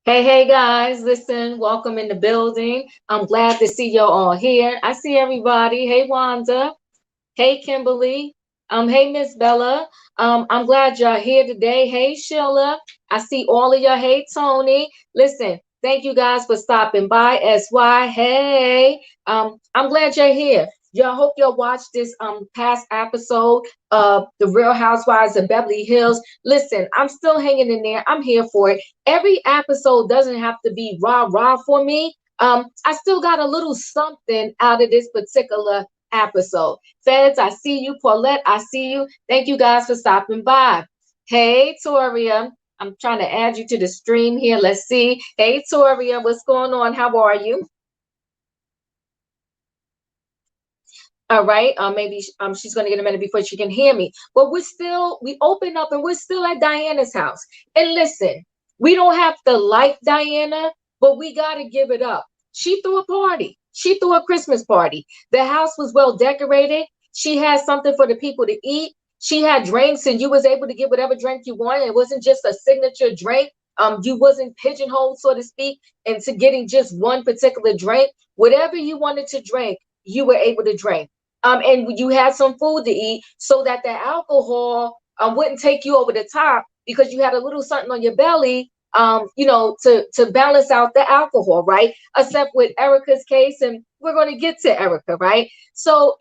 Hey guys, listen, welcome in the building. I'm glad to see you all here. I see everybody. Hey Wanda. Hey Kimberly. Hey Miss Bella. I'm glad y'all here today. Hey Sheila. I see all of you. Hey Tony. Listen, thank you guys for stopping by. SY. Hey. I'm glad you're here. Y'all hope y'all watched this past episode of The Real Housewives of Beverly Hills. Listen, I'm still hanging in there. I'm here for it. Every episode doesn't have to be rah rah for me. I still got a little something out of this particular episode. Feds, I see you. Paulette, I see you. Thank you guys for stopping by. Hey, Toria. I'm trying to add you to the stream here. Let's see. Hey, Toria, what's going on? How are you? All right. Maybe she's going to get a minute before she can hear me. But we open up and we're still at Diana's house. And listen, we don't have to like Diana, but we got to give it up. She threw a party. She threw a Christmas party. The house was well decorated. She had something for the people to eat. She had drinks, and you was able to get whatever drink you wanted. It wasn't just a signature drink. You wasn't pigeonholed, so to speak, into getting just one particular drink. Whatever you wanted to drink, you were able to drink. And you had some food to eat so that the alcohol wouldn't take you over the top because you had a little something on your belly, to balance out the alcohol, right? Except with Erika's case, and we're going to get to Erika, right? So,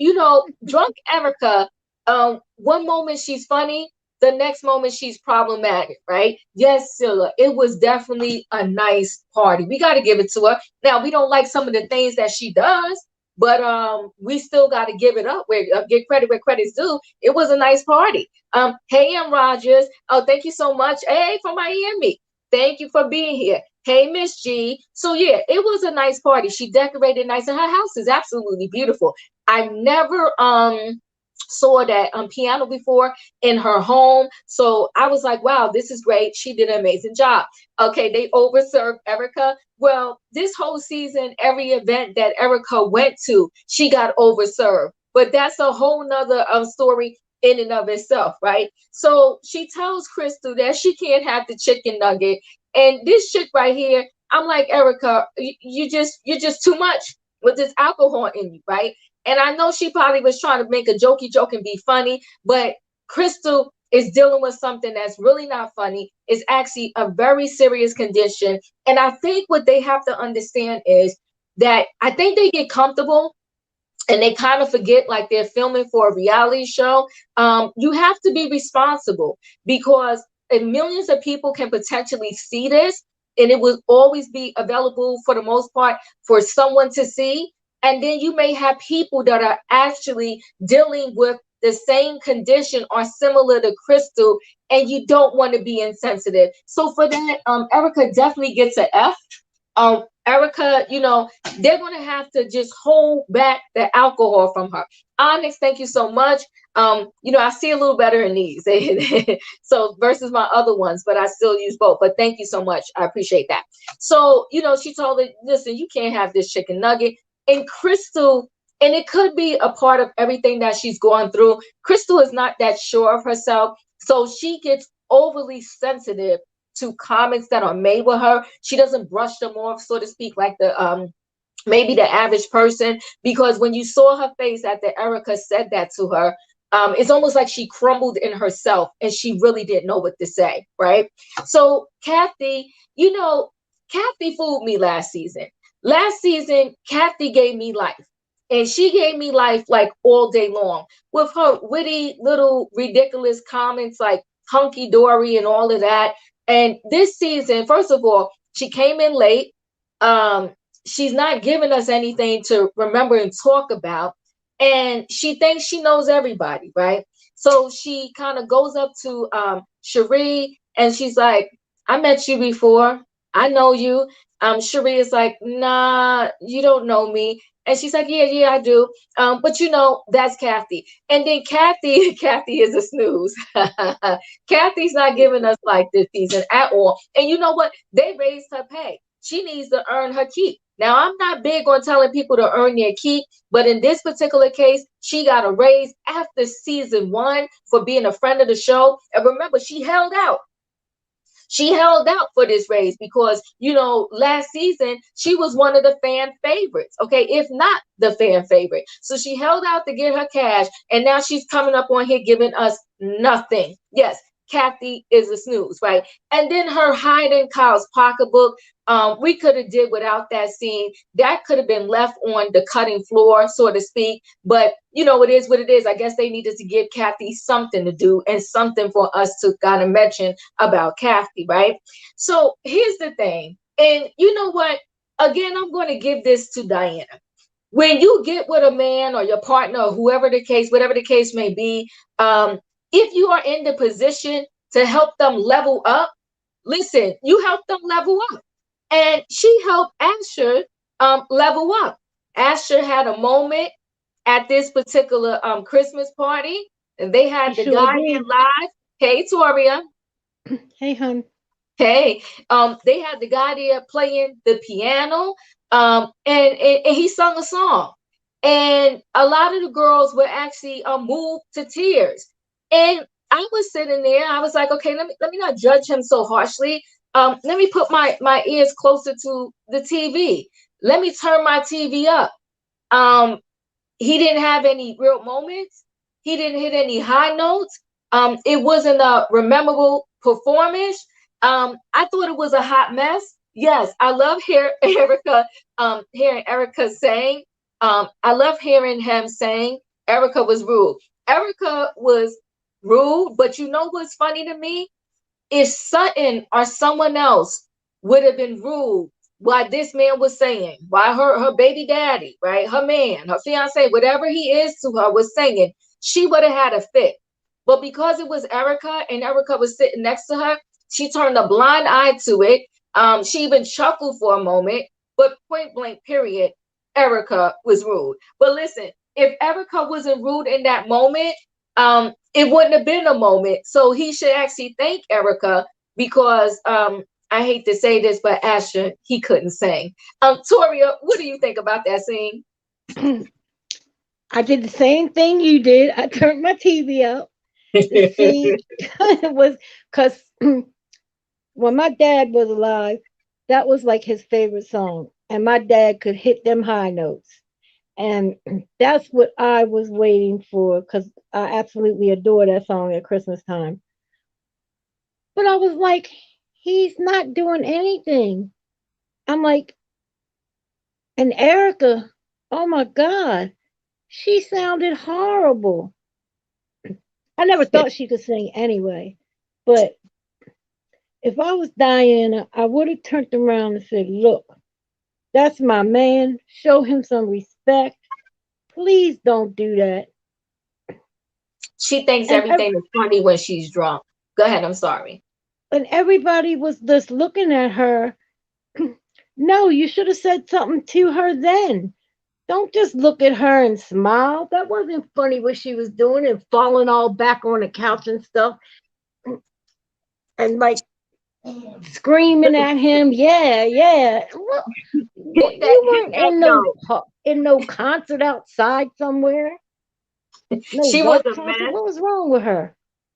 drunk Erika, one moment she's funny, the next moment she's problematic, right? Yes, Scylla, it was definitely a nice party. We got to give it to her. Now, we don't like some of the things that she does, but we still got to give it up. Where give credit where credit's due. It was a nice party. Hey, M. Rogers. Oh, thank you so much. Hey, from Miami. Thank you for being here. Hey, Miss G. So yeah, it was a nice party. She decorated nice, and her house is absolutely beautiful. I've never saw that piano before in her home. So I was like, wow, this is great. She did an amazing job. Okay, they overserved Erika. Well, this whole season, every event that Erika went to, she got overserved. But that's a whole nother story in and of itself, right? So she tells Crystal that she can't have the chicken nugget. And this chick right here, I'm like, Erika, you're just too much with this alcohol in you, right? And I know she probably was trying to make a jokey joke and be funny, but Crystal is dealing with something that's really not funny. It's actually a very serious condition. And I think what they have to understand is that I think they get comfortable and they kind of forget like they're filming for a reality show. You have to be responsible because millions of people can potentially see this, and it will always be available for the most part for someone to see. And then you may have people that are actually dealing with the same condition or similar to Crystal, and you don't want to be insensitive. So for that, Erika definitely gets an F. Erika, they're going to have to just hold back the alcohol from her. Onyx, thank you so much. I see a little better in these. So versus my other ones, but I still use both. But thank you so much. I appreciate that. So, she told her, listen, you can't have this chicken nugget. And Crystal, and it could be a part of everything that she's going through. Crystal is not that sure of herself. So she gets overly sensitive to comments that are made with her. She doesn't brush them off, so to speak, like the maybe the average person, because when you saw her face after Erika said that to her, it's almost like she crumbled in herself and she really didn't know what to say, right? So Kathy, Kathy fooled me last season. Last season, Kathy gave me life. And she gave me life like all day long with her witty little ridiculous comments like hunky dory and all of that. And this season, first of all, she came in late. She's not giving us anything to remember and talk about. And she thinks she knows everybody, right? So she kind of goes up to Sheree and she's like, I met you before. I know you. Sheree is like, nah, you don't know me. And she's like, yeah, I do. But that's Kathy. And then Kathy, Kathy is a snooze. Kathy's not giving us like this season at all. And you know what? They raised her pay. She needs to earn her keep. Now, I'm not big on telling people to earn their keep, but in this particular case, she got a raise after season 1 for being a friend of the show. And remember, she held out. She held out for this raise because, you know, last season she was one of the fan favorites, okay, if not the fan favorite. So she held out to get her cash, and now she's coming up on here giving us nothing. Yes, Kathy is a snooze, right? And then her hiding Kyle's pocketbook. We could have did without that scene. That could have been left on the cutting floor, so to speak. But you know, it is what it is. I guess they needed to give Kathy something to do and something for us to kind of mention about Kathy, right? So here's the thing, and you know what? Again, I'm going to give this to Diana. When you get with a man or your partner or whoever the case, whatever the case may be, if you are in the position to help them level up, listen, you help them level up. And she helped Asher level up. Asher had a moment at this particular Christmas party, and they had the Sure guy in did. live. Hey, Toria. Hey, hun. Hey, they had the guy there playing the piano, and he sung a song, and a lot of the girls were actually moved to tears. And I was sitting there, I was like, okay, let me not judge him so harshly. Let me put my ears closer to the TV. Let me turn my TV up. Um, he didn't have any real moments. He didn't hit any high notes. It wasn't a memorable performance. I thought it was a hot mess. Yes, I love hearing Erika saying. I love hearing him saying Erika was rude. Erika was rude, but you know what's funny to me? If Sutton or someone else would have been rude, why this man was saying, why her baby daddy, right, her man, her fiance, whatever he is to her, was saying, she would have had a fit. But because it was Erika and Erika was sitting next to her, she turned a blind eye to it. She even chuckled for a moment, but point blank, period, Erika was rude. But listen, if Erika wasn't rude in that moment, it wouldn't have been a moment. So he should actually thank Erika because I hate to say this, but Asher, he couldn't sing. Toria, what do you think about that scene? I did the same thing you did. I turned my TV up to see it was because when my dad was alive, that was like his favorite song. And my dad could hit them high notes. And that's what I was waiting for because I absolutely adore that song at Christmas time. But I was like, he's not doing anything. I'm like, and Erica, oh my God, she sounded horrible. I never thought she could sing anyway. But if I was Diana, I would have turned around and said, look, that's my man. Show him some respect. Please don't do that. She thinks And everything is funny when she's drunk. Go ahead, I'm sorry. and everybody was just looking at her. No, you should have said something to her then. Don't just look at her and smile. That wasn't funny what she was doing and falling all back on the couch and stuff and like screaming at him. Yeah, yeah. Hit that, You hit weren't that in no note. in no concert outside somewhere. No She was rock a concert. mess. What was wrong with her?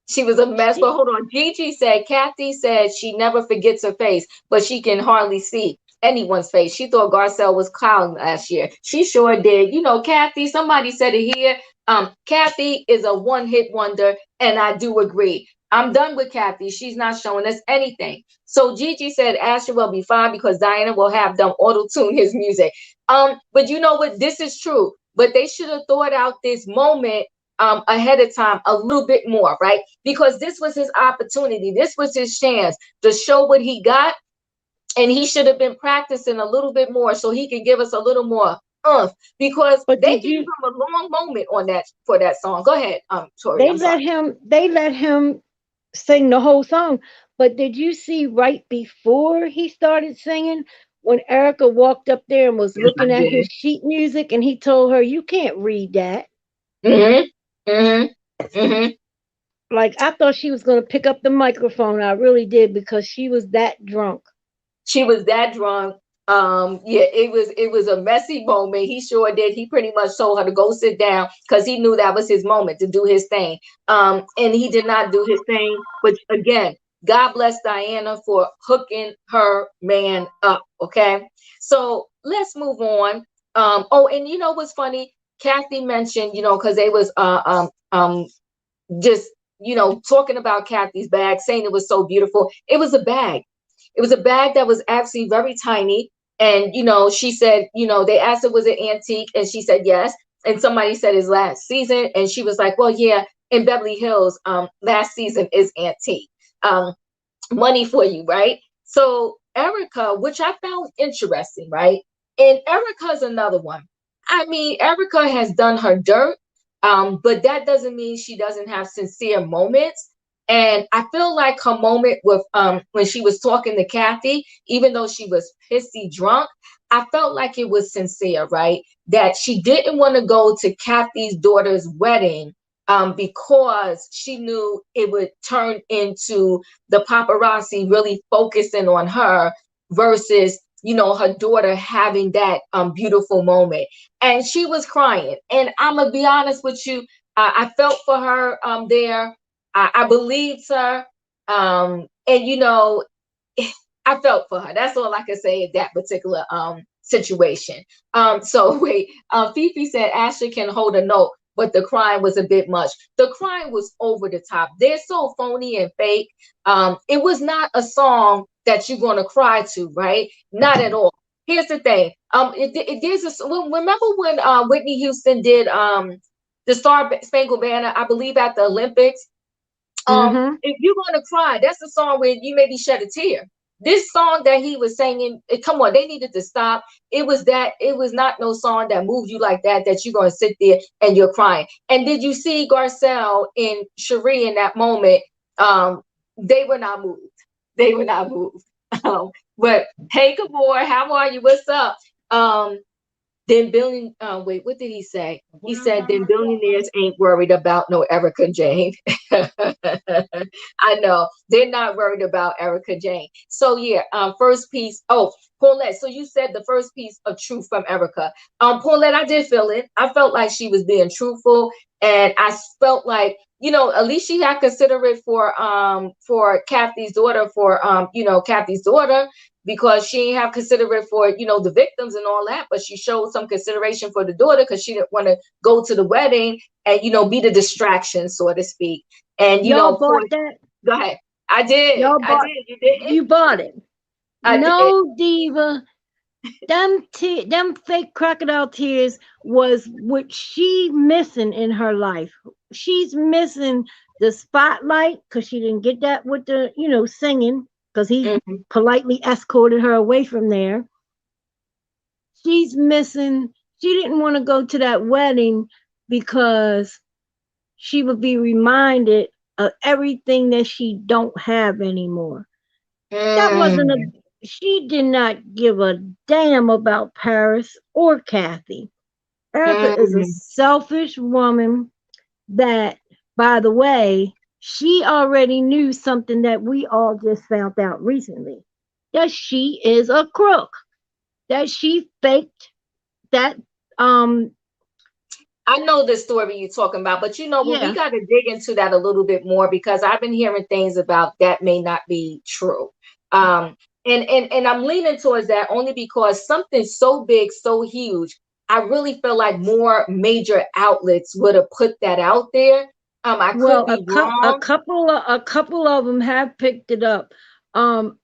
She was a mess. But She, hold on. Gigi said, Kathy said she never forgets her face, but she can hardly see anyone's face. She thought Garcelle was clowning last year. She sure did. You know, Kathy, somebody said it here. Kathy is a one-hit wonder, and I do agree. I'm done with Kathy. She's not showing us anything. So Gigi said Asher will be fine because Diana will have them auto-tune his music. But you know what? This is true. But they should have thought out this moment ahead of time a little bit more, right? Because this was his opportunity. This was his chance to show what he got. And he should have been practicing a little bit more so he could give us a little more because but they did gave you? him a long moment on that for that song. Go ahead, Tori. They I'm sorry. let him. They let him sing the whole song. But did you see right before he started singing when Erica walked up there and was I looking at his did. sheet music and he told her, "You can't read that." Mm-hmm. Mm-hmm. Mm-hmm. Like I thought she was gonna pick up the microphone. I really did because she was that drunk. She was that drunk. Yeah, it was a messy moment. He sure did. He pretty much told her to go sit down because he knew that was his moment to do his thing. And he did not do his thing. But again, God bless Diana for hooking her man up. Okay. So let's move on. Oh, and you know what's funny? Kathy mentioned, because they was just, talking about Kathy's bag, saying it was so beautiful. It was a bag. It was a bag that was actually very tiny. And, she said, they asked her, was it antique? And she said, yes. And somebody said his last season. And she was like, well, yeah, in Beverly Hills, last season is antique. Money for you, right? So Erika, which I found interesting, right? And Erika's another one. I mean, Erika has done her dirt, but that doesn't mean she doesn't have sincere moments. And I feel like her moment with when she was talking to Kathy, even though she was pissy drunk, I felt like it was sincere, right? That she didn't want to go to Kathy's daughter's wedding because she knew it would turn into the paparazzi really focusing on her versus, her daughter having that beautiful moment. And she was crying. And I'm going to be honest with you, I felt for her there. I believed her. And, I felt for her. That's all I can say in that particular situation. So wait, Fifi said Ashley can hold a note, but the crying was a bit much. The crying was over the top. They're so phony and fake. It was not a song that you're going to cry to, right? Not at all. Here's the thing. Remember when Whitney Houston did the Star Spangled Banner, I believe at the Olympics? Mm-hmm. If you're going to cry, that's the song where you maybe shed a tear. This song that he was singing, come on, they needed to stop. It was not no song that moved you like that you're going to sit there and you're crying. And did you see Garcelle and Sheree in that moment? They were not moved. They were not moved. But hey, good boy, how are you? What's up? Then wait, what did he say? He said, then billionaires ain't worried about no Erika Jane. I know they're not worried about Erika Jane. So yeah, first piece. Oh, Paulette. So you said the first piece of truth from Erika. Paulette, I did feel it. I felt like she was being truthful, and I felt like, at least she had considerate for Kathy's daughter, Kathy's daughter, because she didn't have considerate for, the victims and all that, but she showed some consideration for the daughter because she didn't want to go to the wedding and, be the distraction, so to speak. And, Y'all of course, bought that? go ahead. I did. Y'all I bought did. You didn't? you bought it. I did. No, Diva. Them fake crocodile tears was what she missing in her life. She's missing the spotlight because she didn't get that with the, singing, because he Mhm. politely escorted her away from there. She's missing, she didn't want to go to that wedding because she would be reminded of everything that she don't have anymore. That wasn't a Mm, She did not give a damn about Paris or Kathy. Erica is a mm. selfish woman that, by the way, she already knew something that we all just found out recently. That she is a crook. That she faked that I know the story you're talking about, but what, we yeah. got to dig into that a little bit more because I've been hearing things about that may not be true. Um, and I'm leaning towards that only because something so big, so huge, I really feel like more major outlets would have put that out there. I could Well, be wrong. a couple of them have picked it up. Um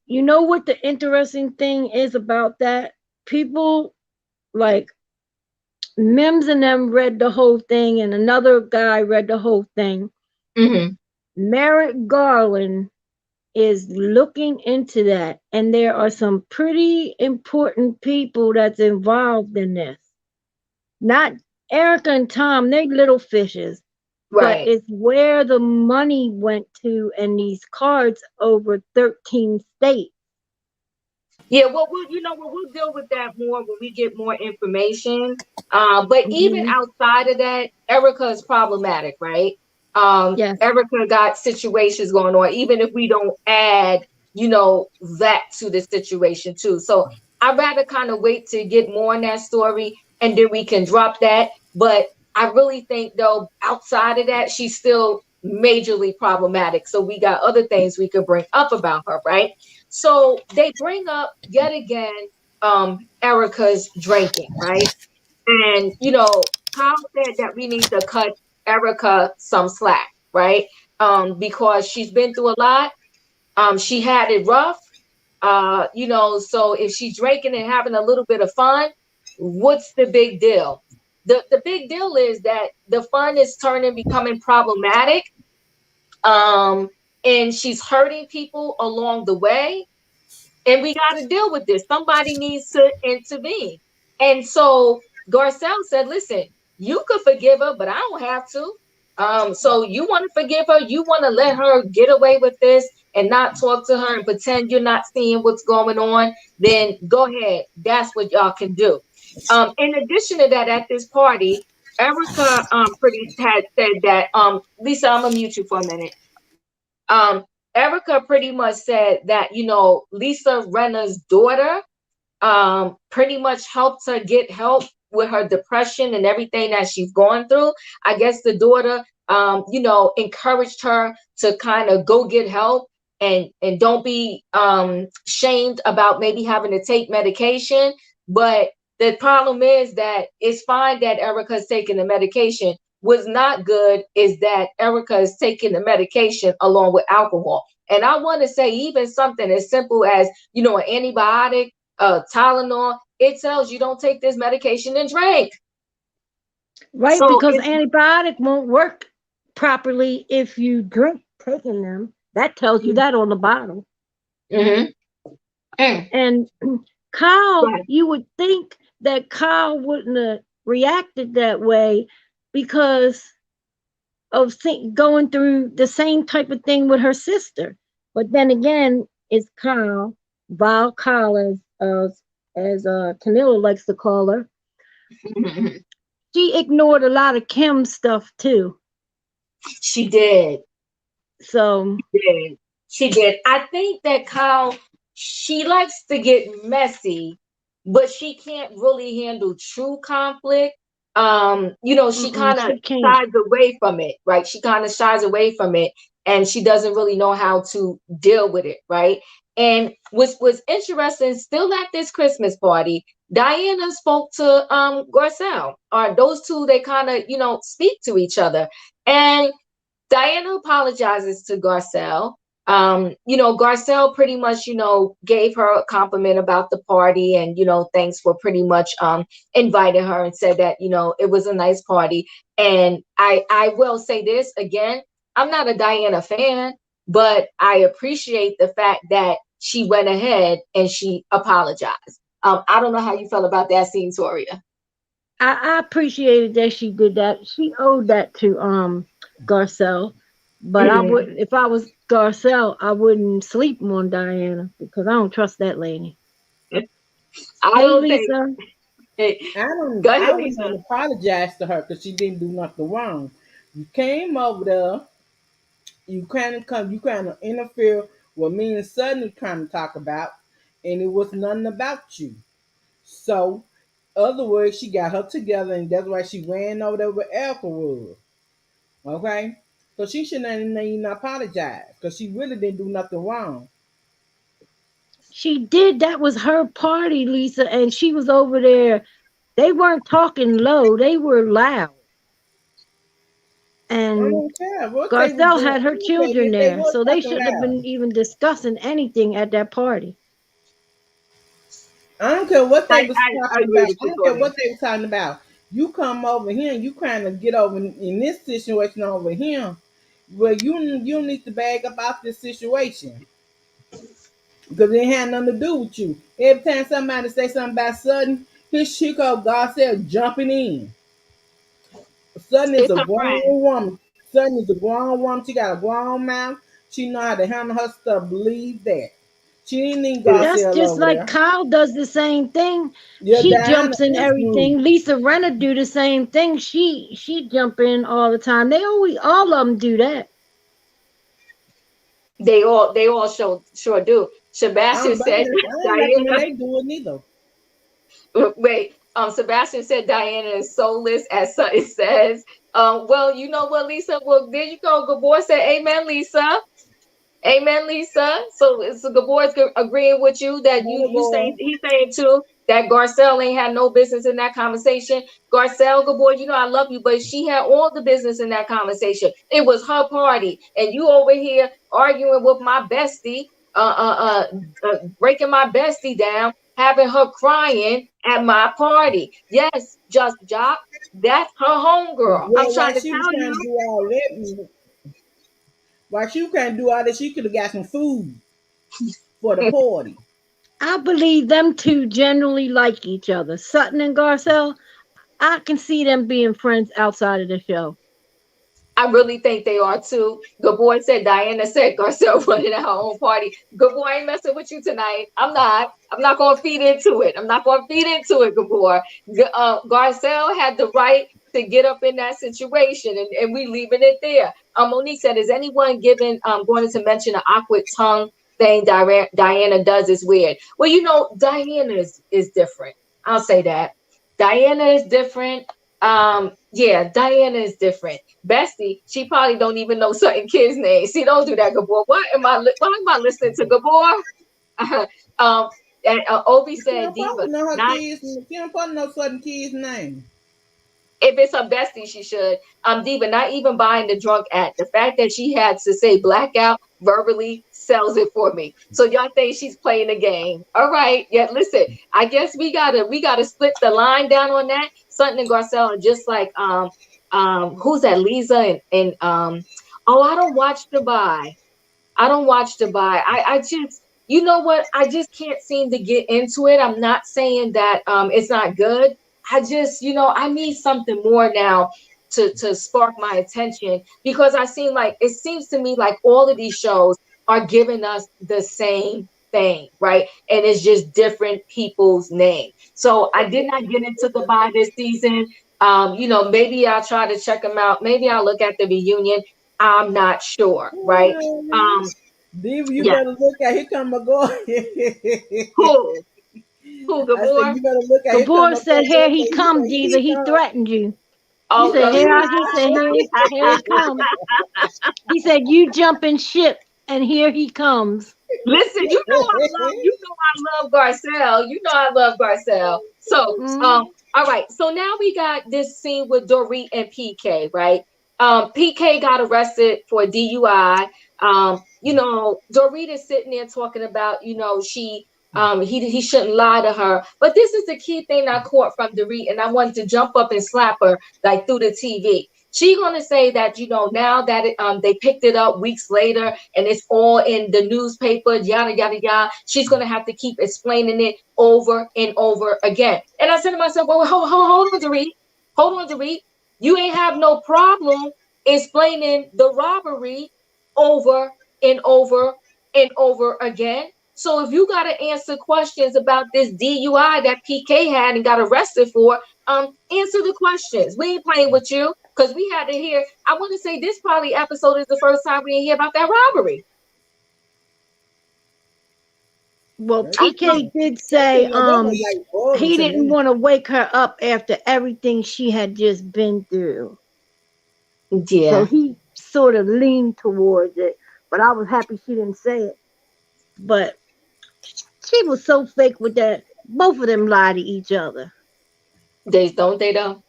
you know what the interesting thing is about that? People like Mims and them read the whole thing, and another guy read the whole thing. Hmm. Merrick Garland is looking into that, and there are some pretty important people that's involved in this. Not Erica and Tom, they little fishes, but Right. it's where the money went to and these cards over 13 states. Yeah, well, we'll deal with that more when we get more information. But even Hmm. outside of that, Erica is problematic, right? Yes. Erica got situations going on, even if we don't add, that to the situation too. So I'd rather kind of wait to get more on that story and then we can drop that. But I really think though, outside of that, she's still majorly problematic. So we got other things we could bring up about her, right? So they bring up yet again Erika's drinking, right? And Kyle said that we need to cut Erika some slack, right? Because she's been through a lot. She had it rough. So if she's drinking and having a little bit of fun, what's the big deal? The big deal is that the fun is becoming problematic. Um, and she's hurting people along the way, and we got to deal with this. Somebody needs to intervene. And so Garcelle said, listen, you could forgive her, but I don't have to. So you want to forgive her, you want to let her get away with this and not talk to her and pretend you're not seeing what's going on, then go ahead. That's what y'all can do. In addition to that, at this party, Erika pretty had said that Lisa, I'm gonna mute you for a minute. Erika pretty much said that, Lisa Renner's daughter pretty much helped her get help with her depression and everything that she's going through. I guess the daughter, encouraged her to kind of go get help and don't be shamed about maybe having to take medication. But the problem is that it's fine that Erika's taking the medication. What's not good is that Erika is taking the medication along with alcohol. And I want to say even something as simple as, an antibiotic, Tylenol, it tells you don't take this medication and drink. Right, So because antibiotic won't work properly if you drink taking them. That tells you that on the bottle. mm-hmm. And Kyle, Right. you would think that Kyle wouldn't have reacted that way because of going through the same type of thing with her sister. But then again, it's Kyle, Val Kyle, as Camilla likes to call her. She ignored a lot of Kim's stuff too. She did. So She did. I think that Kyle, she likes to get messy, but she can't really handle true conflict. She kind of she can't. shies away from it, right? She kind of shies away from it, and she doesn't really know how to deal with it, right? And what's was interesting, still at this Christmas party, Diana spoke to Garcelle. Or those two, they kind of speak to each other, and Diana apologizes to Garcelle. Garcelle pretty much, gave her a compliment about the party and, thanks for pretty much inviting her and said that, it was a nice party. And I will say this again, I'm not a Diana fan, but I appreciate the fact that she went ahead and she apologized. I don't know how you felt about that scene, Toria. I appreciated that she did that. She owed that to Garcelle. But I Mhm. would, if I was Garcelle, I wouldn't sleep on Diana because I don't trust that lady. I Hey don't think. Lisa, Go I ahead, don't Lisa. even apologize to her because she didn't do nothing wrong. You came over there, you kind of interfere with me and Sutton was trying to talk about, and it was nothing about you. So, other words, she got her together, and that's why she ran over there with Erica was. Okay, so she shouldn't even apologize because she really didn't do nothing wrong. she did. That was her party, Lisa, and she was over there. They weren't talking low; they were loud. I And don't care what they was Garcelle doing. had I her don't care children if they there, was so they talking shouldn't have loud. been even discussing anything at that party. I don't care what they was I talking agree about. with I you, don't care Toria. what they was talking about. You come over here and you trying to get over in this situation over here. Well, you need to bag up out this situation because it had nothing to do with you. Every time somebody say something about Sudden, his Chico Garcelle jumping in. Sudden is It's a her friend. grown woman. Sudden is a grown woman. She got a grown mouth. She know how to handle her stuff. Believe that. She ain't need That's Garcelle just over like there. Kyle does the same thing. Yeah, She Diana jumps in is rude. everything. Lisa Renner do the same thing. She jump in all the time. They always all of them do that. They all sure do. I Sebastian don't, said I don't like it when Diana. they do it neither. Wait. Sebastian said Diana is soulless, as Sutton says. Well, you know what, Lisa? Well, there you go. Good boy said, "Amen, Lisa." Amen, Lisa. So it's the boys agreeing with you that Hey, you saying boy. he's saying too that Garcelle ain't had no business in that conversation. Garcelle, good boy, you know I love you, but she had all the business in that conversation. It was her party, and you over here arguing with my bestie, breaking my bestie down, having her crying at my party. Yes, just Jock, that's her homegirl. I'm Well, trying while to she was tell trying to you. do all that, while she was trying to do all that, she could have got some food for the party. I believe them two generally like each other. Sutton and Garcelle, I can see them being friends outside of the show. I really think they are too. Good boy said Diana said Garcelle running at her own party. Good boy ain't messing with you tonight. I'm not. I'm not gonna feed into it. I'm not gonna feed into it, good boy. Garcelle had the right to get up in that situation, and we leaving it there. Monique said, "Is anyone given going to mention an awkward tongue thing Diana does is weird?" Well, you know, Diana is different. I'll say that. Diana is different. Yeah, Diana is different. Bestie, she probably don't even know certain kids' names. See, don't do that, Gabor. Why am I listening to Gabor? um, and Obi She said, don't probably "Diva, know her not kids. She don't probably know certain kids' name. if it's her bestie, she should. Diva, not even buying the drunk act. The fact that she had to say blackout verbally sells it for me. So y'all think she's playing the game. All right. Yeah, listen, I guess we gotta split the line down on that. Sutton and Garcelle are just like who's that? Lisa and oh, I don't watch Dubai. I don't watch Dubai. I just, you know what? I just can't seem to get into it. I'm not saying that it's not good. I just, I need something more now to spark my attention because it seems to me like all of these shows are giving us the same thing, right? And it's just different people's name. So I did not get into Dubai this season. Maybe I'll try to check them out. Maybe I'll look at the reunion. I'm not sure, right? Um, Diva, you yeah. better look at here come my girl. Who? Who, I said Gabor? you better look at here come Gabor my said, girl. "Here he Say come, Diva." he He come. threatened you. He Oh, said, He said, here he comes. He said, "You jumping ship, and here he comes." listen, you know I love Garcelle. You know I love Garcelle. So, Mm. all right. So now we got this scene with Dorit and PK, right? PK got arrested for DUI. Dorit is sitting there talking about, he shouldn't lie to her. But this is the key thing I caught from Dorit, and I wanted to jump up and slap her like through the TV. She's gonna say that now that they picked it up weeks later and it's all in the newspaper, yada yada yada. She's gonna have to keep explaining it over and over again. And I said to myself, well, hold on, Dorit, hold on, Dorit. You ain't have no problem explaining the robbery over and over and over again. So if you got to answer questions about this DUI that PK had and got arrested for, answer the questions. We ain't playing with you because we had to hear. I want to say this probably episode is the first time we hear about that robbery. Well, That I PK thought, seemed did that say seemed like that was like boring he to didn't me. want to wake her up after everything she had just been through. So yeah, he sort of leaned towards it. But I was happy she didn't say it. But she was so fake with that. Both of them lie to each other. they don't they though?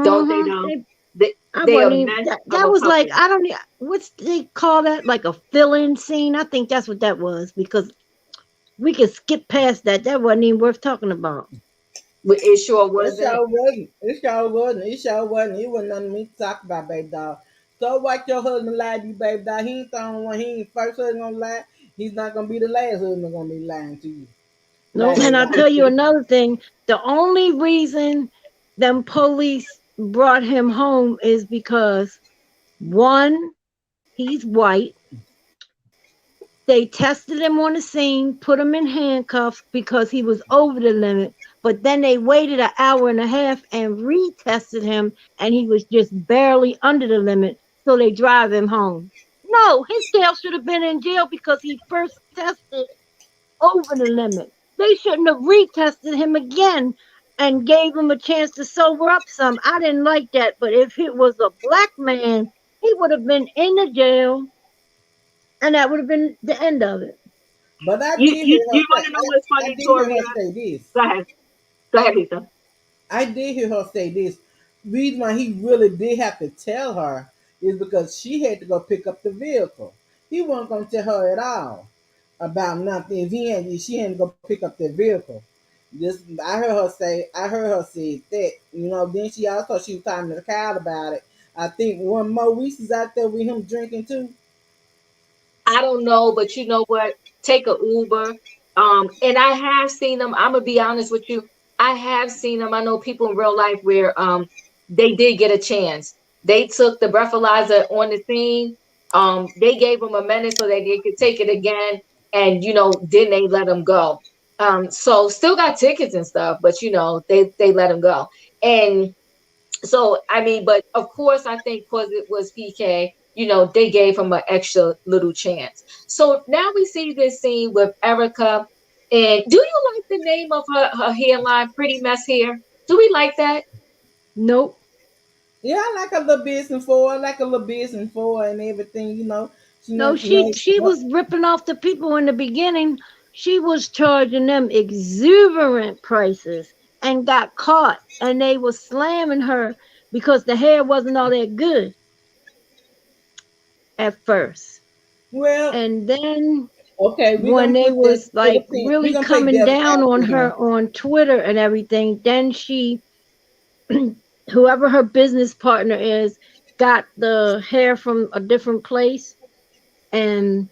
Don't they though? Mm-hmm. They I they a wasn't even mess of that a was like couple. I don't what's they call that, like a fill-in scene. I think that's what that was because we could skip past that. That wasn't even worth talking about. But it sure It wasn't. sure wasn't. It sure wasn't. It sure wasn't. It wasn't nothing me to talk about, baby doll. So what your husband lied to you, baby doll? He ain't the only one. He ain't the first husband gonna lie. He's not gonna be the last husband gonna be lying to you. No, Lying and I'll about tell you you. another thing. The only reason them police brought him home is because one, he's white. They tested him on the scene, put him in handcuffs because he was over the limit. But then they waited an hour and a half and retested him, and he was just barely under the limit. So they drive him home. No, his tail should have been in jail because he first tested over the limit. They shouldn't have retested him again. and gave him a chance to sober up some. I didn't like that. But if it was a black man, he would have been in the jail, and that would have been the end of it. But I You did you hear her you say, want to know what's I funny, did hear Toria? her say this. Go ahead. Go ahead, Lisa. I did hear her say this. Reason why he really did have to tell her is because she had to go pick up the vehicle. He wasn't gonna tell her at all about nothing. If he had, she had to go pick up the vehicle. This I heard her say. I heard her say that. Then she also she was talking to the crowd about it. I think one more week is out there with him drinking too. I don't know, but you know what? Take a Uber. And I have seen them. I'm gonna be honest with you. I have seen them. I know people in real life where they did get a chance. They took the breathalyzer on the scene. They gave them a minute so that they could take it again, and then they let them go. So still got tickets and stuff, but they let them go. And so I mean, but of course, I think because it was PK, they gave him an extra little chance. So now we see this scene with Erika. And do you like the name of her hairline? Pretty mess hair. Do we like that? Nope. Yeah, I like a little business for her. I like a little business for her and everything. She No, not. she was ripping off the people in the beginning. She was charging them exuberant prices and got caught, and they was slamming her because the hair wasn't all that good at first. Well, And then okay, we're when gonna they put this was for the like team. We're really gonna play coming devil's down on advocate her here. on Twitter and everything, then she whoever her business partner is got the hair from a different place, and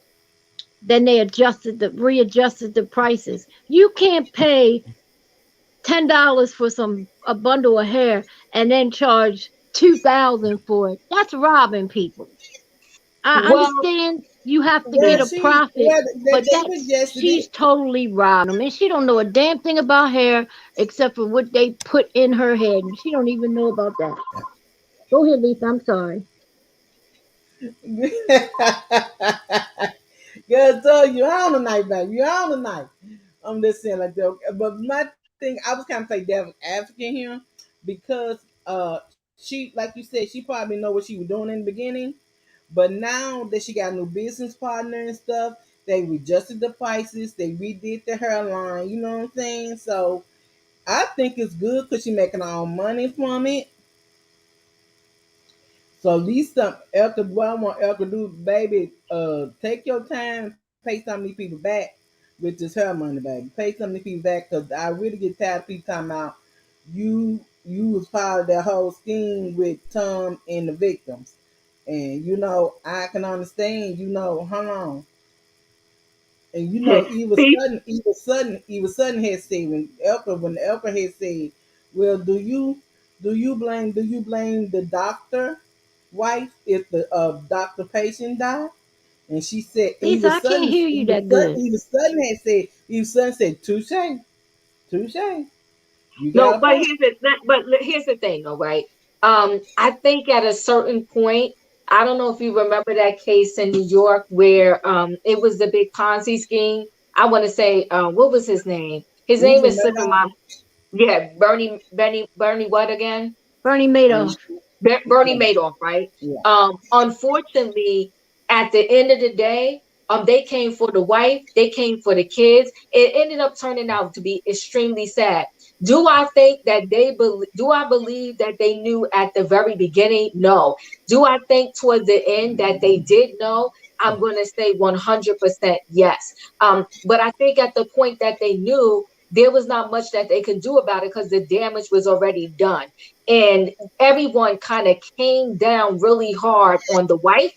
then they readjusted the prices. You can't pay $10 for some a bundle of hair and then charge 2,000 for it. That's robbing people. I Well, understand you have to get Well, a profit, but they that's rejected she's it. totally robbing them, and she don't know a damn thing about hair except for what they put in her head, and she don't even know about that. Go ahead, Lisa. I'm sorry. Girl, so you on tonight, baby. You on tonight. I'm just saying like that. But my thing, I was kind of play devil's advocate here because she, like you said, she probably know what she was doing in the beginning. But now that she got a new business partner and stuff, they adjusted the prices. They redid the hairline. You know what I'm saying? So I think it's good because she making her own money from it. So at least Elka, what I want Elka to do, baby, take your time, pay some of these people back with this her money, baby. Pay some of these people back because I really get tired of people talking about you was part of that whole scheme with Tom and the victims. And I can understand, hold on. And see, Eva Sudden had said when Elka had said, well, do you blame the doctor wife if the doctor patient died? And she said Lisa, I can't hear you that good. Eva Sudden said, touche, touche. You no, got a but point. here's the thing, though, right? I think at a certain point, I don't know if you remember that case in New York where it was the big Ponzi scheme. I want to say, what was his name? His It was name a is slipping matter my. Yeah, Bernie, what again? Bernie of Madoff. Bernie yeah, Madoff, right? yeah. Unfortunately, at the end of the day, they came for the wife, they came for the kids. It ended up turning out to be extremely sad. Do I think that do I believe that they knew at the very beginning? No. Do I think towards the end that they did know? I'm going to say 100% yes. But I think at the point that they knew, there was not much that they could do about it because the damage was already done. And everyone kind of came down really hard on the wife.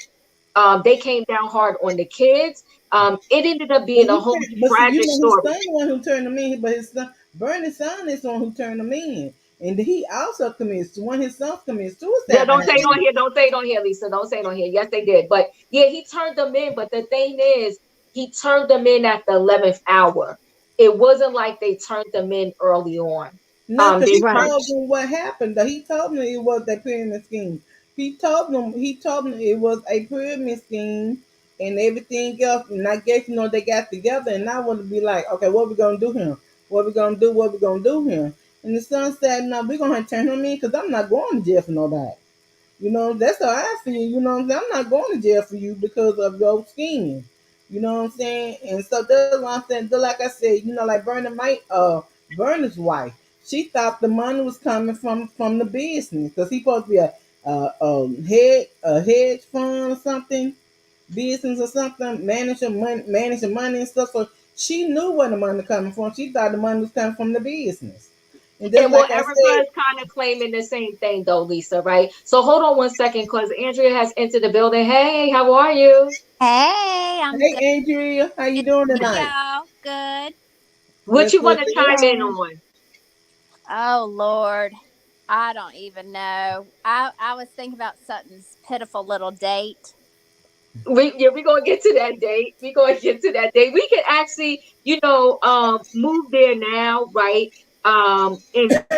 They came down hard on the kids. It ended up But being a whole but see, tragic his story. son the one who turned him in, but his son, Bernie's son, is the one who turned him in, and he also commits one of his sons commits Yeah, suicide don't say behind it on him. here. Don't say it on here, Lisa. Don't say it on here. Yes, they did. But yeah, he turned them in. But the thing is, he turned them in at the 11th hour. It wasn't like they turned them in early on. No, because They he Right. turned. told them what happened. Though he told them it was a pyramid scheme. He told them it was a pyramid scheme and everything else. And I guess they got together and I want to be like, okay, what we gonna do here? What we gonna do? What we gonna do here? And the son said, "No, we're gonna turn him in because I'm not going to jail for nobody." You know, that's how I feel. You know what I'm saying? I'm not going to jail for you because of your scheming. You know what I'm saying? And so that's why I'm saying, like I said, you know, like Bernie's wife, she thought the money was coming from the business because he supposed to be a hedge fund or something, business or something, managing money and stuff. So she knew where the money coming from. She thought the money was coming from the business. And just And well, like I Erica said, is kind of claiming the same thing though, Lisa, right? So hold on one second, because Andrea has entered the building. Hey, how are you? Hey, I'm hey good. Andrea, how you doing Good, tonight? y'all. Good. What That's you want good to to chime in hear. on? Oh Lord, I don't even know. I was thinking about Sutton's pitiful little date. We're gonna get to that date. We're gonna get to that date. We can actually, move there now, right? And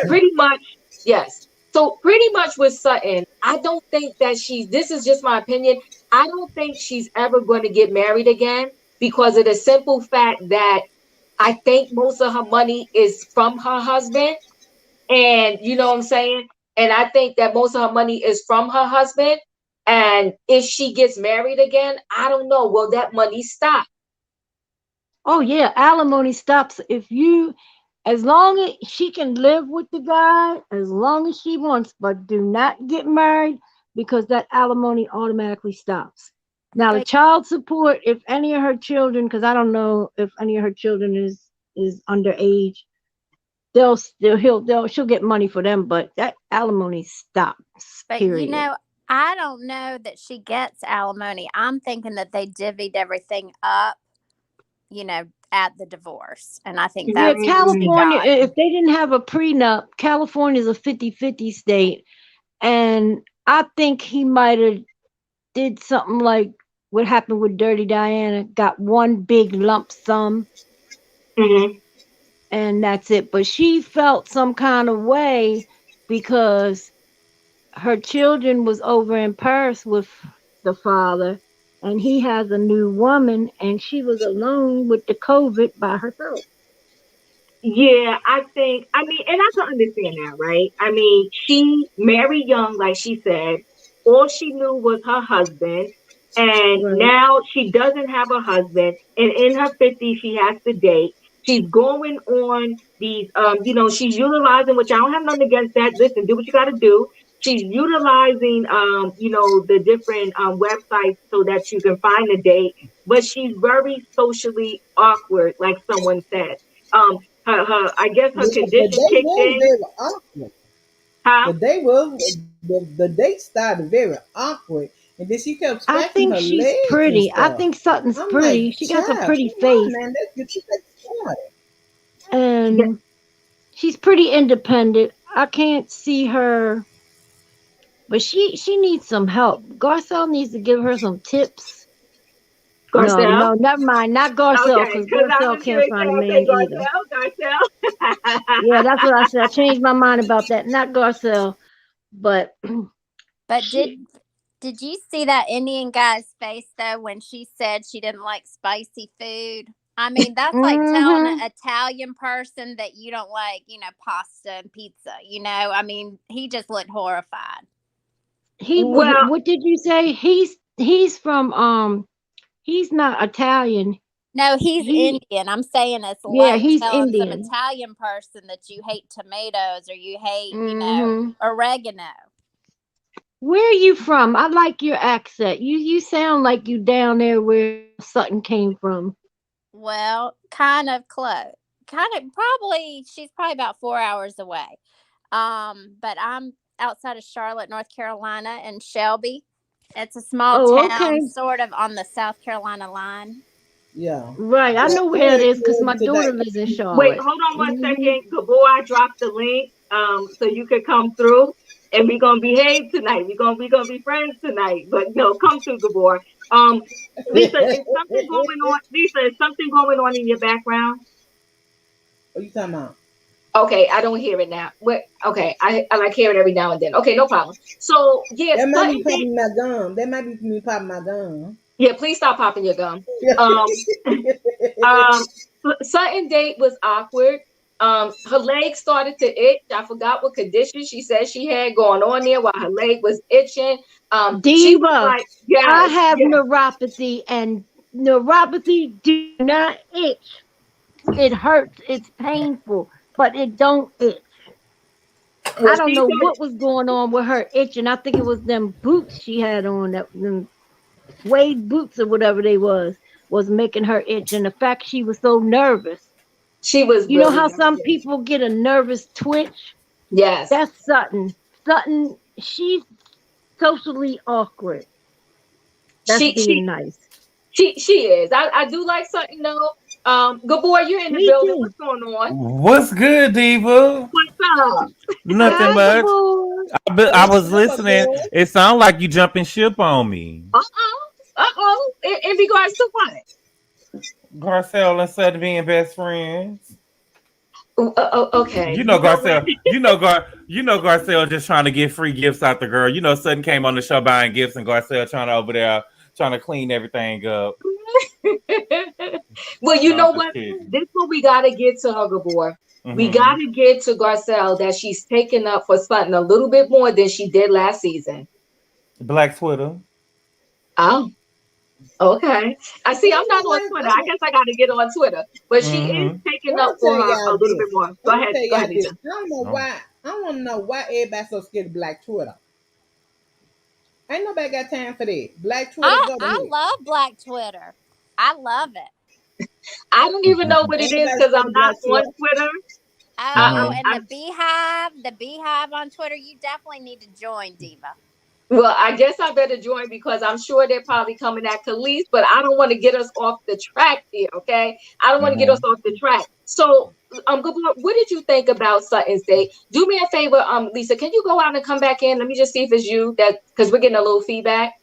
pretty much, yes. So pretty much with Sutton, I don't think that this is just my opinion. I don't think she's ever going to get married again because of the simple fact that I think most of her money is from her husband. And you know what I'm saying? And I think that most of her money is from her husband. And if she gets married again, I don't know. Will that money stop? Oh yeah, alimony stops if you, as long as she can live with the guy, as long as she wants, but do not get married because that alimony automatically stops. Now the But child support, if any of her children, because I don't know if any of her children is underage, they'll still she'll get money for them, but that alimony stops. but Period. I don't know that she gets alimony. I'm thinking that they divvied everything up, at the divorce, and I think Yeah, that's what she Mm, California, got. if they didn't have a prenup, California is a 50-50 state. And I think he might have did something like what happened with Dirty Diana, got one big lump sum mhm. and that's it. But she felt some kind of way because her children was over in Paris with the father and he has a new woman and she was alone with the COVID by herself. Yeah, I mean, and I can understand that, right? I mean, she married young, like she said. All she knew was her husband. And Right. now she doesn't have a husband. And in her 50s, she has to date. She's going on these, she's utilizing, which I don't have nothing against that. Listen, do what you got to do. She's utilizing, the different websites so that you can find a date. But she's very socially awkward, like someone said. I guess her The condition date kicked was in. very awkward. Huh? The date started very awkward, and then she kept I scratching think her she's legs and pretty. I stuff. think Sutton's I'm like, pretty. She got a child, pretty come on, face man, let's get you back started. Yeah. and she's pretty independent. I can't see her, but she needs some help. Garcelle needs to give her some tips. No, Garcelle? no, never mind. Not Garcelle, Okay, because because I Garcelle was can't going to find a say, man either. Garcelle. Yeah, that's what I said. I changed my mind about that. Not Garcelle, but But she. did you see that Indian guy's face though when she said she didn't like spicy food? I mean, that's like telling an Mm-hmm. Italian person that you don't like, pasta and pizza. I mean, he just looked horrified. Well, What did you say? He's from he's not Italian. No, he's He Indian. I'm saying it's Yeah, like he's telling some Indian. Italian person that you hate tomatoes or you hate, Mm-hmm. oregano. Where are you from? I like your accent. You sound like you down there where Sutton came from. Well, kind of close. Kind of probably she's probably about 4 hours away. But I'm outside of Charlotte, North Carolina, in Shelby. It's a small Oh, town, okay. sort of on the South Carolina line. Yeah, Right. I yeah, know where it good, is because my good daughter today. lives in wait, Charlotte. hold on one Hmm. second. Before I drop the link, so you could come through, and we're gonna behave tonight. We're gonna be friends tonight. But no, come through, Gabor. Um, Lisa, is something going on? Lisa, is something going on in your background? What you talking about? Okay, I don't hear it now. What? Okay, I like hear it every now and then. Okay, no problem. So yes, That might Sutton be date. popping my gum. That might be me popping my gum. Yeah, please stop popping your gum. Um, Sutton date was awkward. Her leg started to itch. I forgot what condition she said she had going on there while her leg was itching. She was Diva, like, I yes, have yes. neuropathy, and neuropathy do not itch. It hurts. It's painful, but it don't itch. Well, I don't she know said what was going on with her itching. I think it was them boots she had on, that them suede boots or whatever they was making her itch, and the fact she was so nervous. she was You know really how some nervous. people get a nervous twitch? Yes, That's Sutton. Sutton, she's socially awkward. That's she she being nice. she is. I do like something though. Good boy, you're in the Me building. too. What's going on? What's good, Diva? What's up? Nothing Hi, good much. boy. I What's was up, my listening. boy? It sounded like you jumping ship on me. Uh-oh. Uh-oh. In regards to what? Garcelle and Sutton being best friends. Okay. You know You know what? Garcelle. You know Garcelle just trying to get free gifts out the girl. You know Sutton came on the show buying gifts, and Garcelle trying to over there trying to clean everything up. Well, you No, know I'm just what? kidding. This what we gotta get to her, good boy. We Hmm. gotta get to Garcelle that she's taking up for something a little bit more than she did last season. Black Twitter. Oh, okay. I see. I'm not on Twitter. I I'm guess I gotta get on Twitter. But she is Hmm. taking Let me up for tell her a y'all little this. bit more. Let me tell Go y'all ahead, this. Lisa. I don't know Oh. why. I want to know why everybody so scared of Black Twitter. Ain't nobody got time for that. Black Twitter, go to I hell. love Black Twitter. I love it. I don't even know what it is Everybody because scared I'm of not Black on Twitter. Twitter. Oh, Hmm. and the beehive on Twitter, you definitely need to join, Diva. Well, I guess I better join because I'm sure they're probably coming at Khalees, but I don't want to get us off the track here, okay? I don't want to get us Hmm. off the track. So, good boy, what did you think about Sutton's Day? Do me a favor, Lisa, can you go out and come back in? Let me just see if it's you that because we're getting a little feedback.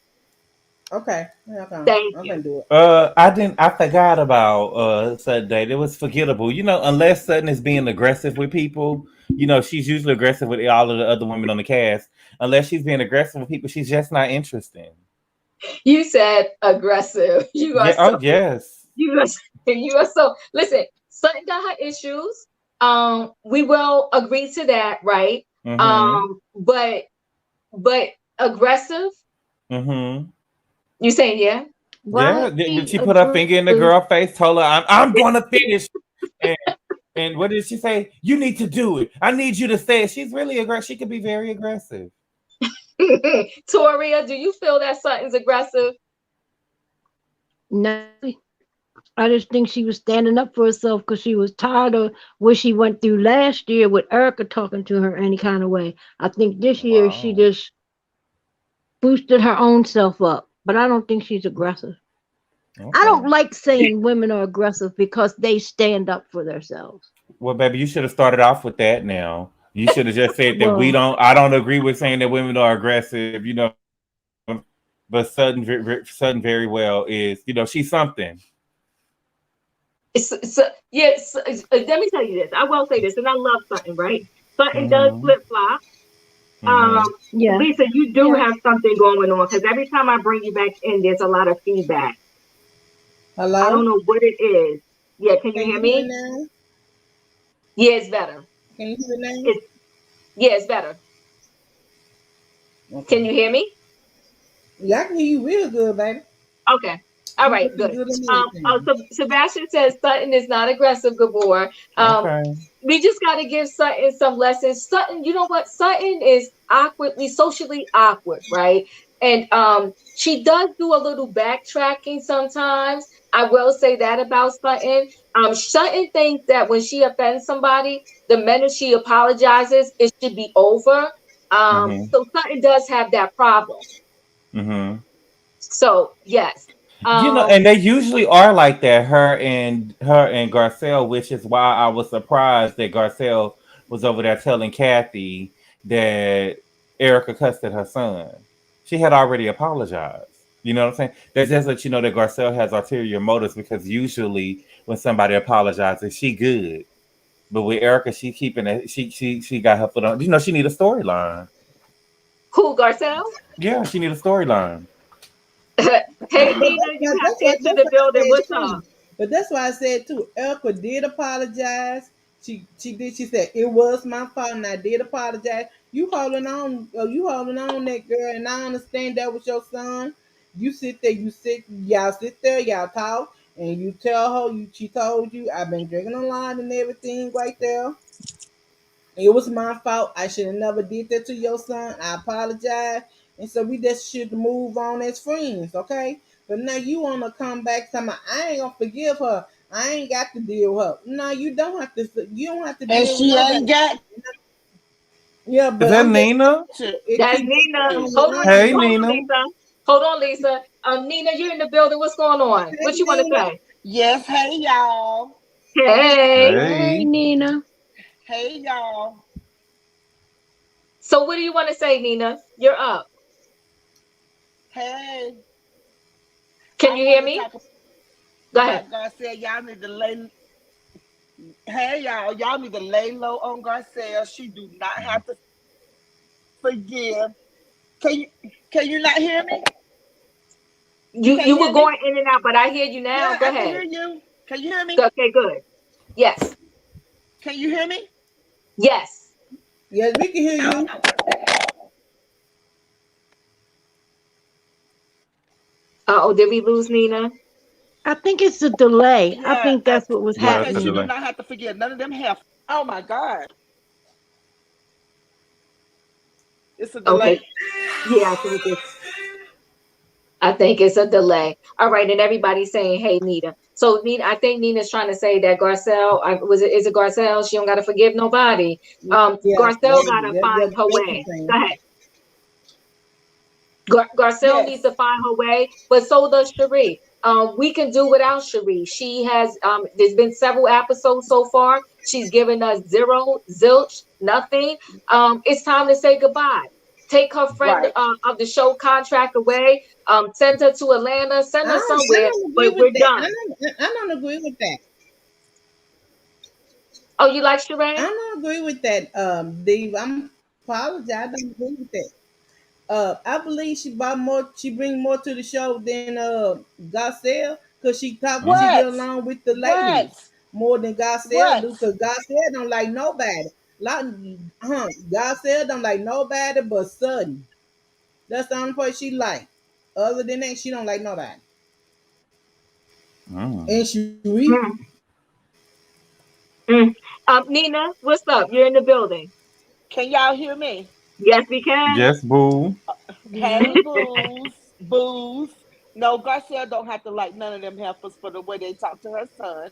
Okay, okay. Thank I'm you. gonna do it. I didn't. I forgot about Sutton Date. It was forgettable. You know, unless Sutton is being aggressive with people, you know, she's usually aggressive with all of the other women on the cast. Unless she's being aggressive with people, she's just not interesting. You said aggressive. You are Yeah. so Oh yes. you are you are so listen, Sutton got her issues. We will agree to that, right? Mm-hmm. But aggressive, Mm-hmm. you saying yeah? Yeah. Why is she She put her finger in the aggressive? girl face, told her, I'm going to finish." And, and what did she say? You need to do it. I need you to say it. She's really aggressive. She could be very aggressive. Toria, do you feel that Sutton's aggressive? No, I just think she was standing up for herself because she was tired of what she went through last year with Erika talking to her any kind of way. I think this year she Wow. just boosted her own self up, but I don't think she's aggressive. I Okay. don't like saying women are aggressive because they stand up for themselves. Well, baby, you should have started off with that now. You should have just said that Well, I don't agree with saying that women are aggressive, you know. But Sutton very well is, you know, she's something. Yes. Let me tell you this. I will say this, and I love Sutton, right? Sutton does Mm-hmm. flip flop. Um, Mm-hmm. yeah, Lisa, you do yeah. have something going on because every time I bring you back in, there's a lot of feedback. I don't Hello? know what it is. Yeah, can you Can hear you hear me me? now? Yeah, it's better. Can you hear me It's yeah, it's better. now? Okay. Can you hear me? Yeah, I can hear you real good, baby. Okay. All You right, looking good. good and everything. So Sebastian says Sutton is not aggressive, Gabor. Okay. We just got to give Sutton some lessons. Sutton, you know what? Sutton is awkwardly, socially awkward, right? And she does do a little backtracking sometimes. I will say that about Sutton. Sutton thinks that when she offends somebody, the minute she apologizes, it should be over. Mm-hmm. So Sutton does have that problem. Mm-hmm. So yes. You know, Um, and they usually are like that, her and Garcelle, which is why I was surprised that Garcelle was over there telling Kathy that Erica cussed at her son. She had already apologized. You know what I'm saying? That just lets you know that Garcelle has ulterior motives because usually when somebody apologizes, she good. But with Erica, she keeping it. She got her foot on. You know, she need a storyline. who, Garcelle? Yeah, she need a storyline. Hey Nina, you have That's entered why the I building. said What's up? too. But that's why I said too. Erica did apologize, She did. She said it was my fault, and I did apologize. You holding on, that girl, and I understand that was your son. You sit there, y'all sit there, y'all talk, and you tell her she told you I've been drinking a lot and everything right there. It was my fault. I should have never did that to your son. I apologize. And so we just should move on as friends, okay? But now you wanna come back to my I ain't gonna forgive her. I ain't got to deal with her. No, you don't have to And deal with she ain't nobody. got Yeah, Is but that I'm just Nina? to. it That's keeps Nina. going Hey, on. Hold on, Nina. Lisa. Hold on, Lisa. Nina, you're in the building. What's going on? Hey What you want to Nina. say? Yes, hey y'all. Hey. Hey, Hey. Nina. Hey y'all. So what do you want to say, Nina? You're up. Hey. Can I you hear want to me? talk Go ahead. about Garcelle. Y'all need to lay Hey y'all, y'all need to lay low on Garcelle. She do not have to forgive. Can you can you not hear me? You can't You were hear me? going in and out, but I hear you now. Yeah, Go I can ahead. hear you. Can you hear me? Okay, good. Yes. Can you hear me? Yes. Yes, we can hear I don't you. know what. Oh, did we lose Nina? I think it's a delay. I Yeah, think that's what was Yeah, okay, it's a she happening. do delay. not have to forgive none of them heifers. Oh my God. It's a Okay. delay. Yeah, I think it's a delay. All right, and everybody's saying, "Hey, Nina." So, Nina, I think Nina's trying to say that Garcelle, is it Garcelle? She don't got to forgive nobody. Yeah, Garcelle got maybe. to That's find what her Becky way. Go saying. ahead. Garcelle needs Yes. to find her way, but so does Sheree. We can do without Sheree. She has. There's been several episodes so far. She's given us zero, zilch, nothing. It's time to say goodbye. Take her friend Right. of the show contract away. Send her to Atlanta. Send her I somewhere. don't agree But with we're that. done. I don't agree with that. Oh, you like I Sheree? don't agree with that, Dave. I'm apologize. I don't agree with that. I believe she bring more to the show than Garcelle, because she Mhm. get What? along with the What? ladies more than Garcelle What? do. Because Garcelle don't like nobody. Lot, Garcelle don't like nobody but Sutton. That's the only person she like. Other than that, she don't like nobody. Mm. And Sheree, Mm, mm. Nina, what's up? You're in the building. Can y'all hear me? Yes, we can. Yes, boo. Hey, booze, booze. No, Garcelle don't have to like none of them heifers for the way they talk to her son.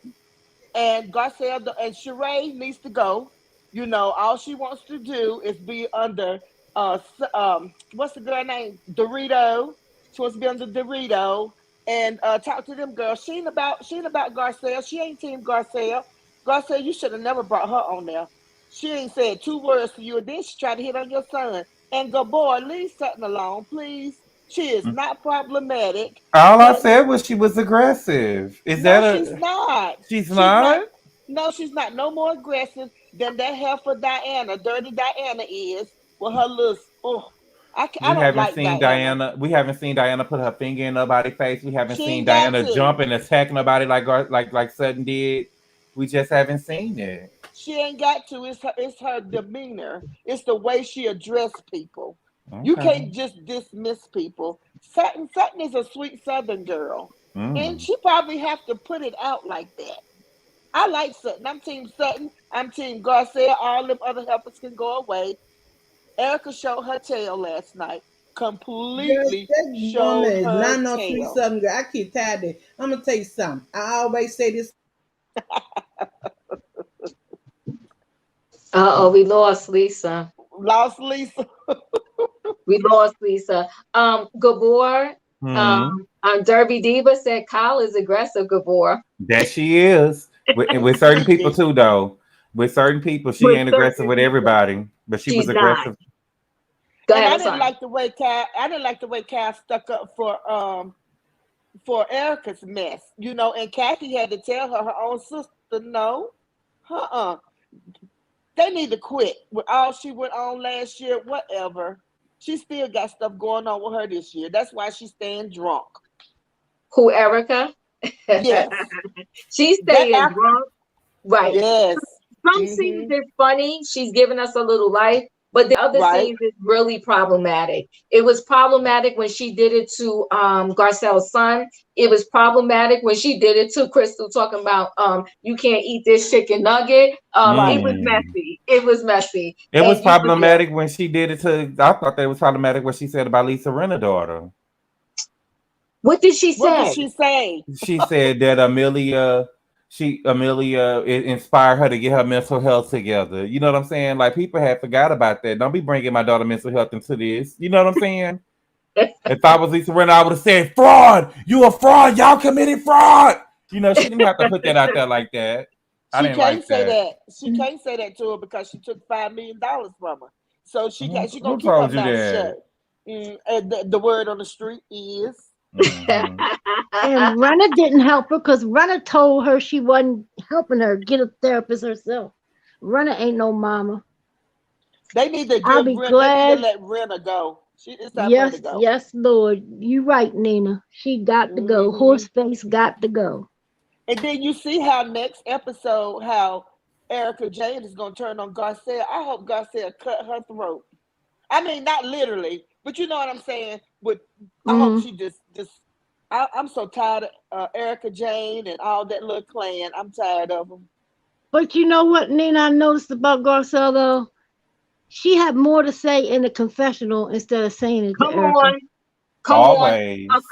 And Garcelle and Sheree needs to go. You know, all she wants to do is be under what's the girl name? Dorito. She wants to be under Dorito and talk to them girls. She ain't about Garcelle. She ain't team Garcelle. Garcelle, you should have never brought her on there. She ain't said two words to you, and then she tried to hit on your son. And go, boy, leave Sutton alone, please. She is Mm. not problematic. All I Let said was she was aggressive. Is No, that she's a? not. She's She's not. not. No, she's not. No more aggressive than that heifer Diana, dirty Diana is with her little. Oh, I don't like Diana. We haven't seen Diana put her finger in nobody's face. We haven't She seen ain't got Diana to. jump and attack nobody like Sutton did. We just haven't seen it. She ain't got to. It's her demeanor. It's the way she addressed people. You Okay. can't just dismiss people. Sutton is a sweet Southern girl, and Mm. she probably have to put it out like that. I like Sutton. I'm Team Sutton. I'm Team Garcelle. All them other helpers can go away. Erika showed her tail last night. girl, Completely that woman showed is her not no sweet tail. southern girl. I keep tired of it. I'm gonna tell you something. I always say this. We lost Lisa. Lost Lisa. We lost Lisa. Gabor, Hmm. Derby Diva said Kyle is aggressive, Gabor. That she is with certain people Completely. too, though. With certain people, she With ain't aggressive certain with people, everybody, but she was she's not. aggressive. Go And ahead, I I'm didn't sorry. like the way Cal. I didn't like the way Cal stuck up for Erica's mess. You know, and Kathy had to tell her own sister no. Uh-uh. They need to quit with all she went on last year. Whatever. She still got stuff going on with her this year. That's why she's staying drunk. Who, Erica? Yes. She's That staying act. drunk. Right. Yes. some scenes is funny. She's giving us a little life. But the other Right. scenes is really problematic. It was problematic when she did it to Garcelle's son. It was problematic when she did it to Crystal, talking about you can't eat this chicken nugget. It Right. was messy. It was messy. It was And you forget problematic when she did it to. I thought that was problematic what she said about Lisa Rinna's daughter. what did she What did say? she say? She said that Amelia inspired her to get her mental health together. You know what I'm saying? Like people had forgot about that. Don't be bringing my daughter mental health into this. You know what I'm saying? If I was Lisa Rinna, I would have said fraud. You a fraud. Y'all committed fraud. You know, she didn't have to put that out there like that. I She didn't can't like say that. that. She can't say that to her because she took $5 million from her. So she Who, gonna who keep her told you mouth that? shut. And the word on the street is Mhm. And Runner didn't help her because Runner told her she wasn't helping her get a therapist herself. Runner ain't no mama. they need to I'll be glad. let Rena go. It's time for her to Yes, go. yes, Lord. You right, Nina. She got to go. hmm Horseface got to go. And then you see how next episode how Erika Jane is gonna turn on Garcelle. I hope Garcelle cut her throat. I mean, not literally, but you know what I'm saying. With I hope Hmm. she just. I'm so tired of Erika Jane and all that little clan. I'm tired of them. But you know what, Nina, I noticed about Garcelle though? She had more to say in the confessional instead of saying it to Come Erica. on. Come on. A Always.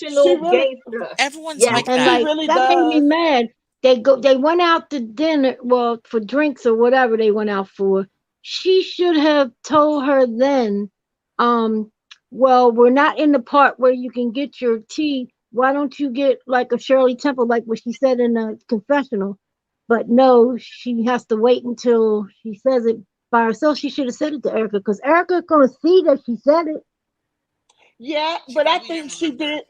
She confessional really, gangster. Everyone's Yes. like And she that. like really that made me does. mad. They went out to dinner, well, for drinks or whatever they went out for. She should have told her then, um, well, we're not in the part where you can get your tea. Why don't you get like a Shirley Temple, like what she said in the confessional? But no, she has to wait until she says it by herself. She should have said it to Erica because Erica's gonna see that she said it. Yeah, She probably didn't remember.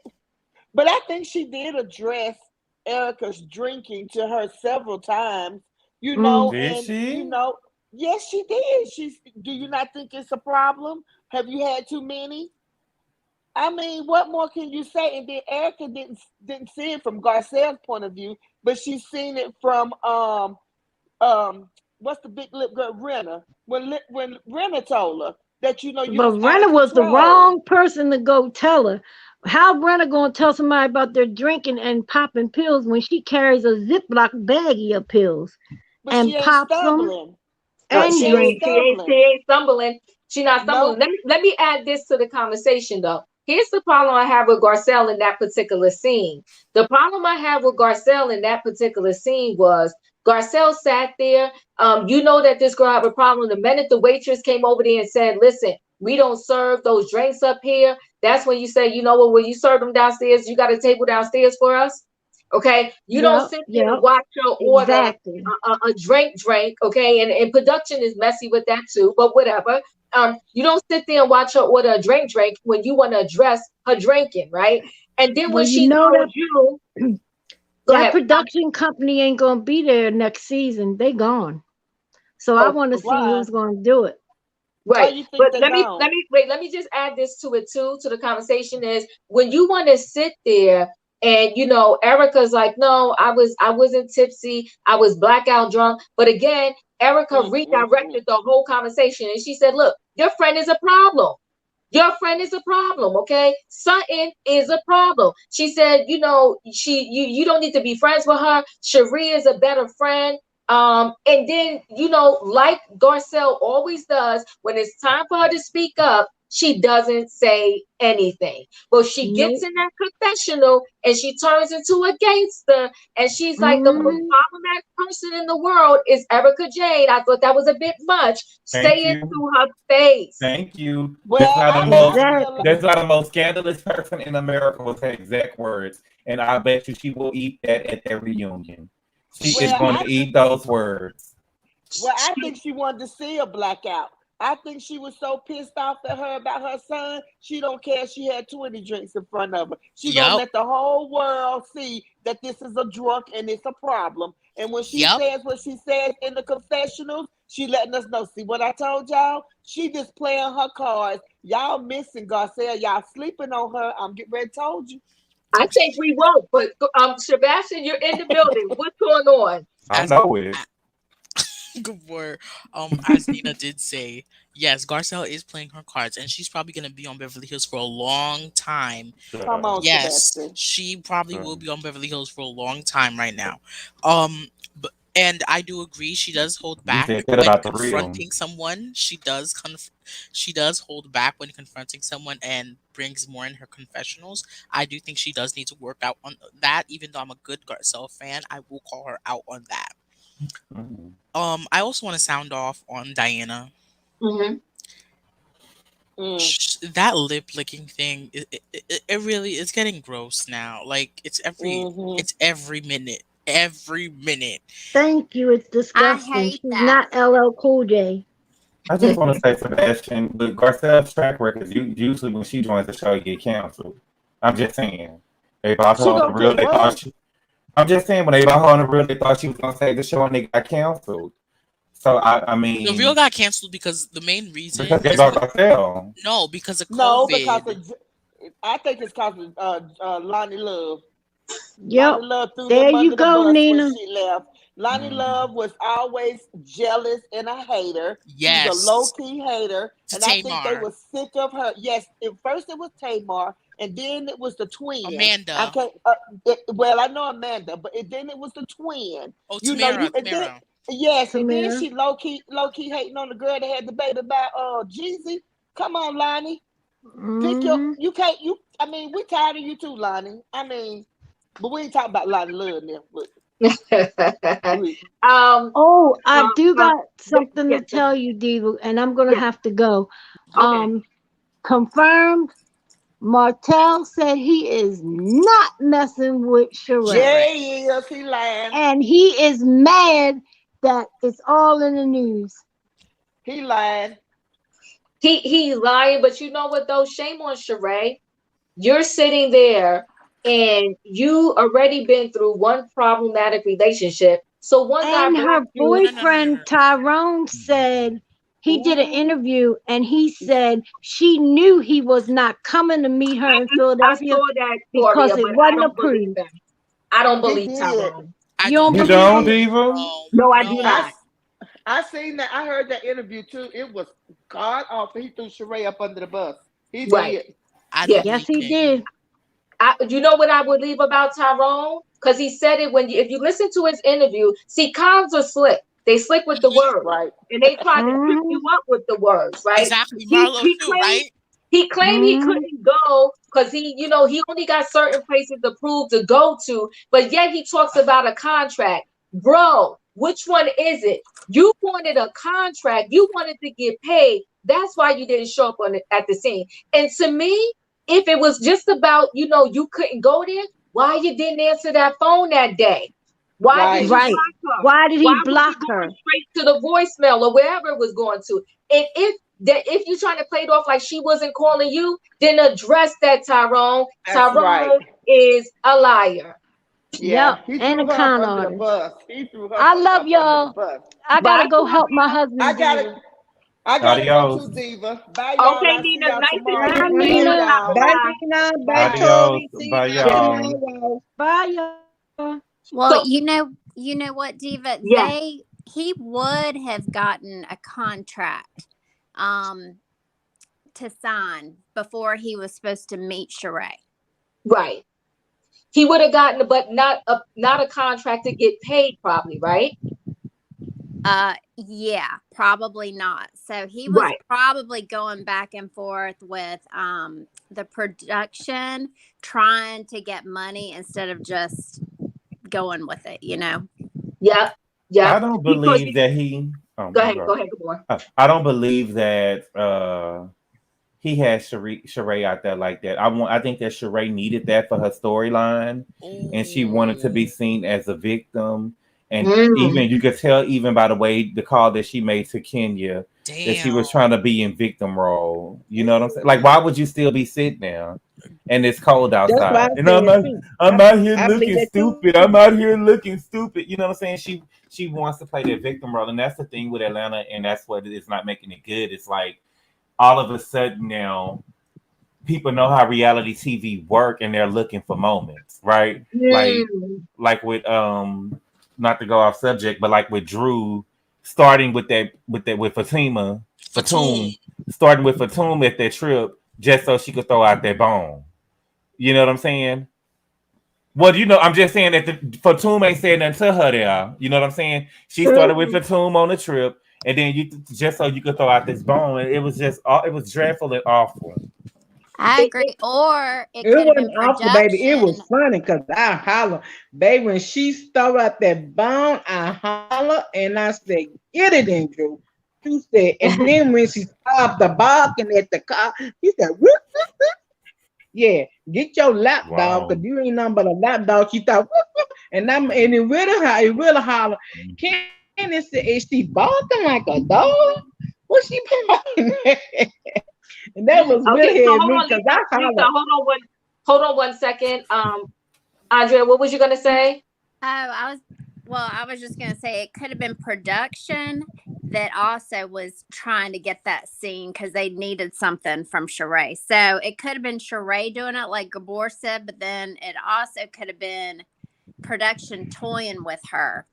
But I think she did address Erica's drinking to her several times. Mm. Did And she? yes, she did. Do you not think it's a problem? Have you had too many? I mean, what more can you say? And then Erica didn't see it from Garcelle's point of view, but she's seen it from what's the big lip girl Renna when Renna told her that you But was out of Brenna was the control. wrong person to go tell her. How Brenna gonna tell somebody about their drinking and popping pills when she carries a Ziploc baggie of pills But she and ain't pops them stumbling. and She She ain't ain't, drinks? she ain't, she stumbling. ain't stumbling. She not stumbling. Nope. Let me add this to the conversation though. Here's the problem I have with Garcelle in that particular scene. The problem I have with Garcelle in that particular scene was Garcelle sat there. You know that this girl have a problem. The minute the waitress came over there and said, "Listen, we don't serve those drinks up here." That's when you say, "You know what? When you serve them downstairs, you got a table downstairs for us." Okay, you don't Yep, sit there and yep, watch your order exactly. a drink, okay, and production is messy with that too, but whatever. You don't sit there and watch her order a drink when you want to address her drinking, right? And then when Well, you she know told you, go that ahead. production company ain't gonna be there next season. They gone. So I Oh, want to see Why? who's gonna do it. Why right. you think But they let gone? me wait, let me just add this to it too, to the conversation is when you want to sit there and Erica's like, no, I wasn't tipsy, I was blackout drunk. But again, Erica Mm. redirected the whole conversation and she said, look, your friend is a problem. Your friend is a problem, okay? Sutton is a problem. She said, you don't need to be friends with her. Sheree is a better friend. And then, like Garcelle always does, when it's time for her to speak up, she doesn't say anything. But she gets Nope. in that confessional and she turns into a gangster. And she's like, the most Hmm. problematic person in the world is Erika Jade. I thought that was a bit much. Thank Say it you. to her face. Thank you. That's Well, not the most. I feel like Exactly. That's not the most scandalous person in America with her exact words, and I bet you she will eat that at their reunion. She is well, going I to eat those words. I think she wanted to see a blackout. I think she was so pissed off at her about her son. She don't care if she had 20 drinks in front of her. She gonna Yep. let the whole world see that this is a drunk and it's a problem. And when she Yep. says what she says in the confessionals, she letting us know. See what I told y'all? She just playing her cards. Y'all missing Garcelle. Y'all sleeping on her. I'm getting ready. Told you. I think we won't, but Sebastian, you're in the building. What's going on? I As know it. before, as Nina did say, yes, Garcelle is playing her cards, and she's probably gonna be on Beverly Hills for a long time. Shut Come up. on, Yes, Sebastian. she probably Shut will up. be on Beverly Hills for a long time right now. But and I do agree she does hold You back said that when about the real. confronting someone. She does hold back when confronting someone and brings more in her confessionals. I do think she does need to work out on that. Even though I'm a good Garcelle fan, I will call her out on that. Mm. I also want to sound off on Diana. Mhm. Mm, That lip licking thing, it really it's getting gross now. Like mm-hmm. it's every minute. Thank you. It's I disgusting. hate She's that. not LL Cool J. I just want to say, Sebastian, with Garcelle's track records, usually when she joins the show, you get canceled. I'm just saying. They brought her She on the gonna real. get They what? thought she. I'm just saying when they brought her on the real, they thought she was gonna save the show, and they got canceled. So I The Real mean, got canceled because the main reason because they is brought Garcelle. no, because of No, because COVID. I think it's because of Lonnie Love. Lonnie Yep. Love threw There them you under the go, bus when Nina. she left. Lonnie Mm. Love was always jealous and a hater. She's a low Yes, key hater, to and I think they Tamar, were sick of her. Yes, at first it was Tamar, and then it was the twin. I Amanda, can't. Well, I know Amanda, but then it was the twin. oh You know, Tamara, and then Tamara. yes, and then Tamara. she low key hating on the girl that had the baby by Jeezy. Come on, Lonnie, pick your. Hmm. You can't. You. I mean, we tired of you too, Lonnie. I mean. But we ain't talking about Lonnie Love now. But we, um, Oh, I um, do um, got something to yes, tell you, Diva, and I'm gonna yes. have to go. Okay. Um, Confirmed. Martell said he is not messing with Sheree, Sheree. Jay is he lying. and he is mad that it's all in the news. He lying. He's lying, but you know what though? Shame on Sheree. You're sitting there and you already been through one problematic relationship. So one guy And brought her No, you. no, no, no, no, boyfriend no. Tyrone said he did an Ooh. interview, and he said she knew he was not coming to meet her in I Philadelphia saw that, because Toria, it but I wasn't don't believe approved. him. I don't He believe did. Tyrone. I You do don't You He believe don't, him? did. Diva? no, No, I do I no. not. s- I seen that. I heard that interview too. It was God awful. He threw Sheree up under the bus. He Right. did. I Yeah. don't Yes, believe he him. did. You know what I believe about Tyrone? Because he said it if you listen to his interview, see, cons are slick. They slick with the words. Right. And they try to trip you Hmm. up with the words, right? Exactly, He Marlo he too, claimed right? he Hmm. couldn't go because he only got certain places approved to go to, but yet he talks about a contract. Bro, which one is it? You wanted a contract, you wanted to get paid. That's why you didn't show up at the scene. And to me, if it was just about, you couldn't go there, why you didn't answer that phone that day? Why did Right. you Right. block her? Why did Why he was it block going her? straight to the voicemail or wherever it was going to? And if you're trying to play it off like she wasn't calling you, then address that, Tyrone. That's right. Tyrone is a liar. Yeah. Yep. He And threw a her up con under the artist. bus. He threw her I love up under the y'all. bus. I gotta Bye, go help my Toria. I husband, gotta Diva. I gotta go Adios. to Diva. Bye y'all. Okay, I'll see Nina, y'all nice to Bye, meet tomorrow. you. Love Bye Nina. bye. y'all. Bye, Bye. Nina. Bye, Bye. Adios. Tori. See Bye, y'all Yes. y'all. tomorrow. Bye, y'all. Well, So you know what, Diva? yes, He would have gotten a contract um to sign before he was supposed to meet Sheree. right. He would have gotten, but not a contract to get paid, probably, right? Yeah, probably not. So he was Right. probably going back and forth with the production trying to get money instead of just going with it, you know. Yep. I Yep. don't Because believe that he. Oh go my ahead, God. go ahead, Gabor. I don't believe that he had Sheree out there like that. I think that Sheree needed that for her storyline, and she wanted to be Oh, seen as a victim. And Mm. even you could tell, even by the way the call that she made to Kenya, that she damn. was trying to be in victim role. You know what I'm saying? Like, why would you still be sitting there? And it's cold That's what I outside. And said too. I'm out here I believe looking that too. stupid. I'm out here looking stupid. You know what I'm saying? She wants to play that victim role, and that's the thing with Atlanta, and that's what it's not making it good. It's like all of a sudden now people know how reality TV work and they're looking for moments, right? Mm. Like with not to go off subject, but like with Drew starting with Fatima, Fatum. starting with Fatum at that trip just so she could throw out that bone. You know what I'm saying? Well, I'm just saying that Fatum ain't saying nothing to her there. You know what I'm saying? She started with True. Fatum on the trip, and then you just so you could throw out this bone. And it was just it was dreadful and awful. I It, agree. Or it It could have been wasn't awful, baby. It production. was funny because I holler, baby. When she throw out that bone, I holler and I said, "Get it in, Drew." She said, and then when she stopped the barking at the car, she said, "Whoop, whoop, whoop." Yeah, get your lap dog, Wow. cause you ain't nothing but a lap dog. She thought, whoop, whoop, and it really holler. Candy said, "Is she barking like a dog? What she barking at?" And that was really okay, had so me hold because on, I Lisa. hollered. Lisa, hold on one second. Andrea, what was you gonna say? Oh, I was just gonna say it could have been production that also was trying to get that scene because they needed something from Sheree. So it could have been Sheree doing it, like Gabor said, but then it also could have been production toying with her.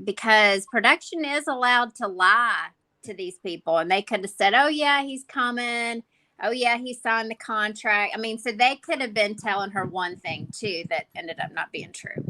Because production is allowed to lie to these people, and they could have said, "Oh yeah, he's coming. Oh yeah, he signed the contract." I mean, so they could have been telling her one thing too that ended up not being true.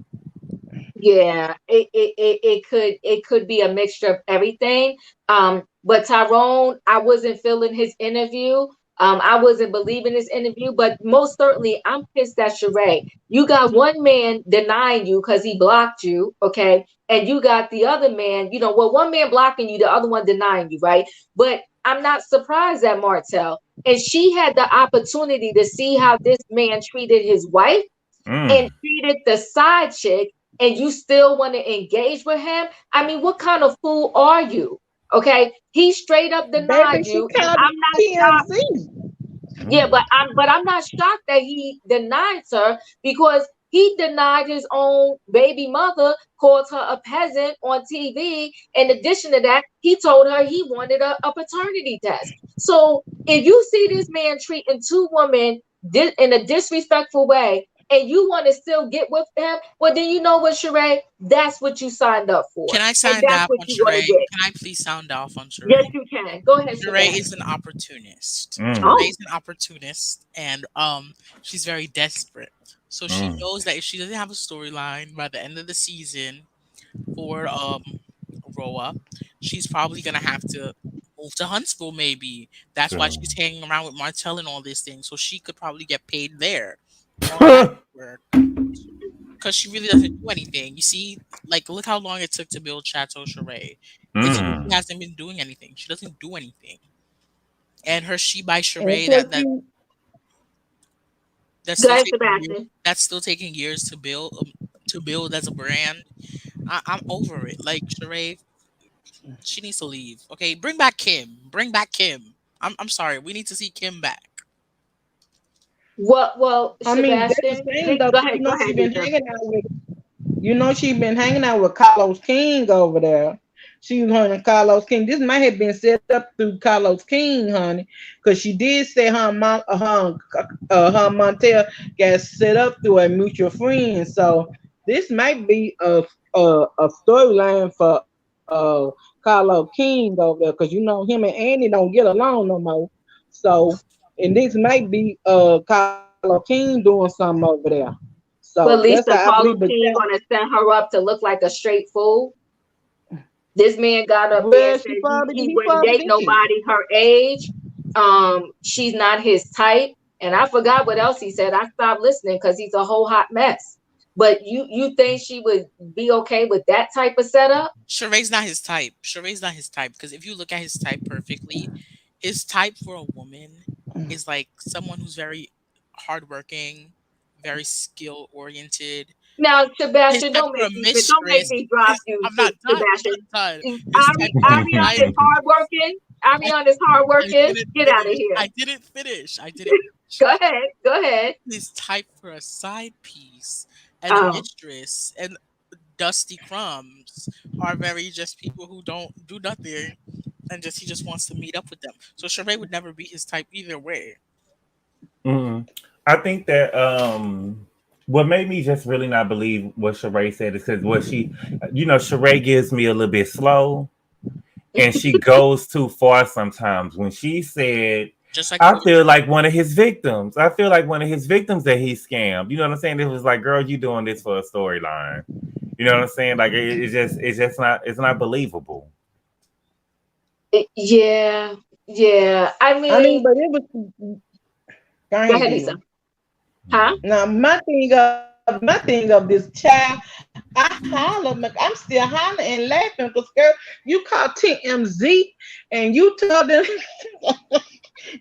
Yeah, it could be a mixture of everything. But Tyrone, I wasn't feeling his interview. I wasn't believing his interview, but most certainly I'm pissed at Sheree. You got one man denying you because he blocked you, okay? And you got the other man, well, one man blocking you, the other one denying you, right? But I'm not surprised at Martell. And she had the opportunity to see how this man treated his wife Mm. and treated the side chick, and you still want to engage with him. I mean, what kind of fool are you? Okay, he straight up Baby, denied she you, and called I'm it not shocked. TMZ. Yeah, Mm. but I'm not shocked that he denied her, because he denied his own baby mother, called her a peasant on TV. In addition to that, he told her he wanted a paternity test. So if you see this man treating two women in a disrespectful way, and you want to still get with him, well, then you know what, Sheree? That's what you signed up for, Can I and sound that's off what on you're going to Sheree? get. Can I please sound off on Yes, Sheree? you can. Go ahead, Sheree Sheree. is an opportunist. Mm. Sheree Oh, is an opportunist, and she's very desperate. So she Mm. knows that if she doesn't have a storyline by the end of the season for Roa, she's probably gonna have to move to Huntsville. Maybe that's why So. she's hanging around with Martell and all these things, so she could probably get paid there on that work because she really doesn't do anything. You see, like look how long it took to build Chateau Sheree. It's because she Mm. hasn't been doing anything. She doesn't do anything, and her She by And Sheree plus that that's go still ahead, taking years. Sebastian. That's still taking years to build as a brand. I'm over it. Like Sheree, she needs to leave. Okay, bring back Kim. Bring back Kim. I'm sorry. We need to see Kim back. Well, I mean, that's the Sebastian, thing though. go ahead, Lisa. She been hanging out with Carlos King over there. She was hunting Carlos King. This might have been set up through Carlos King, honey, because she did say her Montel got set up through a mutual friend. So this might be a storyline for Carlos King over there, because him and Andy don't get along no more. So, and this might be Carlos King doing something over there. So But that's how I Lisa, believe. But Carlos yeah, King gonna set her up to look like a straight fool. This man got up there well, and she said probably he he wouldn't probably date did. nobody her age. She's not his type. And I forgot what else he said. I stopped listening because he's a whole hot mess. But you think she would be okay with that type of setup? Sheree's not his type. Sheree's not his type because if you look at his type perfectly, his type for a woman is like someone who's very hardworking, very skill oriented. Now, His Sebastian, type for a don't make mistress. me drop you, I'm not done. I'm Sebastian. not done. His type for a Ariana wife. is hardworking. I, Ariana is I hardworking. didn't Get out of finish. here. I didn't finish. I didn't finish. Go ahead. Go ahead. His type for a side piece and a Um, mistress and Dusty Crumbs are very just people who don't do nothing and just he just wants to meet up with them. So Sheree would never be his type either way. Mm. I think that what made me just really not believe what Sheree said is because what she, Sheree gives me a little bit slow, and she goes too far sometimes. When she said, Just like I Coach. feel like one of his victims. I feel like one of his victims that he scammed. You know what I'm saying? It was like, girl, you doing this for a storyline. You know what I'm saying? Like it's just not, it's not believable. Yeah, yeah. I I mean, mean, but it was. Go go ahead, ahead, deal. Lisa. Huh? Now my thing of this child, I holler, I'm still hollering and laughing because girl, you called TMZ and you told them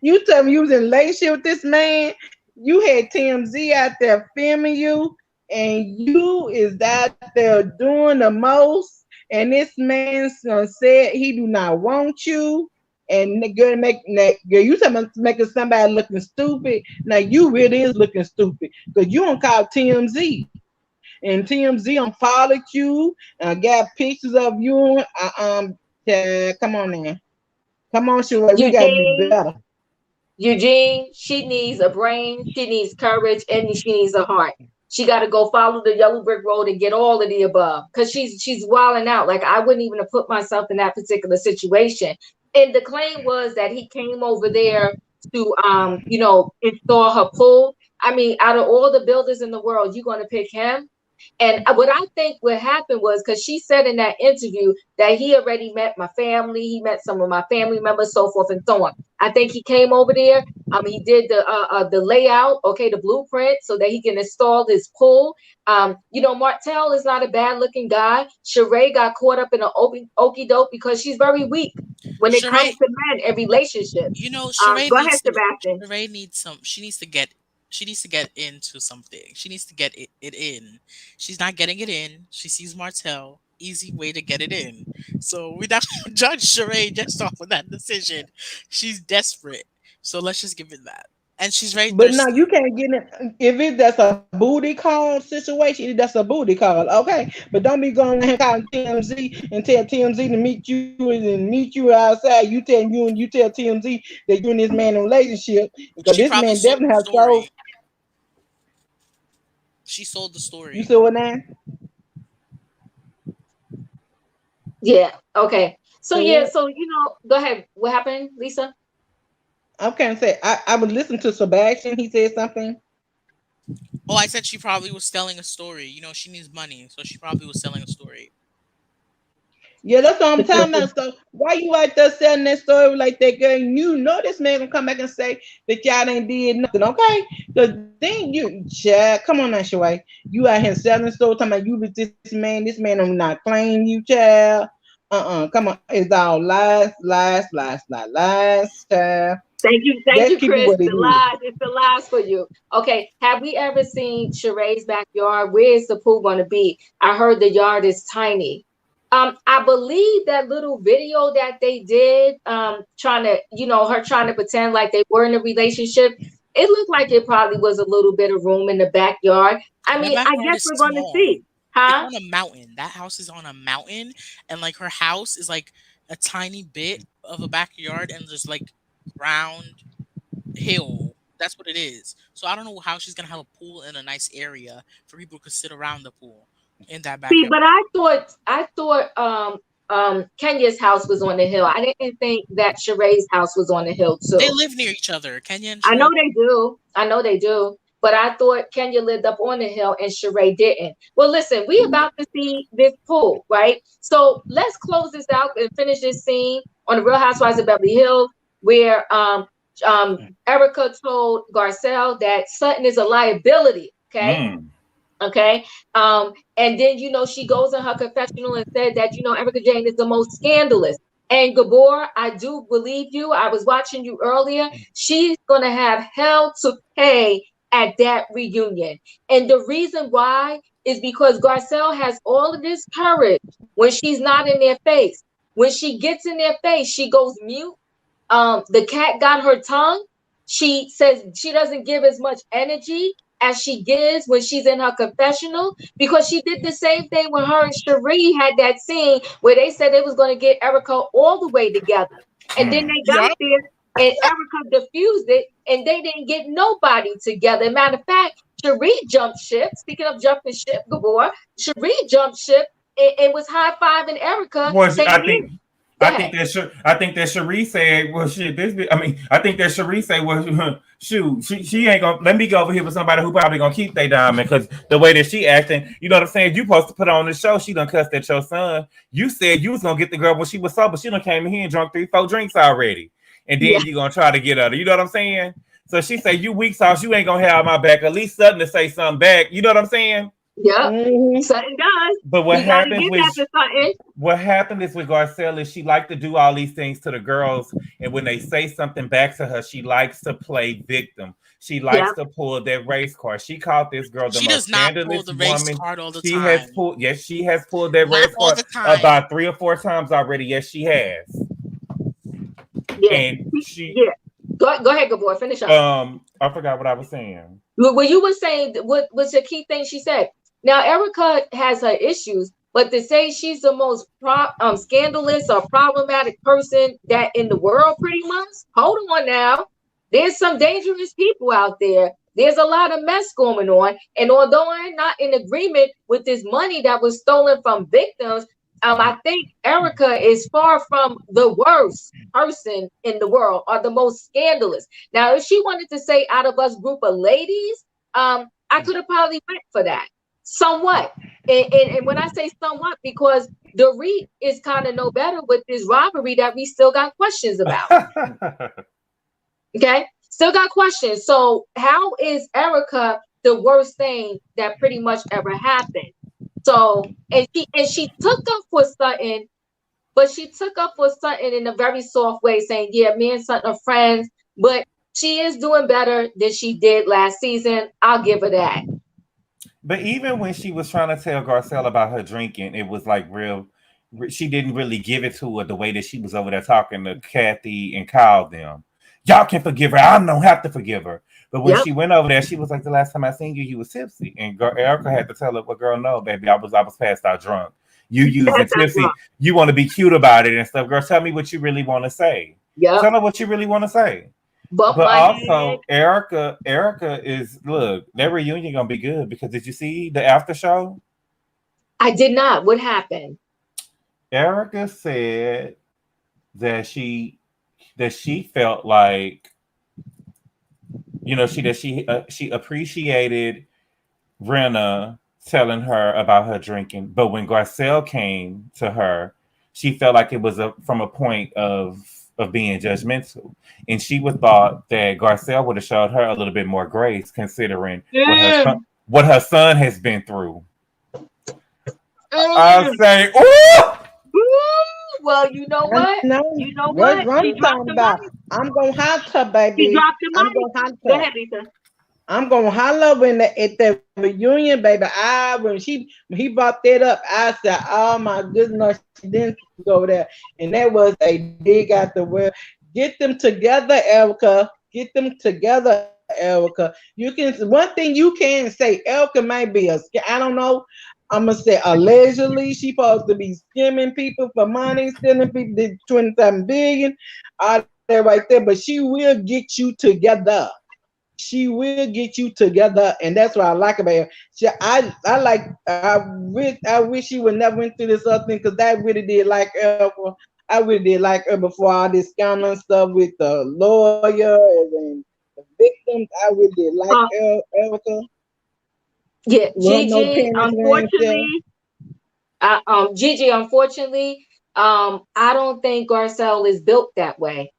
you told me you was in a relationship with this man. You had TMZ out there filming you, and you is out there doing the most. And this man said he do not want you. And girl, girl, you talking about making somebody looking stupid. Now you really is looking stupid because you don't call TMZ, and TMZ followed you and got pictures of you. Come on now, come on, Sheree, we gotta be Eugene, better. Eugene, she needs a brain, she needs courage, and she needs a heart. She got to go follow the yellow brick road and get all of the above because she's wilding out. Like I wouldn't even have put myself in that particular situation. And the claim was that he came over there to install her pool. I mean, out of all the builders in the world, you're going to pick him. And what I think what happened was because she said in that interview that he already met my family, he met some of my family members, so forth and so on. I think he came over there. He did the layout, okay, the blueprint, so that he can install his pool. Martel is not a bad looking guy. Sheree got caught up in an okey doke because she's very weak when it comes Sheree, to men and relationships. Sheree Go ahead, needs to. Sebastian. Sheree needs some. She needs to get into something. She needs to get it in. She's not getting it in. She sees Martell. Easy way to get it in. So we not gonna judge Sheree just off of that decision. She's desperate. So let's just give it that. And she's very But no, you thirsty. can't get it if it that's a booty call situation. That's a booty call, okay? But don't be going around calling TMZ and tell TMZ to meet you and meet you outside. You tell TMZ that you and this man in a relationship because She this probably man sold definitely the has sold. story. She sold the You story. see what now? Yeah. Okay. So yeah. See? So go ahead. What happened, Lisa? I can't say I would listen to Sebastian. He said something. Oh, I said she probably was selling a story. She needs money, so she probably was selling a story. Yeah, that's what I'm talking about. So why you out there selling that story like that, girl? You know this man gonna come back and say that y'all ain't did nothing, okay? Because then child, come on now, Sheree. You out here selling the story, talking about you with this man. This man will not claim you, child. Come on, it's all lies, lies, lies, lies, lies, child. Thank Let's you, keep it Chris. what it The is. lies, it's the lies for you. Okay, have we ever seen Sheree's backyard? Where is the pool going to be? I heard the yard is tiny. I believe that little video that they did, trying to, her trying to pretend like they were in a relationship. It looked like it probably was a little bit of room in the backyard. I That mean, I backyard guess is we're going to small. see, It's huh? on a mountain. That house is on a mountain, and like her house is like a tiny bit of a backyard, and just like round hill. That's what it is. So I don't know how she's gonna have a pool in a nice area for people to sit around the pool in that See, backyard. but I thought Kenya's house was on the hill. I didn't think that Sheree's house was on the hill They too. live near each other. Kenya and I know Sheree. they do. I know they do. But I thought Kenya lived up on the hill and Sheree didn't. Well, listen, we about to see this pool, right? So let's close this out and finish this scene on the Real Housewives of Beverly Hills, where Erika told Garcelle that Sutton is a liability. Okay. Mm. Okay. And then, she goes in her confessional and said that, Erica Jane is the most scandalous. And Gabor, I do believe you. I was watching you earlier. She's going to have hell to pay at that reunion. And the reason why is because Garcelle has all of this courage when she's not in their face. When she gets in their face, she goes mute. The cat got her tongue. She says she doesn't give as much energy as she gives when she's in her confessional because she did the same thing when her and Sheree had that scene where they said they was going to get Erica all the way together. And then Mm. they got Yup. there and Erica diffused it and they didn't get nobody together. Matter of fact, Sheree jumped ship. Speaking of jumping ship, Gabor, Sheree jumped ship and was high fiving Erika, Well, saying, I "Yeah, think. go I ahead." think that I think that Sheree said, "Well, shit, this." I mean, I think that Sheree said, "Well, shoot, she ain't gonna let me go over here with somebody who probably gonna keep their diamond because the way that she acting, you know what I'm saying? You supposed to put on the show. She done cussed at your son. You said you was gonna get the girl when she was sober. She done came in here and drunk 3, 4 drinks already, and Yeah, then you gonna try to get her. You know what I'm saying? So she said, "You weak sauce. You ain't gonna have my back. At least something to say something back. You know what I'm saying?" yep. Mm-hmm. Sutton does. But We got to give that to Sutton. what happened is with Garcelle is she liked to do all these things to the girls, and when they say something back to her, she likes to play victim. She likes Yep. to pull that race card. She called this girl the She most does not pull scandalous the race woman. card all the She has time. pulled, yes, she has pulled that Not race all card the time. about 3 or 4 times already. Yes, she has. Yeah. And she, Yeah. Go ahead, good boy. Finish up. I forgot what I was saying. Well, you were saying what was the key thing she said. Now, Erika has her issues, but to say she's the most scandalous or problematic person that in the world, pretty much. Hold on now. There's some dangerous people out there. There's a lot of mess going on. And although I'm not in agreement with this money that was stolen from victims, I think Erika is far from the worst person in the world or the most scandalous. Now, if she wanted to say out of us group of ladies, I could have probably went for that somewhat. And when I say somewhat, because Dorit is kind of no better with this robbery that we still got questions about. Okay, still got questions. So how is Erika the worst thing that pretty much ever happened? So and she took up for Sutton, but she took up for Sutton in a very soft way, saying, "Yeah, me and Sutton are friends," but she is doing better than she did last season. I'll give her that. But even when she was trying to tell Garcelle about her drinking, it was like real. She didn't really give it to her the way that she was over there talking to Kathy and Kyle. Them, y'all can forgive her. I don't have to forgive her. But when Yep, she went over there, she was like, "The last time I seen you, you was tipsy." And Erica had to tell her, "Well, girl, no, baby, I was passed out drunk. You using that's tipsy. wrong. You want to be cute about it and stuff, girl. Tell me what you really want to say. Yep, Tell her what you really want to say." bump But my head. also, Erica is look, that reunion gonna be good because did you see the after show? I did not. What happened? Erica said that she felt like she appreciated Brenna telling her about her drinking, but when Garcelle came to her, she felt like it was from a point of being judgmental, and she would thought that Garcelle would have showed her a little bit more grace, considering Mm, what her son has been through. I mm. say, ooh, Ooh, well, you know I what? know You know what what? She I'm dropped talking the about. mic. I'm gonna holler, She baby. dropped the I'm mic. gonna Go holler. ahead, Lisa. I'm gonna holler when at the reunion, baby. When he brought that up, I said, "Oh my goodness, she didn't go there," and that was a dig out the world. Get them together, Erica. Get them together, Erica. You can one thing you can say, Erica might be I don't know. I'm gonna say allegedly she supposed to be skimming people for money, stealing people, did 27 billion, all that right there. But she will get you together. She will get you together, and that's what I like about her. I like I wish she would never went through this other thing because that really did like her. I really did like her before all this scandal and stuff with the lawyers and the victims. I really did like Uh, Erica. yeah, Well, no Gigi. pennies ran there. Unfortunately, I don't think Garcelle is built that way.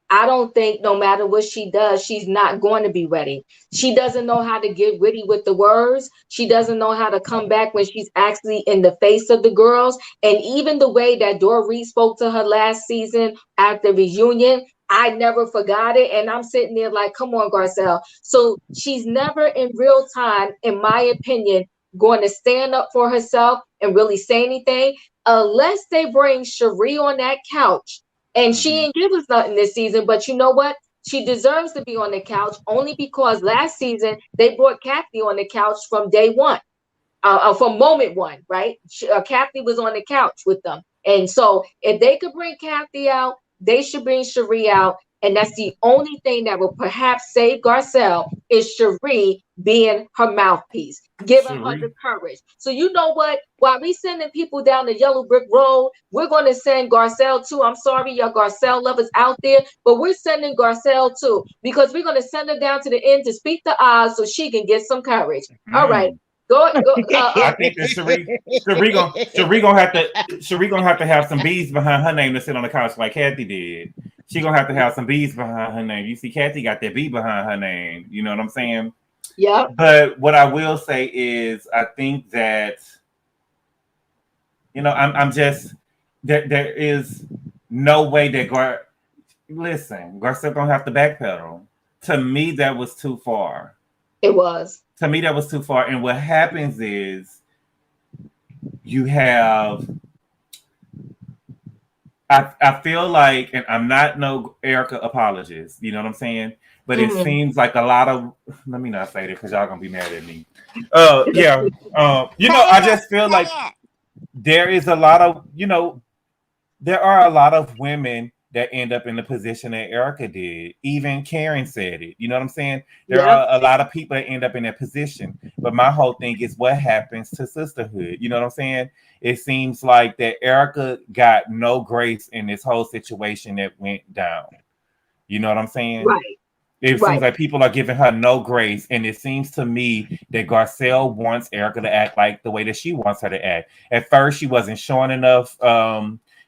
I don't think no matter what she does, she's not going to be ready. She doesn't know how to get witty with the words. She doesn't know how to come back when she's actually in the face of the girls. And even the way that Dorit spoke to her last season at the reunion, I never forgot it. And I'm sitting there like, come on, Garcelle. So she's never in real time, in my opinion, going to stand up for herself and really say anything unless they bring Sheree on that couch and she mhm. didn't give us nothing this season, but you know what? She deserves to be on the couch only because last season they brought Kathy on the couch from day one, from moment one, right? Kathy was on the couch with them. And so if they could bring Kathy out, they should bring Sheree out. And that's the only thing that will perhaps save Garcelle is Sheree being her mouthpiece, giving her the Sheree. courage. So you know what? While we sending people down the yellow brick road, we're going to send Garcelle too. I'm sorry, your Garcelle lovers out there, but we're sending Garcelle too because we're going to send her down to the end to speak to Oz so she can get some courage. All right. Mm. Go. I think that Sheree gonna have to have some bees behind her name to sit on the couch like Kathy did. She gonna have to have some bees behind her name. You see, Kathy got that bee behind her name. You know what I'm saying? Yep. But what I will say is, I think that I'm just there is no way that Garcelle gonna have to backpedal. To me, that was too far. It was. To me, that was too far. And what happens is you have I feel like, and I'm not no Erika apologist, you know what I'm saying? But it Mhm. seems like a lot of, let me not say that because y'all gonna be mad at me. Yeah. I just feel like there is a lot of, there are a lot of women that end up in the position that Erika did. Even Karen said it. You know what I'm saying? There Yep. are a lot of people that end up in that position. But my whole thing is what happens to sisterhood. You know what I'm saying? It seems like that Erika got no grace in this whole situation that went down. You know what I'm saying? Right. It seems Right. like people are giving her no grace, and it seems to me that Garcelle wants Erika to act like the way that she wants her to act. At first, she wasn't showing enough.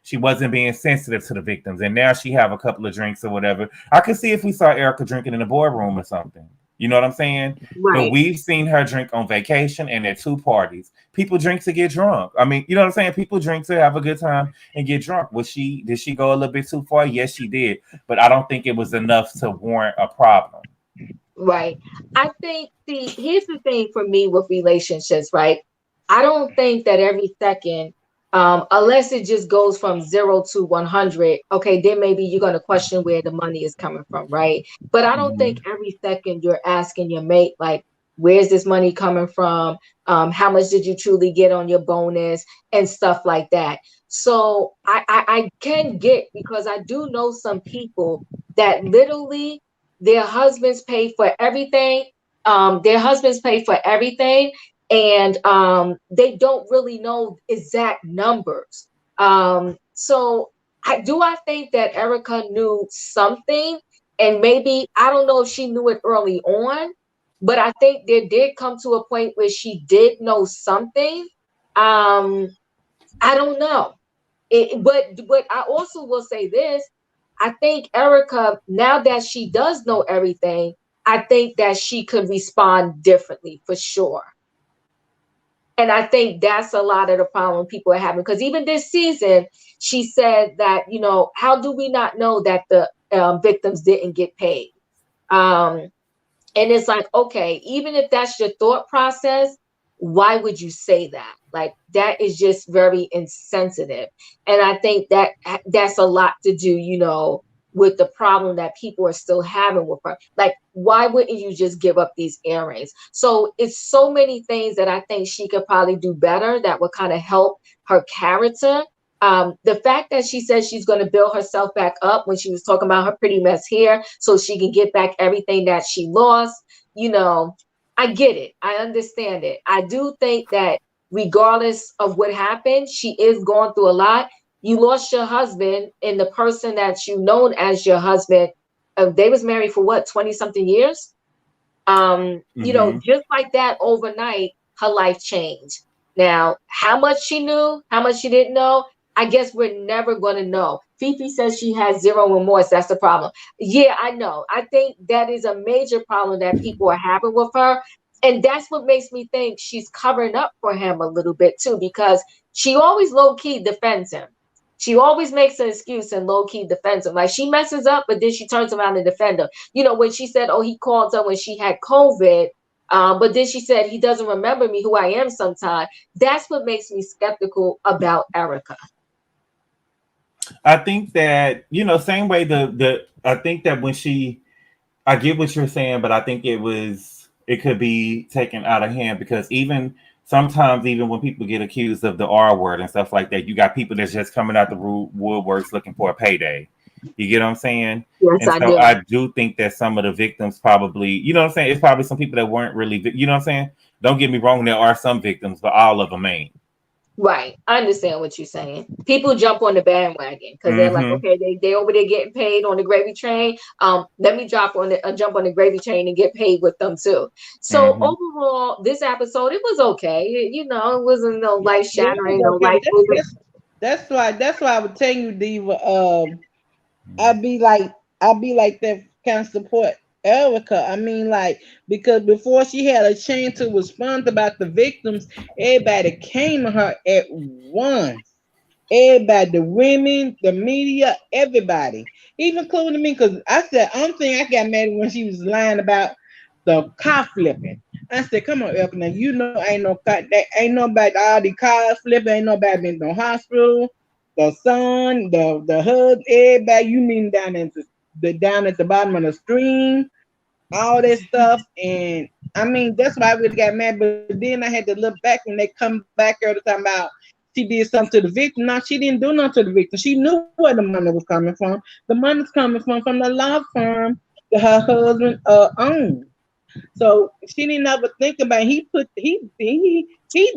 She wasn't being sensitive to the victims, and now she have a couple of drinks or whatever. I could see if we saw Erika drinking in the boardroom or something. You know what I'm saying? But Right. we've seen her drink on vacation and at two parties. People drink to get drunk. I mean, you know what I'm saying? People drink to have a good time and get drunk. Did she go a little bit too far? Yes, she did. But I don't think it was enough to warrant a problem. Right. I think, see, here's the thing for me with relationships, right? I don't think that every second, unless it just goes from 0 to 100, okay, then maybe you're going to question where the money is coming from, right? But I don't think Mhm. every second you're asking your mate, like, where's this money coming from? How much did you truly get on your bonus and stuff like that? So I can get, because I do know some people that literally their husbands pay for everything. Their husbands pay for everything, and they don't really know exact numbers. So I think that Erika knew something, and maybe I don't know if she knew it early on, but I think there did come to a point where she did know something. Um, I don't know. But I also will say this. I think Erika, now that she does know everything, I think that she could respond differently for sure. And I think that's a lot of the problem people are having. Because even this season, she said that, how do we not know that the victims didn't get paid? Um, and it's like, okay, even if that's your thought process, why would you say that? Like, that is just very insensitive. And I think that that's a lot to do, with the problem that people are still having with her. Like, why wouldn't you just give up these earrings? So it's so many things that I think she could probably do better that would kind of help her character. The fact that she says she's going to build herself back up when she was talking about her pretty mess hair so she can get back everything that she lost, I get it. I understand it. I do think that regardless of what happened, she is going through a lot. You lost your husband, and the person that you known as your husband, they was married for what, 20 something years? Mhm. Just like that overnight, her life changed. Now, how much she knew, how much she didn't know, I guess we're never going to know. Fifi says she has zero remorse. That's the problem. Yeah, I know. I think that is a major problem that people are having with her. And that's what makes me think she's covering up for him a little bit too, because she always low key defends him. She always makes an excuse and low key defends him. Like, she messes up, but then she turns around and defends him. When she said, oh, he called her when she had COVID, but then she said he doesn't remember me, who I am sometimes. That's what makes me skeptical about Erika. I think that same way the I think that when I get what you're saying, but I think it could be taken out of hand because even sometimes, even when people get accused of the R word and stuff like that, you got people that's just coming out the woodworks looking for a payday. You get what I'm saying? Yes, And I so do. I do think that some of the victims probably, you know what I'm saying? It's probably some people that weren't really, you know what I'm saying? Don't get me wrong, there are some victims, but all of them ain't. Right. I understand what you're saying. People jump on the bandwagon because they're like, Mm-hmm. okay, they over there getting paid on the gravy train. Let me jump on the gravy train and get paid with them too. So Mm-hmm. overall, this episode it was okay. It wasn't no life Yeah, it shattering, was no okay. life moving. That's why I would tell you, Diva. I'd be like, that kind of support Erica. I mean, like, because before she had a chance to respond about the victims, everybody came to her at once. Everybody, the women, the media, everybody, even including me, because I said, I'm thing I got mad when she was lying about the car flipping. I said, come on, Erica, now you know ain't no car, that ain't nobody all the cars flipping, ain't nobody been to no hospital. The son, the husband, everybody, you mean down at the bottom of the stream, all that stuff. And I mean, that's why I really got mad. But then I had to look back when they come back every time about she did something to the victim. No, she didn't do nothing to the victim. She knew where the money was coming from. The money's coming from the law firm that her husband owned. So she didn't ever think about it. He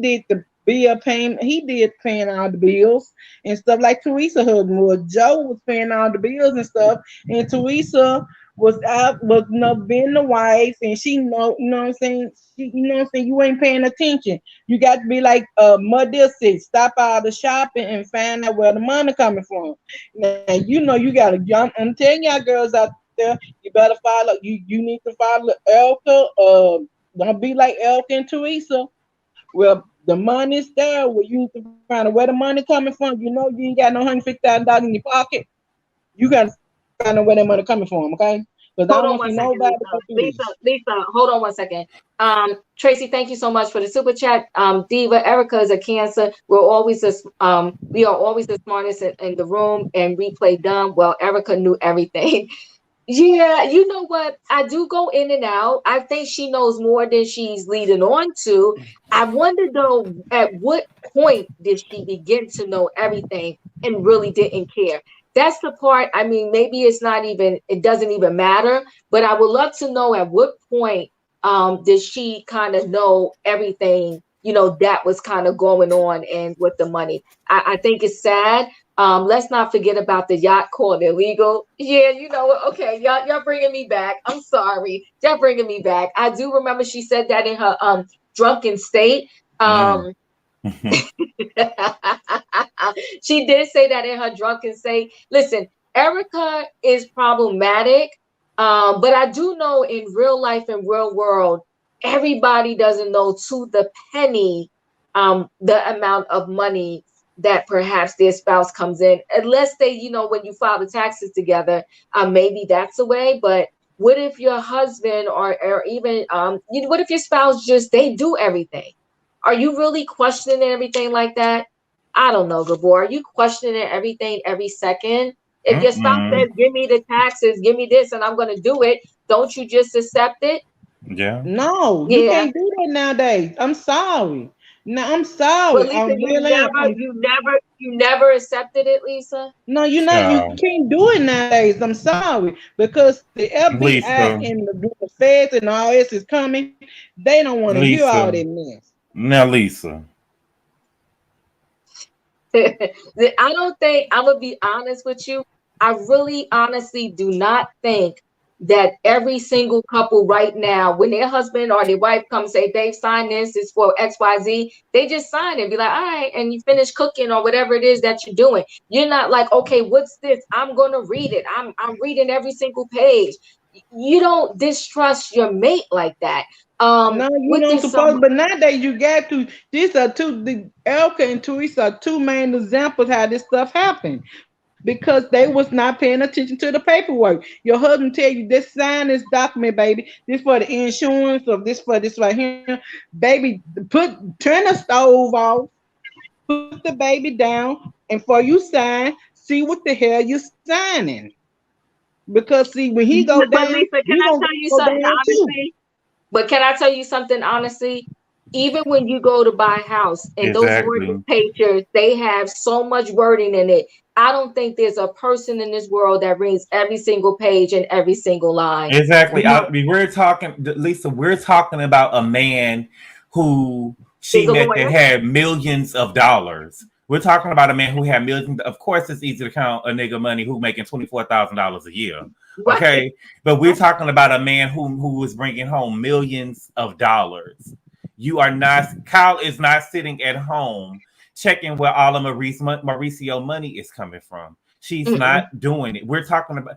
did the bill payment. He did paying all the bills and stuff like Teresa husband was. Joe was paying all the bills and stuff, and Teresa was being the wife, and she know you know what I'm saying. You know what I'm saying. You ain't paying attention. You got to be like Mother said, stop all the shopping and find out where the money coming from. Now you know you gotta jump. I'm telling y'all girls out there, you better follow. You need to follow Elka. Don't be like Elka and Teresa. Well, the money's there. Where you need to find out where the money coming from. You know you ain't got no $150,000 in your pocket. You gotta find out where that money coming from, okay? Because I don't want to see Hold on nobody one go second, through Lisa. this. Lisa, hold on one second. Tracy, thank you so much for the super chat. Diva, Erica is a cancer. We are always the smartest in the room and replay dumb. Well, Erica knew everything. Yeah, you know what? I do go in and out. I think she knows more than she's leading on to. I wonder though, at what point did she begin to know everything and really didn't care? That's the part. I mean, maybe it doesn't even matter, but I would love to know at what point did she kind of know everything, that was kind of going on and with the money. I think it's sad. Let's not forget about the yacht called illegal. Yeah, you know what? Okay, y'all bringing me back. I'm sorry, y'all bringing me back. I do remember she said that in her drunken state. Mm. She did say that in her drunken state. Listen, Erica is problematic, but I do know in real life and real world, everybody doesn't know to the penny the amount of money that perhaps their spouse comes in, unless they, when you file the taxes together, maybe that's a way. But what if your husband or even, what if your spouse just, they do everything? Are you really questioning everything like that? I don't know, Gabor. Are you questioning everything every second? If your spouse Mm-mm. says, give me the taxes, give me this, and I'm going to do it, don't you just accept it? Yeah. No, you Yeah. can't do that nowadays. I'm sorry. No, I'm But sorry. Lisa, I'm really am. you never accepted it, Lisa? No, you're not. You No. can't do it nowadays. I'm sorry because the FBI Lisa. and the feds and all this is coming. They don't want to hear all that Lisa. mess. Now, Lisa. I don't think, I'm gonna be honest with you. I really honestly do not think that every single couple right now, when their husband or their wife comes say, babe, sign this, it's for XYZ, they just sign it and be like, all right, and you finish cooking or whatever it is that you're doing. You're not like, okay, what's this? I'm gonna read it. I'm reading every single page. You don't distrust your mate like that. No, you What don't did some suppose. But nowadays you got to. These are two. The Elka and Teresa are two main examples how this stuff happened because they was not paying attention to the paperwork. Your husband tell you this sign this document, baby. This for the insurance or this for this right here, baby. Turn the stove off. Put the baby down, and for you sign, see what the hell you signing. Because see, when he go but down, Lisa, can you I gonna tell you go something down too. honestly? But can I tell you something honestly? Even when you go to buy a house and those mortgage Exactly. papers, they have so much wording in it. I don't think there's a person in this world that reads every single page and every single line. Exactly. No, We're talking, Lisa. We're talking about a man who she is a met that lawyer. had millions of dollars. We're talking about a man who had millions. Of course, it's easy to count a nigga money who making $24,000 a year. Right. Okay, but we're talking about a man who was bringing home millions of dollars. You are not. Kyle is not sitting at home checking where all of Mauricio money is coming from. She's Mm-mm. not doing it. We're talking about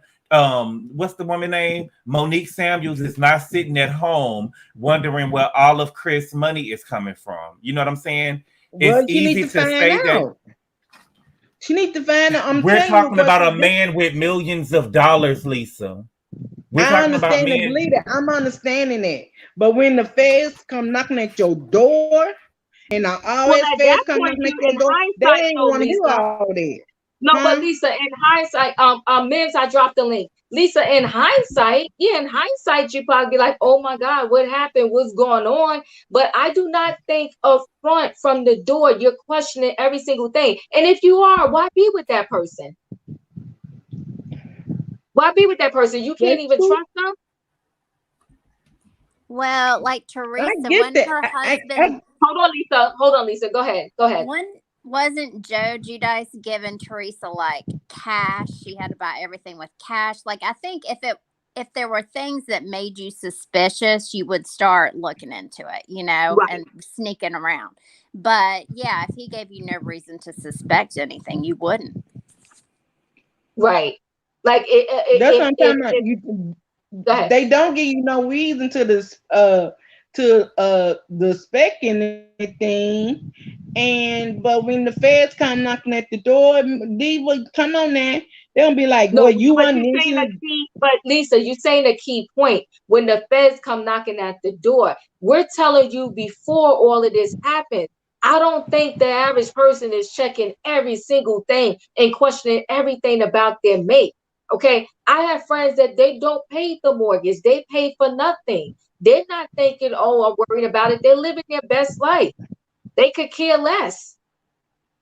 what's the woman name? Monique Samuels is not sitting at home wondering where all of Chris' money is coming from. You know what I'm saying? It's Well, she need easy to to find say that out. She need to find out. I'm we're telling you, talking because about a man with millions of dollars, Lisa. We're I talking about understand and men. believe that. I'm understanding that. But when the feds come knocking at your door, and I Well, always at feds that come point, knocking at you your in door, they hindsight, ain't though, want to hear Lisa. all that. No, but Huh? Lisa, in hindsight, Mims, I dropped the link. Lisa, in hindsight, yeah, in hindsight, you probably be like, oh my God, what happened? What's going on? But I do not think up front from the door, you're questioning every single thing. And if you are, why be with that person? Why be with that person? You can't That's even true. trust them. Well, like I Teresa, get when that. her I, husband, Hold on, Lisa. Hold on, Lisa. Go ahead. Go ahead. when wasn't Joe Judice giving Teresa like cash? She had to buy everything with cash. Like I think if there were things that made you suspicious, you would start looking into it, Right. and sneaking around. But yeah, if he gave you no reason to suspect anything, you wouldn't. Right. Like that's what I'm talking about. it go ahead. They don't give you no reason to this the spec anything. And but when the feds come knocking at the door, these will come on there. They'll be like, "Well, No, you but want you're this?" saying a key, but Lisa, you're saying a key point. When the feds come knocking at the door, we're telling you before all of this happens. I don't think the average person is checking every single thing and questioning everything about their mate. Okay. I have friends that they don't pay the mortgage, they pay for nothing. They're not thinking, oh, I'm worried about it. They're living their best life. They could care less.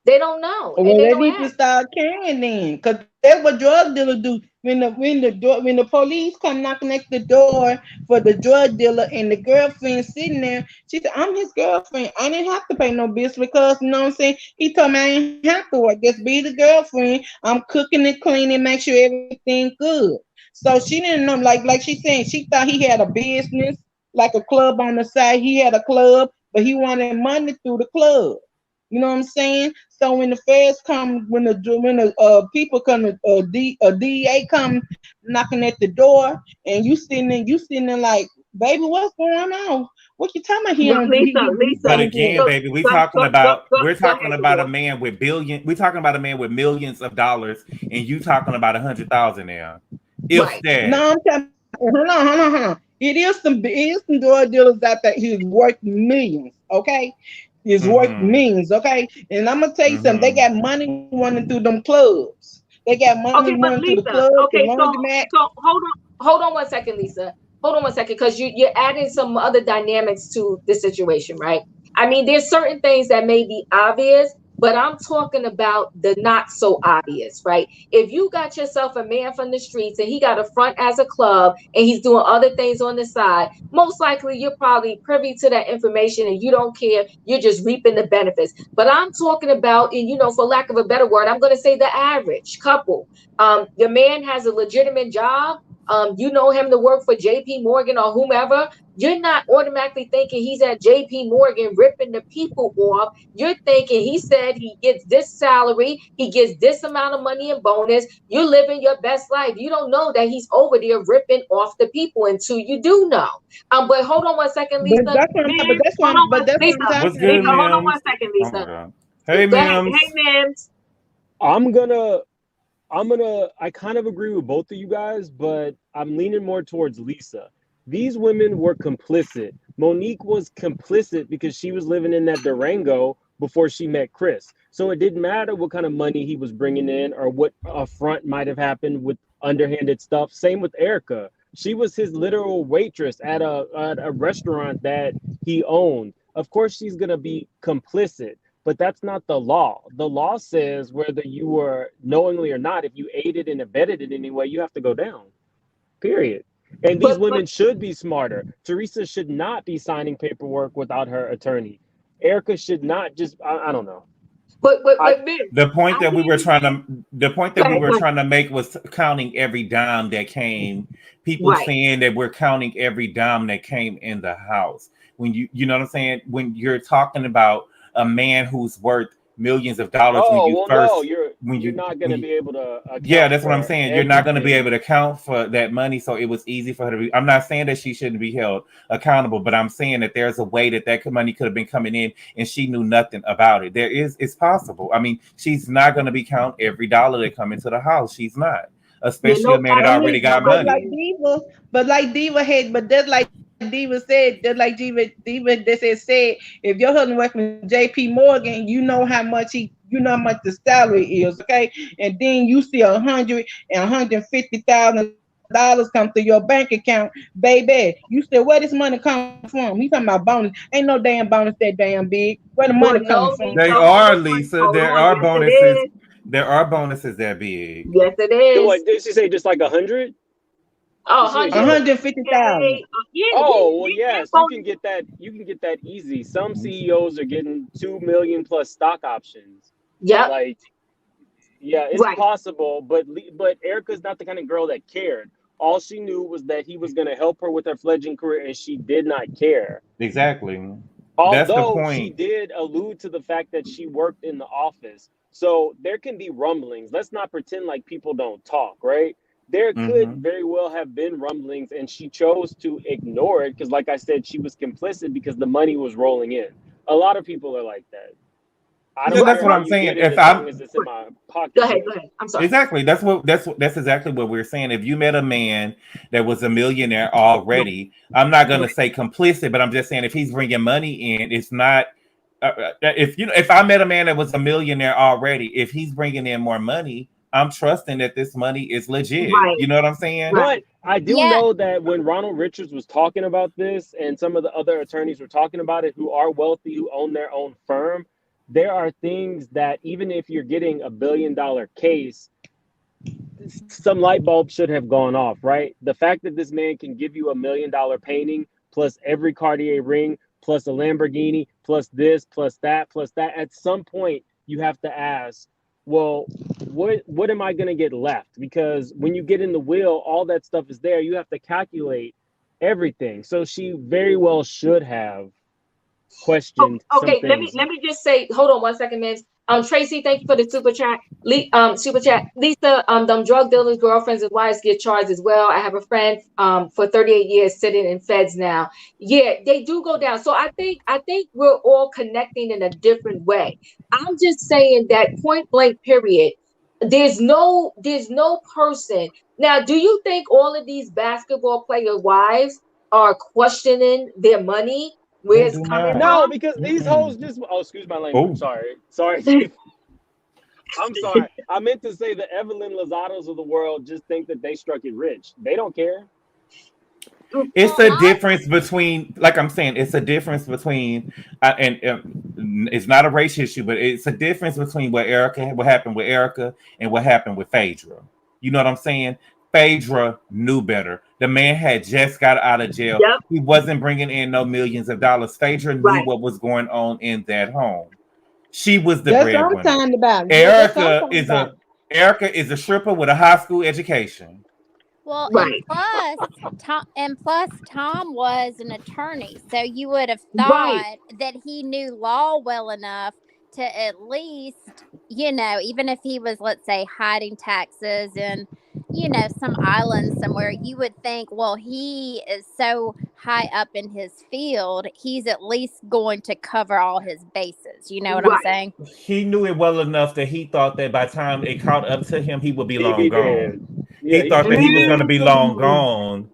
They don't know and Well, they they don't need have. to start carrying then, cause that's what drug dealers do. When the police come knocking at the door for the drug dealer and the girlfriend sitting there, she said, "I'm his girlfriend. I didn't have to pay no bills because you know what I'm saying. He told me I didn't have to work. Just be the girlfriend. I'm cooking and cleaning, make sure everything good." So she didn't know, like she saying, she thought he had a business, like a club on the side. He had a club, but he wanted money through the club. You know what I'm saying? So when the feds come, when the people come, DEA come knocking at the door, and you sitting there like, baby, what's going on? What you talking about? He But don't do Lisa, he But Lisa, coming again, in. so, baby, go, we're go talking ahead, about a Dior. man with billion. We're talking about a man with millions of dollars, and you talking about 100,000 now. If Right. that, No, I'm talking. Hold on. It is some drug dealers out there. He's worth millions. Okay, he's worth mm-hmm, millions. Okay, and I'm gonna tell you something. They mm-hmm. got money running through them clubs. They got money Okay, but running through the Lisa, clubs, the okay, laundromat. so hold on one second, Lisa. Hold on one second, because you're adding some other dynamics to the situation, right? I mean, there's certain things that may be obvious, but I'm talking about the not so obvious, right? If you got yourself a man from the streets and he got a front as a club and he's doing other things on the side, most likely you're probably privy to that information and you don't care. You're just reaping the benefits. But I'm talking about, and for lack of a better word, I'm going to say the average couple. The man has a legitimate job. You know him to work for JP Morgan or whomever. You're not automatically thinking he's at JP Morgan ripping the people off. You're thinking he said he gets this salary, he gets this amount of money in bonus. You're living your best life. You don't know that he's over there ripping off the people until you do know. But hold on one second, But Lisa. that's what I'm. Mims, But that's what I'm Lisa, What's talking good, Lisa, about. hold on one Mims? second, Oh my Lisa. god. Hey, Go ahead. Hey, Mims. Mims. I'm gonna I kind of agree with both of you guys, but I'm leaning more towards Lisa. These women were complicit. Monique was complicit because she was living in that Durango before she met Chris. So it didn't matter what kind of money he was bringing in or what a front might have happened with underhanded stuff. Same with Erika. She was his literal waitress at a restaurant that he owned. Of course, she's going to be complicit. but that's not the law. The law says whether you were knowingly or not, if you aided and abetted it anyway, you have to go down. Period. And these but women should be smarter. Teresa should not be signing paperwork without her attorney. Erika should not just, I don't know. I Miss, The point I that we hear were you. trying to the point Go that we ahead, were go ahead. trying to make was counting every dime that came. People Right. saying that we're counting every dime that came in the house. When you know what I'm saying? When you're talking about a man who's worth millions of dollars, Oh well, no, you're not going when to you be able to yeah, account that's what I'm for saying. You're not going to be everything. able to account for that money, so it was easy for her to be. I'm not saying that she shouldn't be held accountable, but I'm saying that there's a way that money could have been coming in, and she knew nothing about it. It's possible. I mean, she's not going to be counting every dollar that come into the house. She's not, You especially a know, man that already got But nobody like money. is. Diva, that's like Diva said, just like Diva that said, if your husband works for JP Morgan, you know how much you know how much the salary is, okay? And then you see 150,000 dollars come through your bank account, baby. You said where this money come from? He talking about bonus. Ain't no damn bonus that damn big. Where the money But coming no, from? They Lisa, hold are, on. Lisa. Hold There on. are Yes, it bonuses. is. There are bonuses that big. Yes, it So is. what did she say? Just like 100? Oh, Did she say 150,000. 158. Yeah, Oh, well, we get yes, you can bonus. get that. You can get that easy. Some CEOs are getting 2 million plus stock options. Yep. Like, yeah, it's Right. possible, but Erica's not the kind of girl that cared. All she knew was that he was going to help her with her fledgling career, and she did not care. Exactly. That's the Although she point. did allude to the fact that she worked in the office. So there can be rumblings. Let's not pretend like people don't talk, right? There could Hmm. very well have been rumblings, and she chose to ignore it because, like I said, she was complicit because the money was rolling in. A lot of people are like that. I Yeah, don't Right. that's care what how Well, I'm you saying. get it If as long I'm as it's in my go ahead. Go pocketbook. ahead. I'm sorry. Exactly. That's exactly what we're saying. If you met a man that was a millionaire already, I'm not going to Right. say complicit, but I'm just saying if he's bringing money in, it's not. If I met a man that was a millionaire already, if he's bringing in more money, I'm trusting that this money is legit. Right. You know what I'm saying? Right. But I do Yeah. know that when Ronald Richards was talking about this, and some of the other attorneys were talking about it who are wealthy, who own their own firm, there are things that even if you're getting $1 billion case, some light bulb should have gone off, right? The fact that this man can give you $1 million painting plus every Cartier ring, plus a Lamborghini, plus this, plus that, at some point you have to ask, well, what am I gonna get left? Because when you get in the will, all that stuff is there. You have to calculate everything. So she very well should have questioned some Okay, let me things. just say, hold on 1 second, miss. Tracy, thank you for the super chat. Super chat. Lisa, them drug dealers, girlfriends, and wives get charged as well. I have a friend for 38 years sitting in feds now. Yeah, they do go down. So I think we're all connecting in a different way. I'm just saying that point blank period. There's no person. Now, do you think all of these basketball player wives are questioning their money, where They it's do coming not. No, from? because these hoes Mm-mm. just, oh, excuse my language. Oh, Sorry. I'm sorry. I meant to say the Evelyn Lozatos of the world just think that they struck it rich. They don't care. it's Well, a difference between, like I'm saying, it's a difference between, it's not a race issue, but it's a difference between what happened with Erica, and what happened with Phaedra. You know what I'm saying? Phaedra knew better. The man had just got out of jail. Yep. He wasn't bringing in no millions of dollars. Phaedra knew Right. what was going on in that home. She was the That's what I'm breadwinner. talking about. Yeah, that's what I'm Erica talking is about. a Erica is a stripper with a high school education. well, Right. And plus, Tom was an attorney, so you would have Right. thought that he knew law well enough to at least, even if he was, let's say, hiding taxes in, some island somewhere, you would think, well, he is so high up in his field, he's at least going to cover all his bases. You know what I'm Right. saying? He knew it well enough that he thought that by the time it caught up to him, he would be He'd long be dead. gone. Yeah, He he'd thought that just he be was going dead. to be long Mm. gone,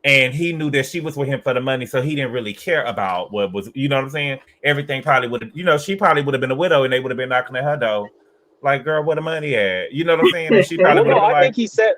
and he knew that she was with him for the money, so he didn't really care about what was. You know what I'm saying? Everything probably would have. She probably would have been a widow, and they would have been knocking at her door, like, "Girl, where the money at?" You know what I'm saying? And she probably Well, would no, have been like,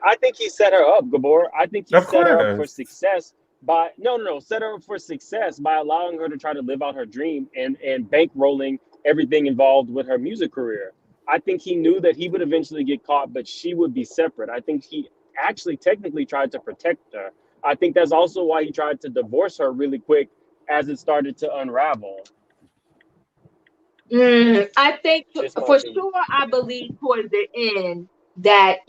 I think he set her up, Gabor. I think he "Of set her up for course." success by no, set her up for success by allowing her to try to live out her dream and bankrolling everything involved with her music career. I think he knew that he would eventually get caught, but she would be separate. I think he actually technically tried to protect her. I think that's also why he tried to divorce her really quick as it started to unravel. I think Just my for opinion. sure, I believe towards the end that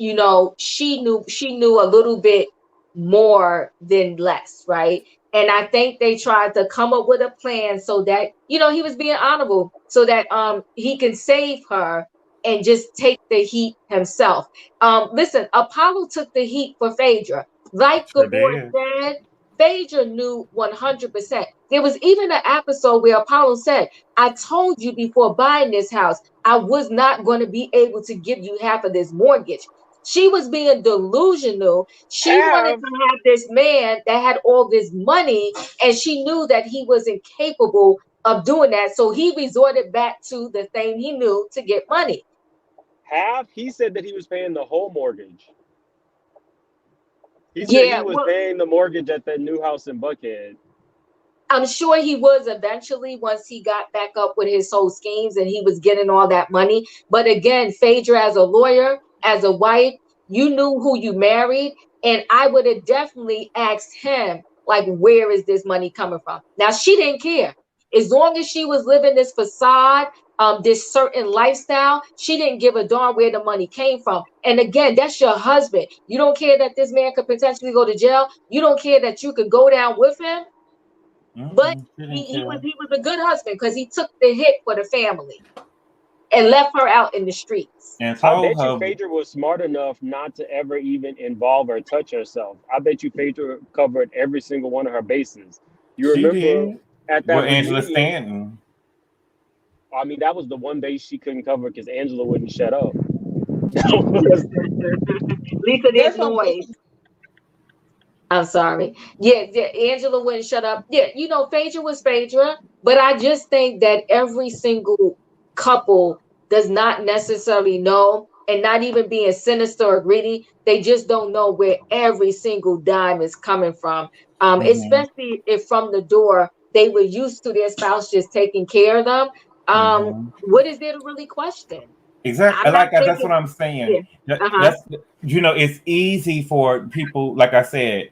she knew a little bit more than less, right? And I think they tried to come up with a plan so that he was being honorable, so that he can save her and just take the heat himself. Listen, Apollo took the heat for Phaedra, like Sure Gabor did. said. Phaedra knew 100%. There was even an episode where Apollo said, I told you before buying this house, I was not going to be able to give you half of this mortgage. She was being delusional. She wanted Have to have this man that had all this money, and she knew that he was incapable of doing that. So he resorted back to the thing he knew to get money. have he said that he was paying the whole mortgage. He said he Yeah, was well, paying the mortgage at that new house in Buckhead. I'm sure he was eventually once he got back up with his whole schemes and he was getting all that money. But again, Phaedra, as a lawyer, as a wife, you knew who you married. And I would have definitely asked him, like, where is this money coming from? Now, she didn't care. As long as she was living this facade, this certain lifestyle, she didn't give a darn where the money came from. And again, that's your husband. You don't care that this man could potentially go to jail. You don't care that you could go down with him. But She he, didn't he was care. he was a good husband because he took the hit for the family and left her out in the streets. And I told bet you her Phaedra was smart enough not to ever even involve or touch herself. I bet you Phaedra covered every single one of her bases. You she remember did at that with Angela reunion, Stanton. I mean, that was the one base she couldn't cover because Angela wouldn't shut up. That was Lisa, there's There's some noise. I'm sorry. Yeah, yeah, Angela wouldn't shut up. Yeah, Phaedra was Phaedra, but I just think that every single couple does not necessarily know, and not even being sinister or greedy, they just don't know where every single dime is coming from. Hmm. Especially if from the door they were used to their spouse just taking care of them. Hmm. What is there to really question? Exactly. I'm not That's what thinking, I'm saying. yeah, uh-huh. That's it's easy for people, like I said,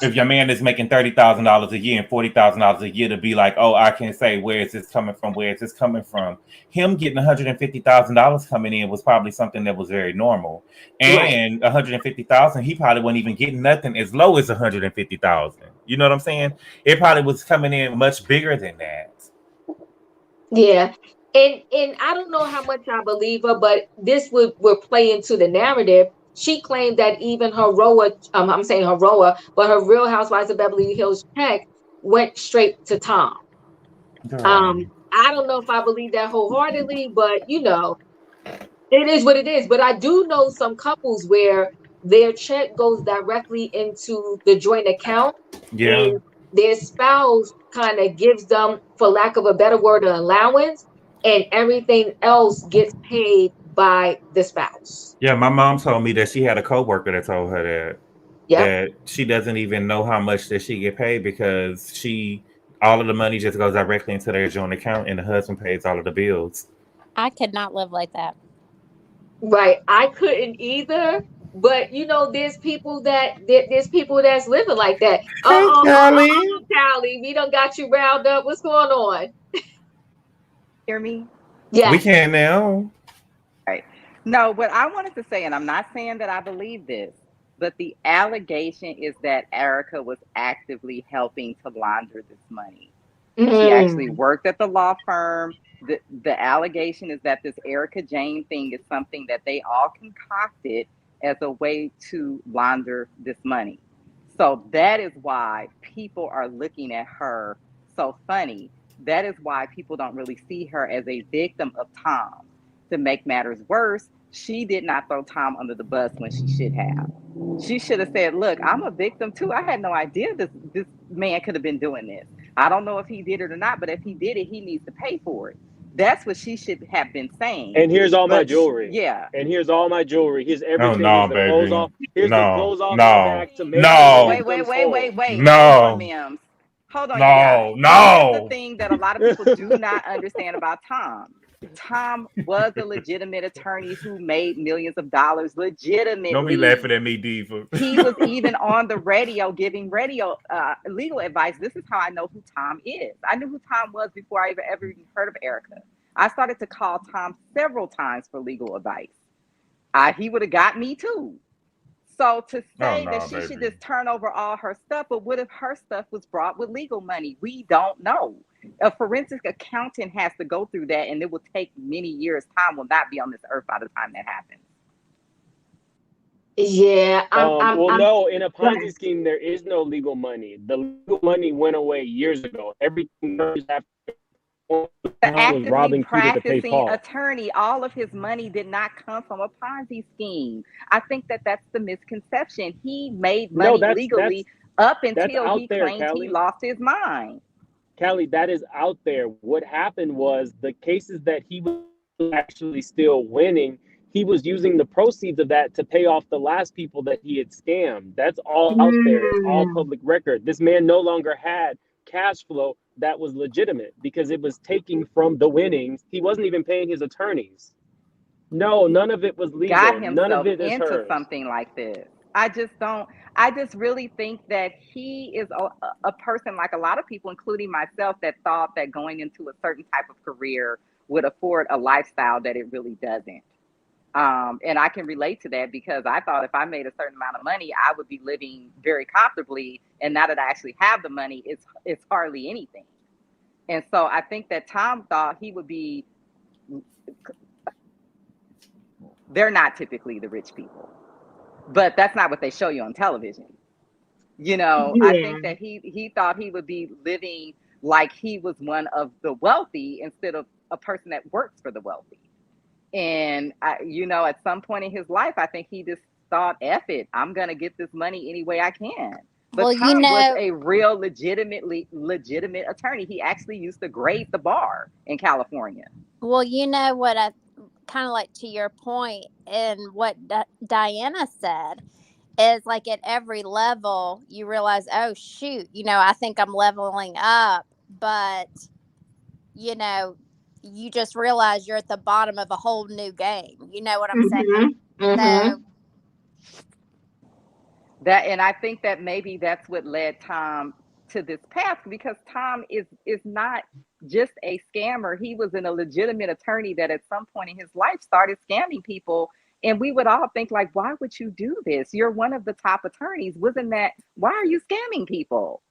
if your man is making $30,000 a year and $40,000 a year to be like, oh, I can say, where is this coming from? Where is this coming from? Him getting $150,000 coming in was probably something that was very normal. Right. And 150,000, he probably wasn't even getting nothing as low as 150,000. You know what I'm saying? It probably was coming in much bigger than that. Yeah. And I don't know how much I believe her, but this would play into the narrative. She claimed that even her ROA, I'm saying her ROA, but her Real Housewives of Beverly Hills check went straight to Tom. Girl. I don't know if I believe that wholeheartedly, but it is what it is. But I do know some couples where their check goes directly into the joint account, Yeah. and their spouse kind of gives them, for lack of a better word, an allowance, and everything else gets paid by the spouse. Yeah, my mom told me that she had a coworker that told her Yep. that she doesn't even know how much that she get paid because all of the money just goes directly into their joint account and the husband pays all of the bills. I could not live like that. Right. I couldn't either. But there's people that's living like that. Hey, Callie. Callie, we done got you riled up. What's going on? Hear me? We Yes. can now. Right. No, what I wanted to say, and I'm not saying that I believe this, but the allegation is that Erica was actively helping to launder this money. She actually Mm, worked at the law firm. The allegation is that this Erica Jane thing is something that they all concocted as a way to launder this money. So that is why people are looking at her so funny. That is why people don't really see her as a victim of Tom. To make matters worse, she did not throw Tom under the bus when she should have. She should have said, "Look, I'm a victim too. I had no idea this man could have been doing this. I don't know if he did it or not, but if he did it, he needs to pay for it." That's what she should have been saying. and here's all my But jewelry. yeah. And here's all my jewelry. Here's Oh everything. no, Here's the clothes baby. off. Here's the No, clothes off my no, back to make the No, no, victims whole. Hold on, no. Mims. Hold on, you guys. No, Here's the no. thing that a lot of people do not understand about Tom. Tom was a legitimate attorney who made millions of dollars Don't be laughing legitimately. at me, Diva. He was even on the radio giving radio legal advice. This is how I know who Tom is. I knew who Tom was before I ever even heard of Erika. I started to call Tom several times for legal advice. He would have got me too. So to Oh say that no, she should baby. just turn over all her stuff, but what if her stuff was brought with legal money? We don't know. A forensic accountant has to go through that, and it will take many years. Time will not be on this earth by the time that happens. Yeah, Well, I'm. no, in a Go ahead. Ponzi scheme, there is no legal money. The legal money went away years ago. Everything after The Tom was actively robbing Peter to pay practicing Paul. attorney, all of his money did not come from a Ponzi scheme. I think that that's the misconception. He made No, money that's legally up that's until out he there, claimed he Callie. lost his mind. Callie, that is out there. What happened was the cases that he was actually still winning, he was using the proceeds of that to pay off the last people that he had scammed. That's all out there. It's all Mm. public record. This man no longer had cash flow that was legitimate because it was taking from the winnings. He wasn't even paying his attorneys. No, none of it was Got legal. None of himself it is into hers. something like this. I just don't, I just really think that he is a person like a lot of people, including myself, that thought that going into a certain type of career would afford a lifestyle that it really doesn't. And I can relate to that because I thought if I made a certain amount of money, I would be living very comfortably. And now that I actually have the money, it's hardly anything. And so I think that Tom thought he would be. They're not typically the rich people, but that's not what they show you on television. I Yeah. think that he thought he would be living like he was one of the wealthy instead of a person that works for the wealthy. And at some point in his life, I think he just thought, "F it, I'm gonna get this money any way I can." But Well, Tom was a real legitimate attorney. He actually used to grade the bar in California. you know what I kind of like to your point and what Diana said is like at every level you realize, oh shoot, I think I'm leveling up, but you know, you just realize you're at the bottom of a whole new game. You know what I'm saying? Mm-hmm. Mm-hmm. So And I think that maybe that's what led Tom to this path because Tom is not just a scammer. He was a legitimate attorney that at some point in his life started scamming people. And we would all think like, why would you do this? You're one of the top attorneys. Wasn't that, why are you scamming people?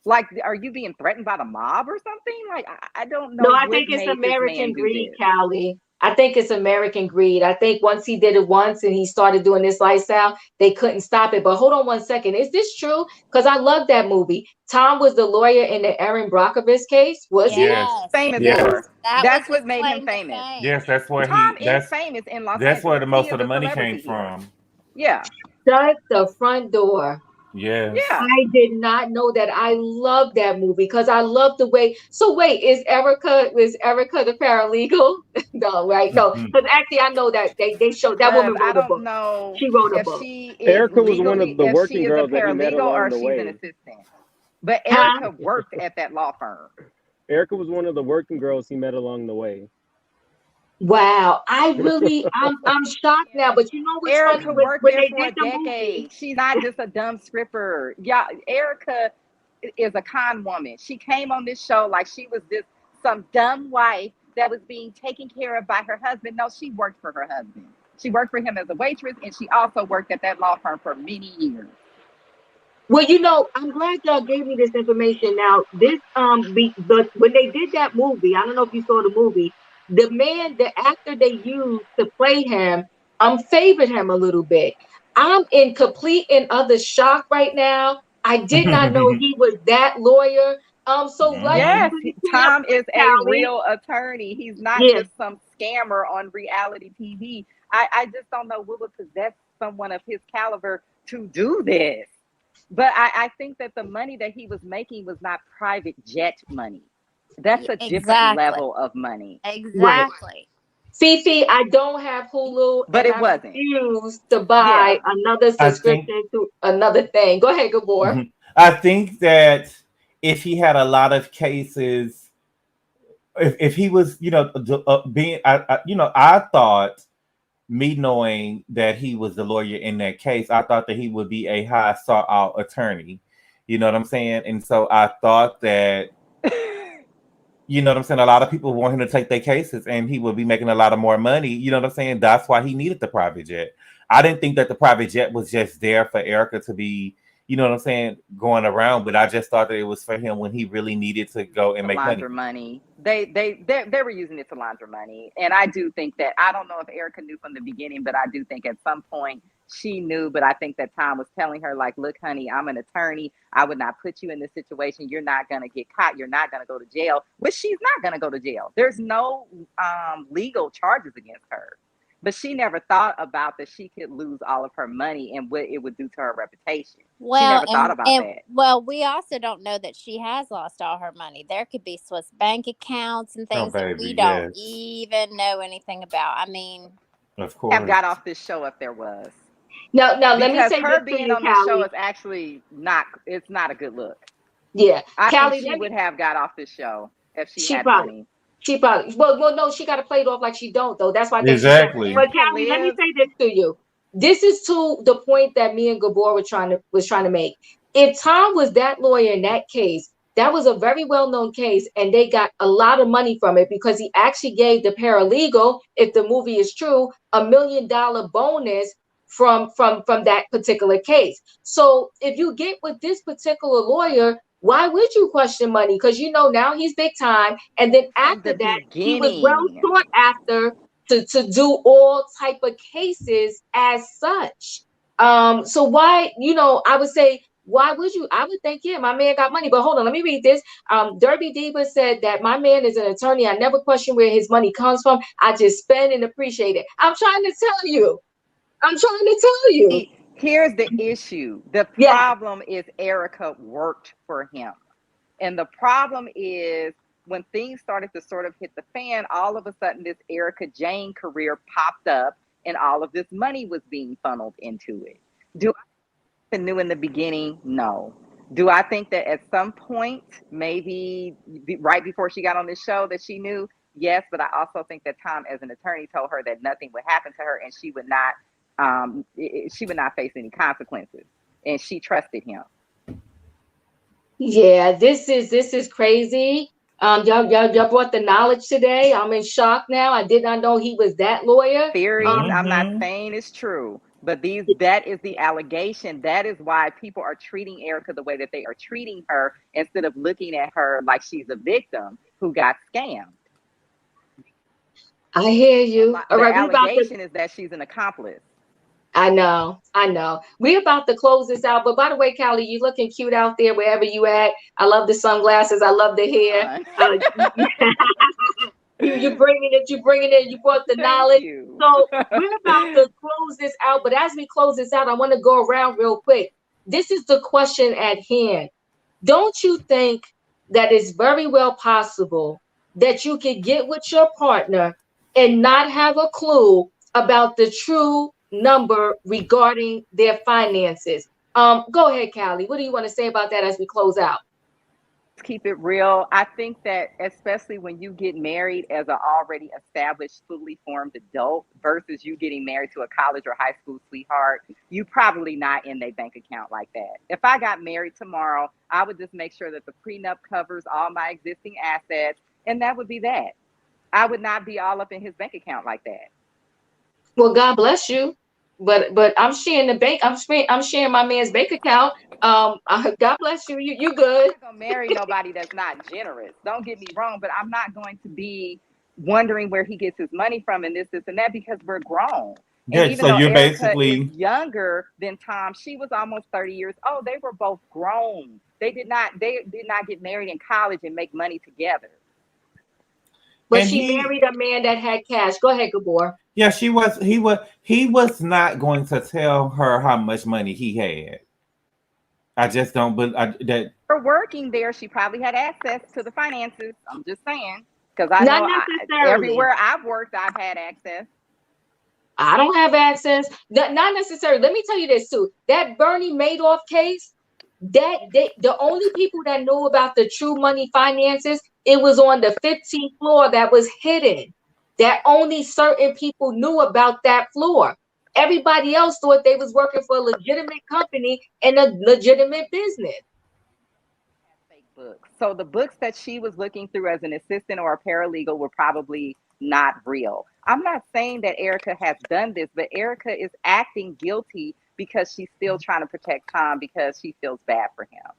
Like, are you being threatened by the mob or something? Like, I don't No, know I what think it's made this man American do greed, this. Callie. I think it's American greed. I think once he did it once and he started doing this lifestyle, they couldn't stop it. But hold on one second. Is this true? Because I love that movie. Tom was the lawyer in the Aaron Brockovich case. Was he? Yes. yes, Famous Yes. for. yes, that was That's his what made him claim to famous. fame. Yes, that's where Tom is famous in Los that's where Angeles. the He most is of the a money came celebrity here. from. Yeah. Shut the front door. Yes. Yeah. I did not know that. I love that movie because I love the way. So wait, is Erika the paralegal? No, right? No, because actually I know that they showed that Love, woman I wrote a don't book. know She wrote a if book. she is Erica was one legally, of the if working she is a girls that he met paralegal or along the she's an way. assistant. But Huh? Erika worked at that law firm. Erica was one of the working girls he met along the way. Wow. I'm shocked now. But you know what's funny? Erika When worked when there they for did a the movie, decade. She's not just a dumb stripper. Yeah, Erika is a con woman. She came on this show like she was this some dumb wife that was being taken care of by her husband. No, she worked for her husband. She worked for him as a waitress, and she also worked at that law firm for many years. well, I'm glad y'all gave me this information. Now, this but when they did that movie, I don't know if you saw the movie. The actor they used to play him, favored him a little bit. I'm in complete and utter shock right now. I did not know he was that lawyer. So like Mhm. Yes, to your Tom is point, a Callie. real attorney. He's not Yeah. just some scammer on reality TV. I just don't know what would possess someone of his caliber to do this. But I think that the money that he was making was not private jet money. That's a different Exactly. level of money. Right. Exactly. Fifi, I don't have Hulu But and it I wasn't. refuse to buy Yeah. another I think subscription to another thing. Go ahead, Gabor. I think that if he had a lot of cases, if he was, being, I thought, me knowing that he was the lawyer in that case, I thought that he would be a high sought out attorney. You know what I'm saying? And so I thought that, you know what I'm saying, a lot of people want him to take their cases and he would be making a lot of more money. You know what I'm saying? That's why he needed the private jet. I didn't think that the private jet was just there for Erika to be, you know what I'm saying, going around, but I just thought that it was for him when he really needed to go and make money. Launder money. They were using it to launder money. And I do think that, I don't know if Erika knew from the beginning, but I do think at some point she knew. But I think that Tom was telling her, like, look, honey, I'm an attorney. I would not put you in this situation. You're not going to get caught. You're not going to go to jail, which she's not going to go to jail. There's no legal charges against her. But she never thought about that she could lose all of her money and what it would do to her reputation. Well, she never thought about that. Well, we also don't know that she has lost all her money. There could be Swiss bank accounts and things that we don't even know anything about. I mean, of course, have got off this show if there was. No, let me say her this being to you, on the show is actually not. It's not a good look. Yeah, I think she would have got off this show if she had money. She probably well, no, she got to play it off like she don't though. That's why I think exactly. But Callie, let me say this to you. This is to the point that me and Gabor was trying to make. If Tom was that lawyer in that case, that was a very well-known case, and they got a lot of money from it because he actually gave the paralegal, if the movie is true, $1 million bonus from that particular case. So if you get with this particular lawyer, why would you question money? Because now he's big time, and then after that, he was well sought after to do all type of cases as such. So why, I would say, why would you? I would think, yeah, my man got money. But hold on, let me read this. Derby Diva said that my man is an attorney. I never question where his money comes from. I just spend and appreciate it. I'm trying to tell you. Here's the issue. The problem is Erika worked for him. And the problem is when things started to sort of hit the fan, all of a sudden this Erika Jayne career popped up and all of this money was being funneled into it. Do I knew in the beginning? No. Do I think that at some point, maybe right before she got on this show, that she knew? Yes, but I also think that Tom, as an attorney, told her that nothing would happen to her and she would not face any consequences, and she trusted him. Yeah, this is crazy. Y'all brought the knowledge today. I'm in shock now. I did not know he was that lawyer. Theories, I'm not saying it's true, but that is the allegation. That is why people are treating Erika the way that they are treating her, instead of looking at her like she's a victim who got scammed. I hear you. The allegation is that she's an accomplice. I know. We're about to close this out. But by the way, Callie, you looking cute out there wherever you at. I love the sunglasses. I love the hair. You bringing it. You brought the knowledge. So we're about to close this out. But as we close this out, I want to go around real quick. This is the question at hand. Don't you think that it's very well possible that you could get with your partner and not have a clue about the true number regarding their finances? Go ahead, Callie. What do you want to say about that as we close out? Let's keep it real. I think that especially when you get married as an already established, fully formed adult versus you getting married to a college or high school sweetheart, you probably not in their bank account like that. If I got married tomorrow, I would just make sure that the prenup covers all my existing assets, and that would be that. I would not be all up in his bank account like that. Well, God bless you, but I'm sharing the bank. I'm sharing my man's bank account. God bless you. You good? I'm not gonna marry nobody that's not generous. Don't get me wrong, but I'm not going to be wondering where he gets his money from and this and that, because we're grown. Yeah, and even so though you're Erika basically is younger than Tom, she was almost 30 years old. They were both grown. They did not get married in college and make money together. But she married a man that had cash. Go ahead, Gabor. Yeah, he was not going to tell her how much money he had. I just don't believe that. For working there, she probably had access to the finances. I'm just saying, because I know everywhere I've worked, I've had access. I don't have access. Not necessarily. Let me tell you this too. That Bernie Madoff case, the only people that knew about the true money finances, it was on the 15th floor that was hidden. That only certain people knew about that floor. Everybody else thought they was working for a legitimate company and a legitimate business. Fake books. So the books that she was looking through as an assistant or a paralegal were probably not real. I'm not saying that Erika has done this, but Erika is acting guilty because she's still trying to protect Tom because she feels bad for him.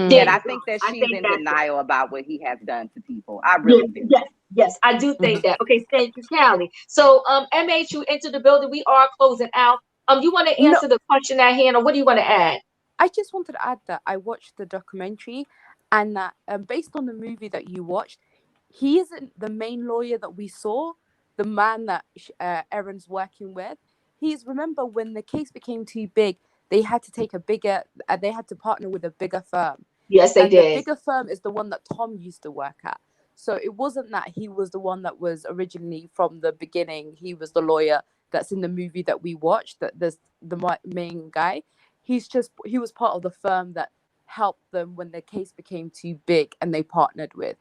There And you I go. think that I she's think in that's it. denial about what he has done to people. I Yes, really do. yes, yes, I do think that. Okay, thank you, Callie. So, MH, you into the building. We are closing out. You want to No, answer the question at hand, or what do you want to add? I just wanted to add that I watched the documentary, and that based on the movie that you watched, he isn't the main lawyer that we saw, the man that Erin's working with. He's, remember when the case became too big, they had to take a bigger, they had to partner with a bigger firm. Yes, they And the did. bigger firm is the one that Tom used to work at. So it wasn't that he was the one that was originally from the beginning. He was the lawyer that's in the movie that we watched, that there's the main guy. He was part of the firm that helped them when the case became too big and they partnered with.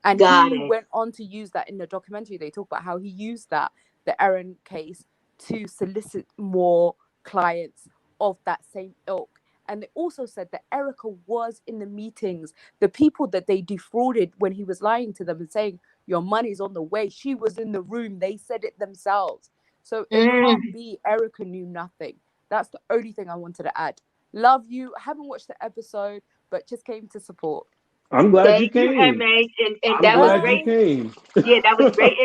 And Got he it. went on to use that in the documentary. They talk about how he used that, the Erin case, to solicit more clients of that same ilk. And they also said that Erika was in the meetings, the people that they defrauded when he was lying to them and saying, your money's on the way. She was in the room. They said it themselves. So it can't Mm. be Erika knew nothing. That's the only thing I wanted to add. Love you. I haven't watched the episode, but just came to support. I'm glad you Thank you, came. MH, and I'm that was glad you great. Bye. came. Yeah, that was great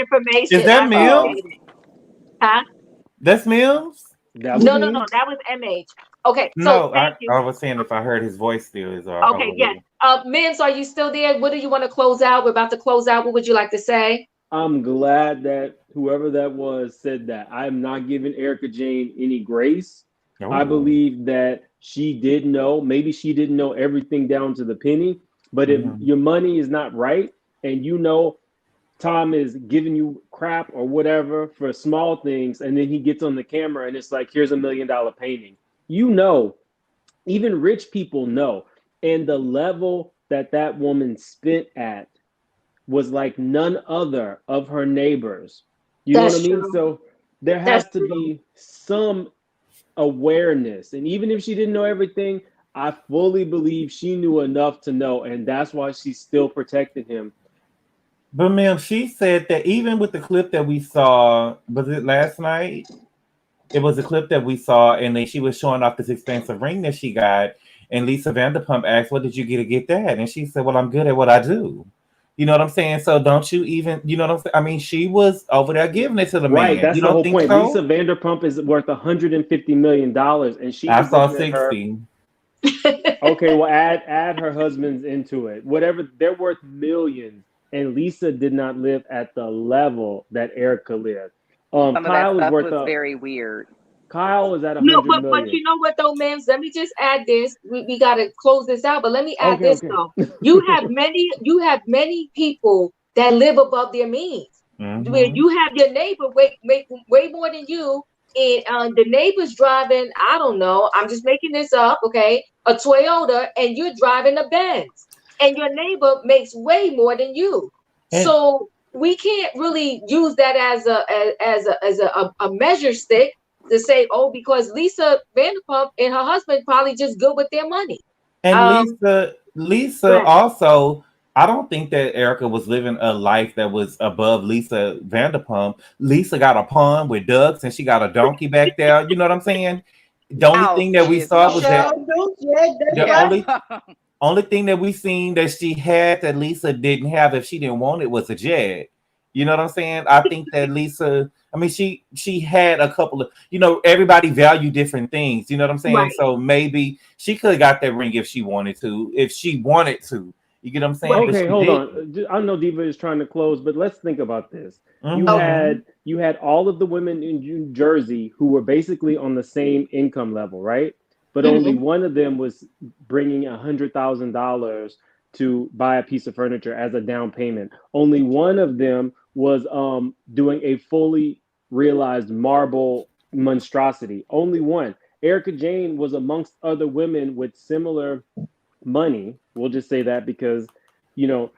Is information. I that Oh, Mills? appreciate it. Huh? That's Mills? That was No, no, no. me. That was MH. Okay, so No, thank I you. was saying if I heard his voice still is Okay, yes. all. Mims, are you still there? What do you want to close out? We're about to close out. What would you like to say? I'm glad that whoever that was said that. I'm not giving Erica Jane any grace. Oh I boy. believe that she did know. Maybe she didn't know everything down to the penny, but if Hmm. your money is not right and you know Tom is giving you crap or whatever for small things, and then he gets on the camera and it's like, here's $1 million painting. You know, even rich people know. And the level that that woman spent at was like none other of her neighbors. You know what I That's mean? true. So there That's has to true. be some awareness. And even if she didn't know everything, I fully believe she knew enough to know. And that's why she still protected him. But ma'am, she said that even with the clip that we saw, was it last night? It was a clip that we saw, and then she was showing off this expensive ring that she got. And Lisa Vanderpump asked, "What did you get to get that?" And she said, "Well, I'm good at what I do." You know what I'm saying? So don't you even, you know what I'm saying? I mean, she was over there giving it to the Right. man. That's You the don't whole think point. Lisa so? Vanderpump is worth $150 million, and she I was saw looking at her. 60. Okay, well, add her husband's into it. Whatever, they're worth millions. And Lisa did not live at the level that Erica lived. some of that Kyle is stuff worth was a very weird. Kyle is at a No, hundred but million. you know what though, Mims? Let me just add this. We gotta close this out, but let me add Okay, this okay. though. You have many people that live above their means. Where Mm-hmm. you have your neighbor make way more than you, and the neighbor's driving, I don't know, I'm just making this up, okay, a Toyota, and you're driving a Benz, and your neighbor makes way more than you. And So we can't really use that as a measure stick to say, oh, because Lisa Vanderpump and her husband probably just good with their money. And Um, Lisa right, also, I don't think that Erica was living a life that was above Lisa Vanderpump. Lisa got a pond with ducks and she got a donkey back there. You know what I'm saying? The only House thing that we is She saw was sure that no. do. Yeah, that's the Yeah. right. only thing that we seen that she had that Lisa didn't have if she didn't want it was a jet. You know what I'm saying? I think that Lisa, I mean, she had a couple of, everybody value different things. You know what I'm saying? right, So maybe she could have got that ring if she wanted to. If she wanted to, you get what I'm saying? But right. Okay, she hold didn't. on. I know Diva is trying to close, but let's think about this. You Okay. Hmm. had you had all of the women in New Jersey who were basically on the same income level, right? But only Mhm. one of them was bringing $100,000 to buy a piece of furniture as a down payment. Only one of them was doing a fully realized marble monstrosity. Only one. Erika Jane was amongst other women with similar money. We'll just say that because, you know,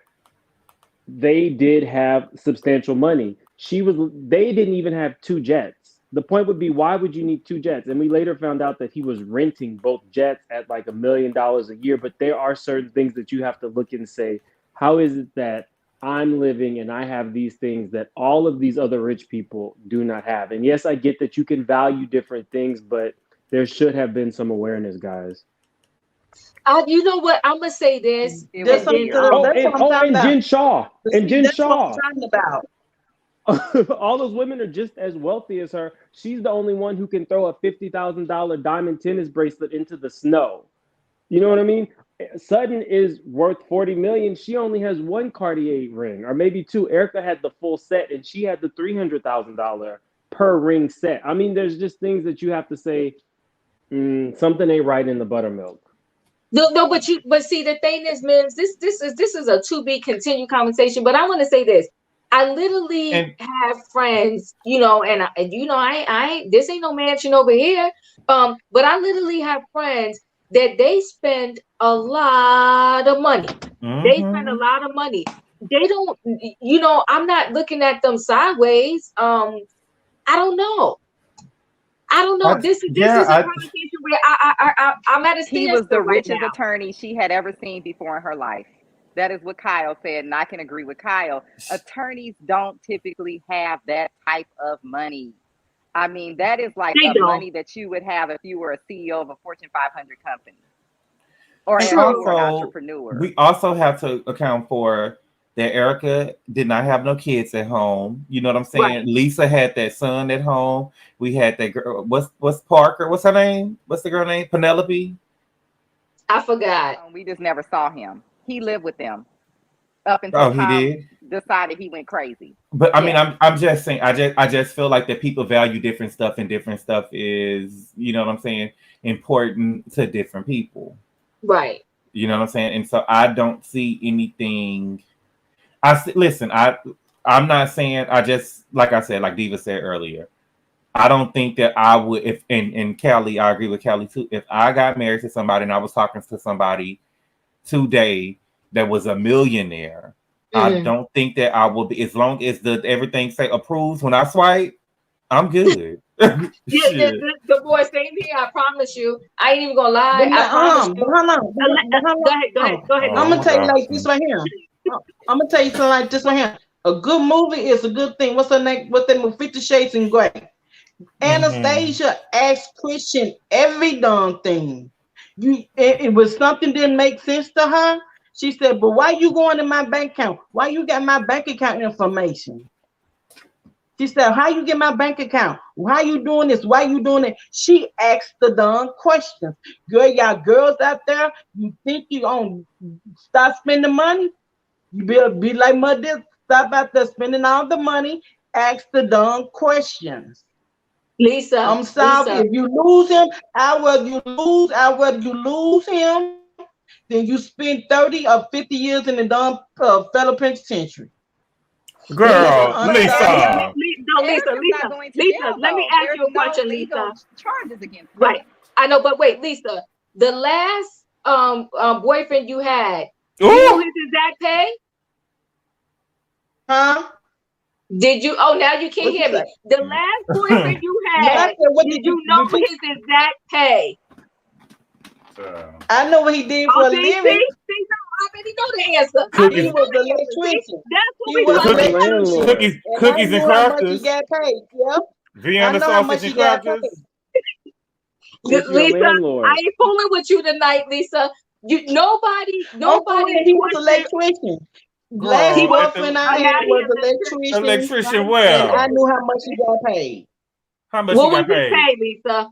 they did have substantial money. They didn't even have two jets. The point would be, why would you need two jets? And we later found out that he was renting both jets at like $1 million a year. But there are certain things that you have to look and say, how is it that I'm living and I have these things that all of these other rich people do not have? And yes, I get that you can value different things, but there should have been some awareness, guys. You know what? I'm gonna say this. It That's was what, weird. that's what I'm talking And about. Jen Shaw. But And see, Jen that's what Shaw. I'm talking about. All those women are just as wealthy as her. She's the only one who can throw a $50,000 diamond tennis bracelet into the snow. You know what I mean? Sutton is worth 40 million. She only has one Cartier ring, or maybe two. Erika had the full set, and she had the $300,000 per ring set. I mean, there's just things that you have to say. Something ain't right in the buttermilk. No, but see, the thing is, Mims, this is a to be continued conversation. But I want to say this. I literally have friends, you know, and I this ain't no mansion over here. But I literally have friends that they spend a lot of money. They spend a lot of money. They don't, you know, I'm not looking at them sideways. I don't know. This is a conversation where I'm at a standstill. He was the right richest now. attorney she had ever seen before in her life. That is what Kyle said, and I can agree with Kyle. Attorneys don't typically have that type of money. I mean, that is like money that you would have if you were a CEO of a Fortune 500 company. Or if you were an entrepreneur. We also have to account for that Erika did not have no kids at home. You know what I'm saying? Right. Lisa had that son at home. We had that girl. What's Parker? What's her name? What's the girl name? Penelope? I forgot. We just never saw him. He lived with them up until Tom decided he went crazy. But I mean, I'm just saying. I just feel like that people value different stuff, and different stuff is, you know what I'm saying, important to different people. Right. You know what I'm saying? And so I don't see anything. I'm not saying, I just, like I said, like Diva said earlier, I don't think that I would, if, and Callie, I agree with Callie too. If I got married to somebody and I was talking to somebody today that was a millionaire, I don't think that I will be, as long as everything say approves when I swipe, I'm good. The boy, same here. I promise you. I ain't even gonna lie. I promise you. Go ahead. I'm gonna tell you like this right here. I'm gonna tell you something like this right here. A good movie is a good thing. What's her name? What's that movie? 50 Shades in Grey. Anastasia asked Christian every darn thing. It was something didn't make sense to her. She said, "But why you going to my bank account? Why you got my bank account information?" She said, "How you get my bank account? Why you doing this? Why you doing it?" She asked the darn questions. Girl, y'all girls out there, you think you gonna start spending money? You be like Mother, stop out there spending all the money. Ask the darn questions. Lisa, I'm sorry, if you lose him, I'd rather you lose him than you spend 30 or 50 years in the darn federal penitentiary. Girl, Lisa. Lisa, let me ask you a question, Lisa. Charges against him. Right. I know, but wait, Lisa, the last boyfriend you had, you know his exact pay? Huh? Did you? Oh, now you can't hear me. The last boyfriend you had, did you know his exact pay? I know what he did for a living. I already know the answer. He was an electrician. That's what we Cookies and crackers. He got paid. Yep. Vienna sausage and crackers. Lisa, I ain't fooling with you tonight, Lisa. Nobody. He was an electrician. Last boyfriend I had was an electrician. Electrician, well. And I knew how much he got paid. How much he got paid? What was his pay, Lisa?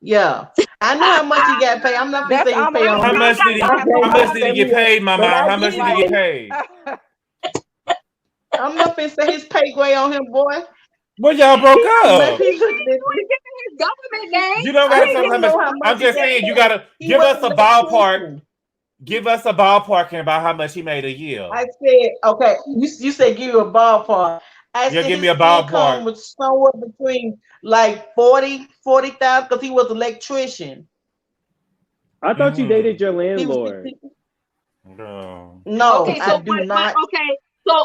Yeah, I know how much he got paid. I'm not gonna say he paid on. How much did he get paid, Mama? How much did he get paid? I'm not gonna say his pay grade on him, boy. Well, y'all broke up. His government name. You don't gotta tell how much. I'm just saying, you gotta give us a ballpark. Give us a ballpark about how much he made a year. I said, okay, you said give you a ballpark. I Yeah, said give me his a income ballpark. was somewhere between like 40,000 because he was an electrician. I thought you dated Mm. your He was landlord. No. no, Okay, I so do but not. so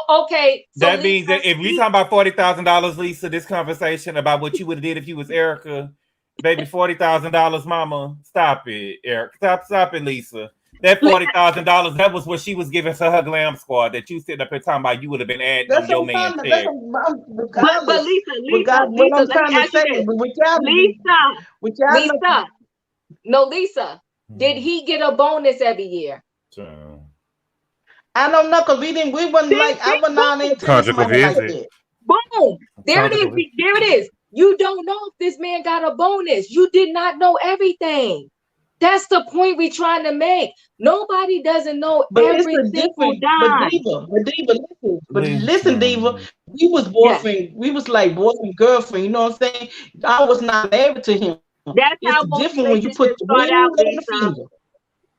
That means Lisa, that if we talking about $40,000, Lisa, this conversation about what you would have did if you was Erica, baby, $40,000, mama, stop it, Erica, stop it, Lisa. That $40,000, that was what she was giving to her glam squad. That you sitting up here talking about, you would have been adding That's on what your I'm man talking about. check. but Regardless, what Lisa, I'm let me trying to ask you say, this. with y'all, with y'all, Lisa, no, Lisa, did he get a bonus every year? I don't know because we wasn't like I wasn't all into his Conjugal money like visit. that. Boom. There it is. Conjugal visit. There it is. You don't know if this man got a bonus. You did not know everything. That's the point we're trying to make. Nobody doesn't know But it's every a single different, dime. listen, Diva. Lisa. We was Yes. boyfriend, we was like boyfriend, girlfriend, you know what I'm saying? I was not married to him. That's It's how most different when you put relationships the start ring out, on the Lisa. finger.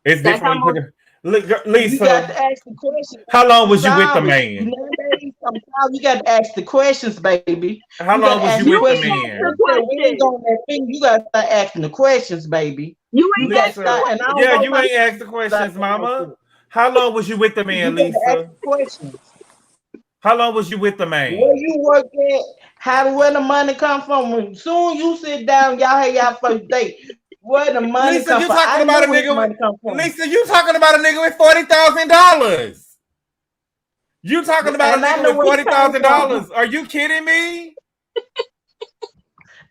It's That's how different when you most. put it. And you got Lisa, to ask the questions. how long I'm was you with the sorry. man? Nowadays, I'm sorry, you got to ask the questions, baby. How You got long to was ask you the You with the questions. ain't asked the man? Put that ring question. on that finger, you got to start asking the questions, baby. You You ain't got to asked the Lisa, start, and I question. don't yeah, know you about ain't asked the like questions, that like mama. that. How long was you with the You man, got to ask Lisa? the questions. How long was you with the Where man? you work at, where the money come from. When soon you sit down, y'all have y'all first date. Where the money Lisa, come you from? talking I about know a where his nigga with money come from. Lisa, you talking about a nigga with $40,000. You talking about a And I nigga know with where he came from. $40,000. Are you kidding me?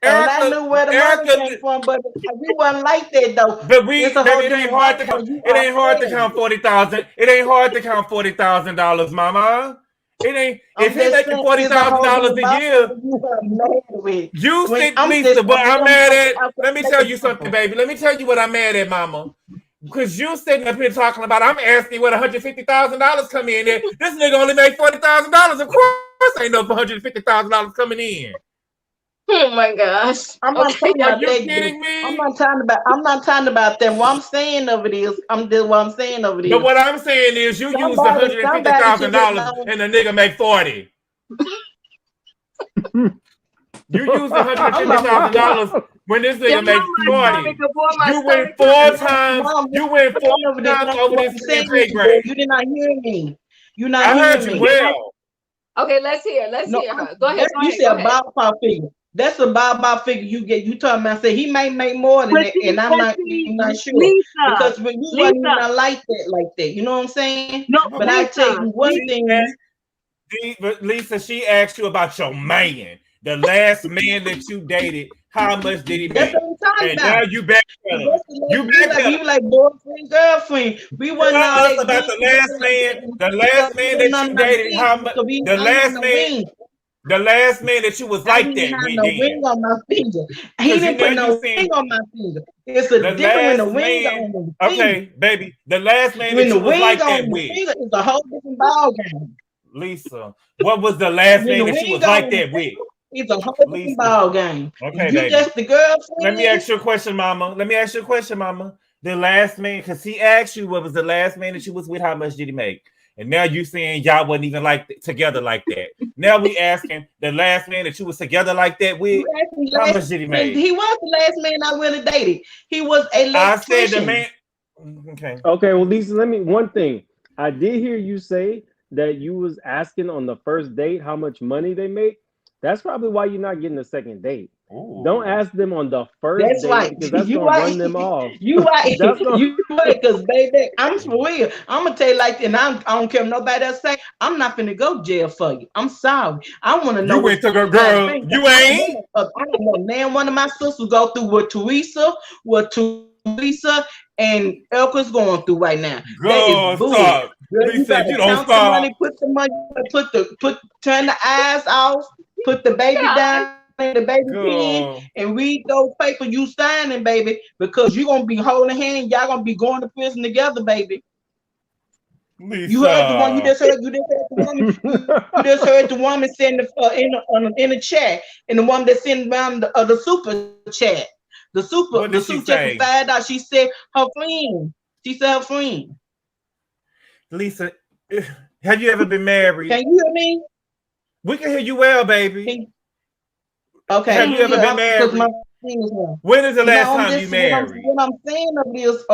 And I Erica, knew where the money Erica, came from, but we wasn't like that though. but It's we, a baby, whole it ain't different hard ball to count. because you It are ain't hard to count married. 40,000. It ain't hard to count $40,000, mama. It ain't. If I'm he just making saying forty it's a thousand whole dollars different a ball year, when you are married. you When sit, I'm Lisa. just What I'm mad at? I'm Let me make tell an you something, example. baby. Let me tell you what I'm mad at, mama. Because you sitting up here talking about, I'm asking what $150,000 come in there. This nigga only made $40,000. Of course, ain't no $150,000 coming in. Oh my gosh. I'm not Okay. talking Are about you that. kidding I'm me? not talking about. I'm not talking about that. What I'm saying of it is, what I'm saying of it But is, what I'm saying is, you used one hundred and fifty somebody thousand should have dollars, known. and the nigga make 40. You used one hundred and I'm fifty not thousand mama. dollars when this Your nigga make mama is coming 40. before my You went stomach. four times. Mom, You went four over there. times over What this I'm man's saying pay is, boy, grade. you did not hear me. You're not I heard hearing you me. well. Okay, let's hear. Let's No, hear her. Go ahead. Go you ahead. said Go a ahead. ballpark figure. That's a ballpark figure you get. You talking about? Say he may make more than that, and I'm not sure Lisa, because when you wasn't even Lisa, like that. You know what I'm saying? no, But I tell you one She thing. asked, Lisa, she asked you about your man, the last man that you dated. How much did he That's make? what I'm talking And now about. you back up. You back We up. were like boyfriend, girlfriend. We wasn't Tell all us that about good together like that. the Because last we man didn't that know you no dated. ring. How much? So The I didn't have last no man, ring. the last man that you was I like didn't that have with, no then, ring on my finger. He because you didn't know put you no saying ring on my finger. It's a the different when the last ring man. on the finger. Okay, baby, the last man When that the you was ring like on that the with, finger is a whole different ball game. Lisa. What was the last When man the that you ring was like on the that with, finger, it's a whole different Lisa? ball game. Okay, If you baby. just the Let me girlfriend, ask you a question, Mama. Let me ask you a question, Mama. The last man, because he asked you what was the last man that you was with, how much did he make? And now you saying y'all wasn't even together like that. Now we asking the last man that you was together like that with, you asked me how last, much did he and make? he was the last man I really dated. He was an I said the electrician. man. Okay. Okay, well, Lisa, let me one thing. I did hear you say that you was asking on the first date how much money they make. That's probably why you're not getting a second date. Don't Ooh. ask them on the first That's date right. because that's You gonna right. run them off. You right. That's gonna. You right. Because baby, I'm for real. I'm gonna tell you like, and I don't care if nobody else say. I'm not gonna go jail for you. I'm sorry. I want to know You what went to the you got to girl. think. You ain't. I don't know. Man, one of my sisters go through what Teresa and Elka's going through right now. That is Girl, bull. stop. Girl, you Lisa, if gotta you don't count the stop. money, put the money, turn the eyes off, put the baby down in the baby pen, Girl. and read those papers you signing, baby, because you're gonna be holding hands, y'all gonna be going to prison together, baby. You heard the one. You Lisa. just heard. You just heard the woman. You just heard the woman send in the chat, and the woman that sent around the super chat. What The did she super chat for say? $5. She said her friend. She said her friend. Lisa, have you ever been married? Can you hear me? We can hear you well, baby. Okay. Have you ever been married? When is the last time you married? What I'm saying of this,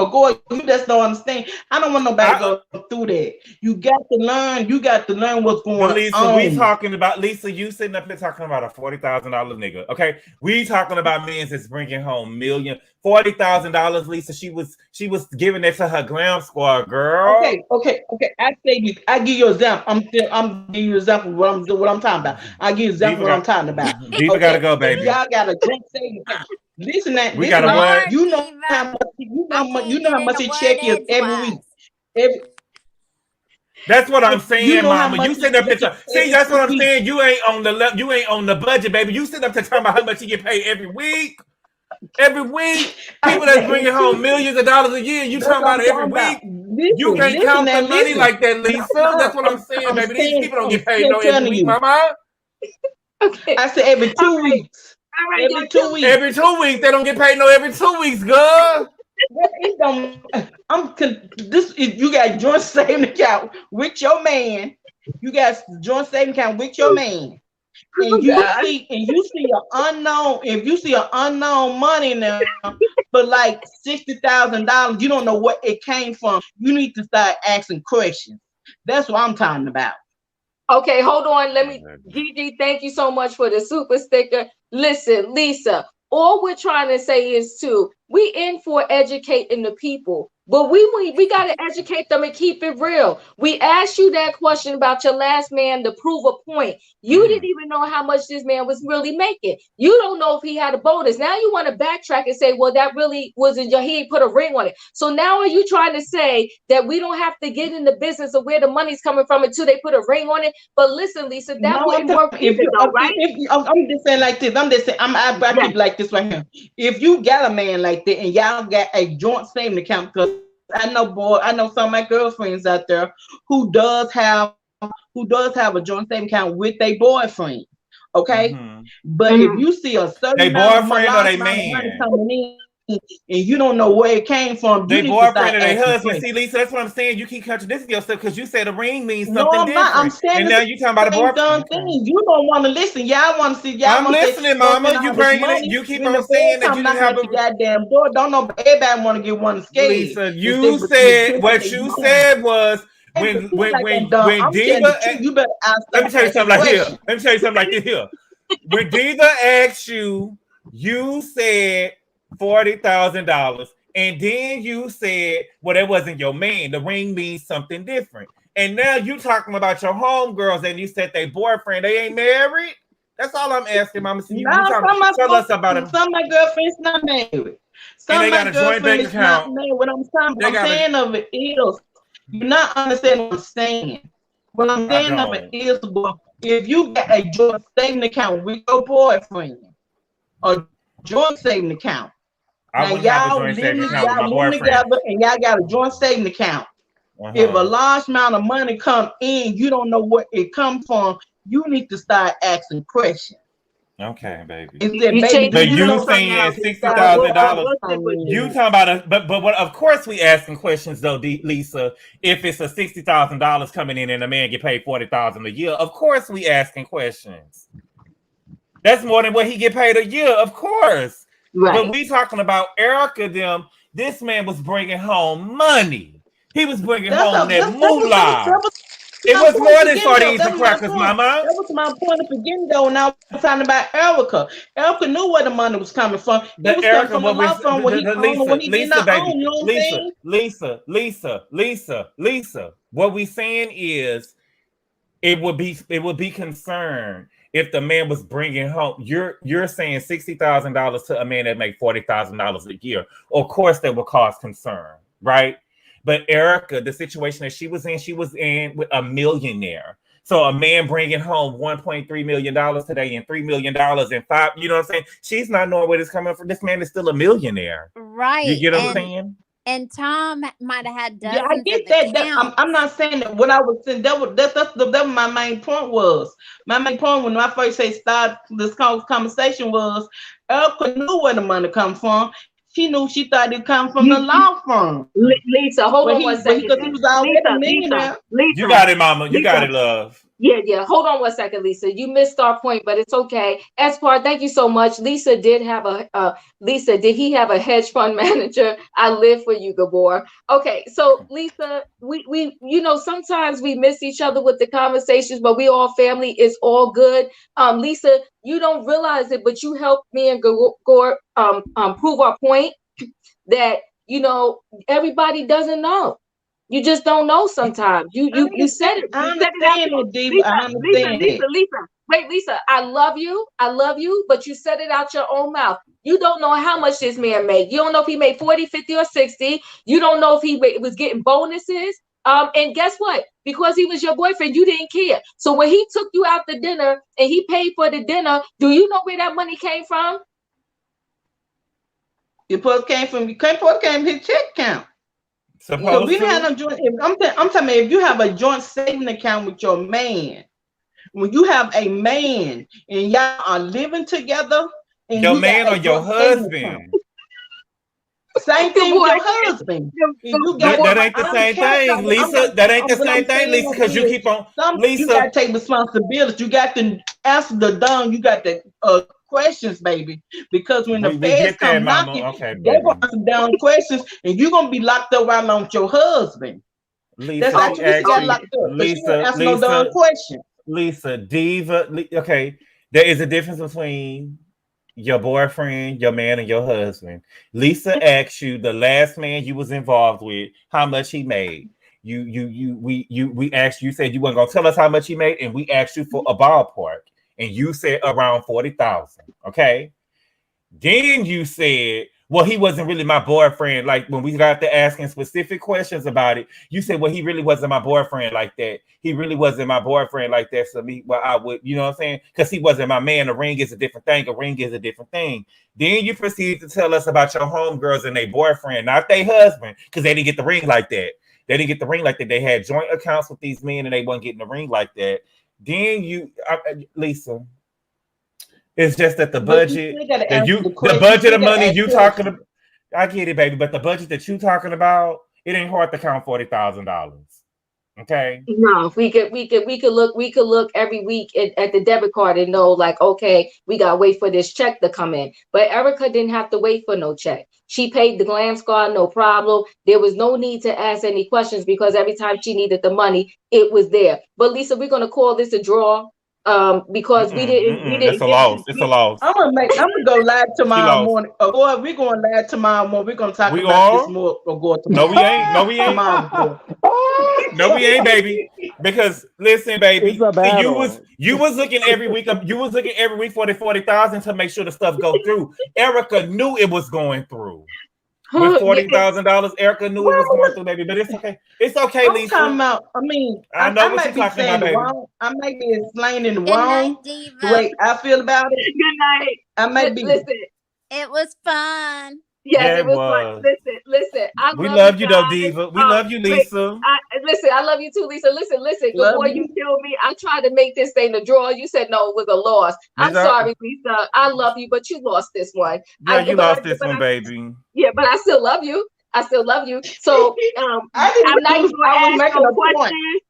you just don't understand. I don't want nobody to go through that. You got to learn. You got to learn what's going but Lisa, on. we talking about Lisa. You sitting up here talking about a $40,000 nigga. Okay, we talking about men that's bringing home $40,000. Lisa, she was giving that to her glam squad, girl. Okay. I give you an example. I'm giving you an example of what I'm talking about. I give you an example of what I'm talking about. Diva gotta go, baby. Y'all got a joint savings account. Listen, we got a what? You know how much a check is every week. That's what I'm saying, Mama. You sit up there. See, that's what I'm saying. You ain't on the budget, baby. You sit up there talking about how much you get paid every week. Every week, people that's bringing home millions of dollars a year. You talking about it every week. You can't count the money like that, Lisa. That's what I'm saying, baby. These people don't get paid every week, Mama. Okay. I said every 2 weeks. Every 2 weeks. Every 2 weeks. They don't get paid every 2 weeks, girl. You got joint saving account with your man. You got joint saving account with your man. And you see an unknown. If you see an unknown money now for like $60,000, you don't know what it came from. You need to start asking questions. That's what I'm talking about. Okay, hold on. Let me, Gigi, thank you so much for the super sticker. Listen, Lisa, all we're trying to say is we in for educating the people, but we got to educate them and keep it real. We asked you that question about your last man to prove a point. You didn't even know how much this man was really making. You don't know if he had a bonus. Now you want to backtrack and say, well, that really wasn't he put a ring on it. So now are you trying to say that we don't have to get in the business of where the money's coming from until they put a ring on it? But listen, Lisa, that wouldn't work either, though, right? I'm just saying like this. I keep like this right here. If you got a man like that and y'all got a joint saving account, because I know some of my girlfriends out there who does have a joint saving account with their boyfriend. Okay, but if you see a certain boyfriend or they man money coming in and you don't know where it came from, they boyfriend or their husband. See, Lisa, that's what I'm saying. You keep contradicting yourself because you said a ring means something different. I'm saying and now you talking about a boyfriend. You don't want to listen. Y'all want to see. I'm listening, Mama. You bringing it. You keep on saying that you didn't have a goddamn door. Don't know. Everybody want to get one scared. Lisa, you said what you said was. When Diva, you better ask. Let me tell you something like here. Let me tell you something like this here. When Diva asked you, you said $40,000, and then you said, "Well, that wasn't your man. The ring means something different." And now you talking about your homegirls, and you said they boyfriend. They ain't married. That's all I'm asking, Mama. So tell us about them. Some of my girlfriends not married. Some of my girlfriends not married. What I'm saying of it is. You're not understanding what I'm saying. What I'm saying of it is, if you got a joint saving account with your boyfriend, or joint saving account, now y'all living together and y'all got a joint saving account. If a large amount of money come in, you don't know where it come from. You need to start asking questions. Okay, baby. But you saying $60,000. You talking about but what? Of course, we asking questions though, Lisa. If it's a $60,000 coming in and a man get paid $40,000 a year, of course we asking questions. That's more than what he get paid a year, of course. Right. But we talking about Erika. This man was bringing home money. He was bringing home that moolah. It was more than sardines and crackers, Mama. That was my point of beginning, though. When I was talking about Erika. Erika knew where the money was coming from. It was coming from the law firm when he did not own. You know what I'm saying? Lisa. What we saying is, it would be concerned if the man was bringing home. You're saying $60,000 to a man that make $40,000 a year. Of course, that would cause concern, right? But Erika, the situation that she was in with a millionaire. So a man bringing home $1.3 million today and $3 million and five, you know what I'm saying? She's not knowing where it's coming from. This man is still a millionaire. Right. You get what I'm saying? And Tom might have had dozens. Yeah, I get that. I'm not saying that. What I was saying, that was my main point was. My main point when I first start this conversation was Erika knew where the money come from. She thought it come from the law firm. Lisa, hold on one second. Because he was already a millionaire. You got it, Mama. You got it, love. Yeah. Hold on 1 second, Lisa. You missed our point, but it's okay. Espoir, thank you so much. Lisa did have Lisa, did he have a hedge fund manager? I live for you, Gabor. Okay, so Lisa, we sometimes we miss each other with the conversations, but we all family. Is all good. Lisa, you don't realize it, but you helped me and Gabor prove our point that everybody doesn't know. You just don't know sometimes. You said it. I You said it out understand your it, Diva. I understand it. Lisa. Wait, Lisa. I love you. I love you. But you said it out your own mouth. You don't know how much this man made. You don't know if he made 40, 50, or 60. You don't know if he was getting bonuses. And guess what? Because he was your boyfriend, you didn't care. So when he took you out to dinner and he paid for the dinner, do you know where that money came from? Your purse came from his check account. So we didn't have no joint. I'm talking about if you have a joint saving account with your man, when you have a man and y'all are living together, and your man or your husband. Same thing with your husband. That ain't the same thing, Lisa. That ain't the same thing, Lisa, because you keep on. Lisa, you got to take responsibility. You got to answer the dumb. You got the questions, baby. Because when the feds come knocking, they're going to ask dumb questions, and you're going to be locked up right along with your husband. Lisa, that's how you got locked up. Lisa, no dumb question. Lisa, Diva. Okay, there is a difference between your boyfriend, your man, and your husband. Lisa asked you, the last man you was involved with, how much he made. We asked you, said you weren't gonna tell us how much he made, and we asked you for a ballpark, and you said around 40,000. Okay. Then you said, well, he wasn't really my boyfriend. Like when we got to asking specific questions about it, you said, well, he really wasn't my boyfriend like that. He really wasn't my boyfriend like that. So I would, you know what I'm saying? Because he wasn't my man. A ring is a different thing. A ring is a different thing. Then you proceed to tell us about your homegirls and their boyfriend, not their husband, because they didn't get the ring like that. They didn't get the ring like that. They had joint accounts with these men and they weren't getting the ring like that. Then Lisa, it's just that the budget, the budget of money you talking about, I get it, baby, but the budget that you talking about, it ain't hard to count $40,000. Okay. No, we could look every week at the debit card and know, like, okay, we gotta wait for this check to come in. But Erika didn't have to wait for no check. She paid the glam squad, no problem. There was no need to ask any questions because every time she needed the money, it was there. But Lisa, we're gonna call this a draw. Because we didn't. It's a loss. It's a loss. I'm gonna go live tomorrow morning. Boy, we're going live tomorrow morning. We're gonna talk about this more. No, we ain't. No, we ain't. No, we ain't, baby. Because listen, baby, you was looking every week. You was looking every week for the 40,000 to make sure the stuff go through. Erika knew it was going through. With $40,000, Erika knew it was going through, baby. But it's okay. It's okay, Lisa. I know what you're talking about, baby. I may be explaining wrong the way I feel about it. Good night. I may be. Listen, it was fun. Yes, it was fun. Listen. We love you though, Diva. We love you, Lisa. I love you too, Lisa. Listen. Before you kill me, I tried to make this thing a draw. You said no, it was a loss. I'm sorry, Lisa. I love you, but you lost this one. Yeah, you lost this one, baby. Yeah, but I still love you. So I'm not even going to ask no questions.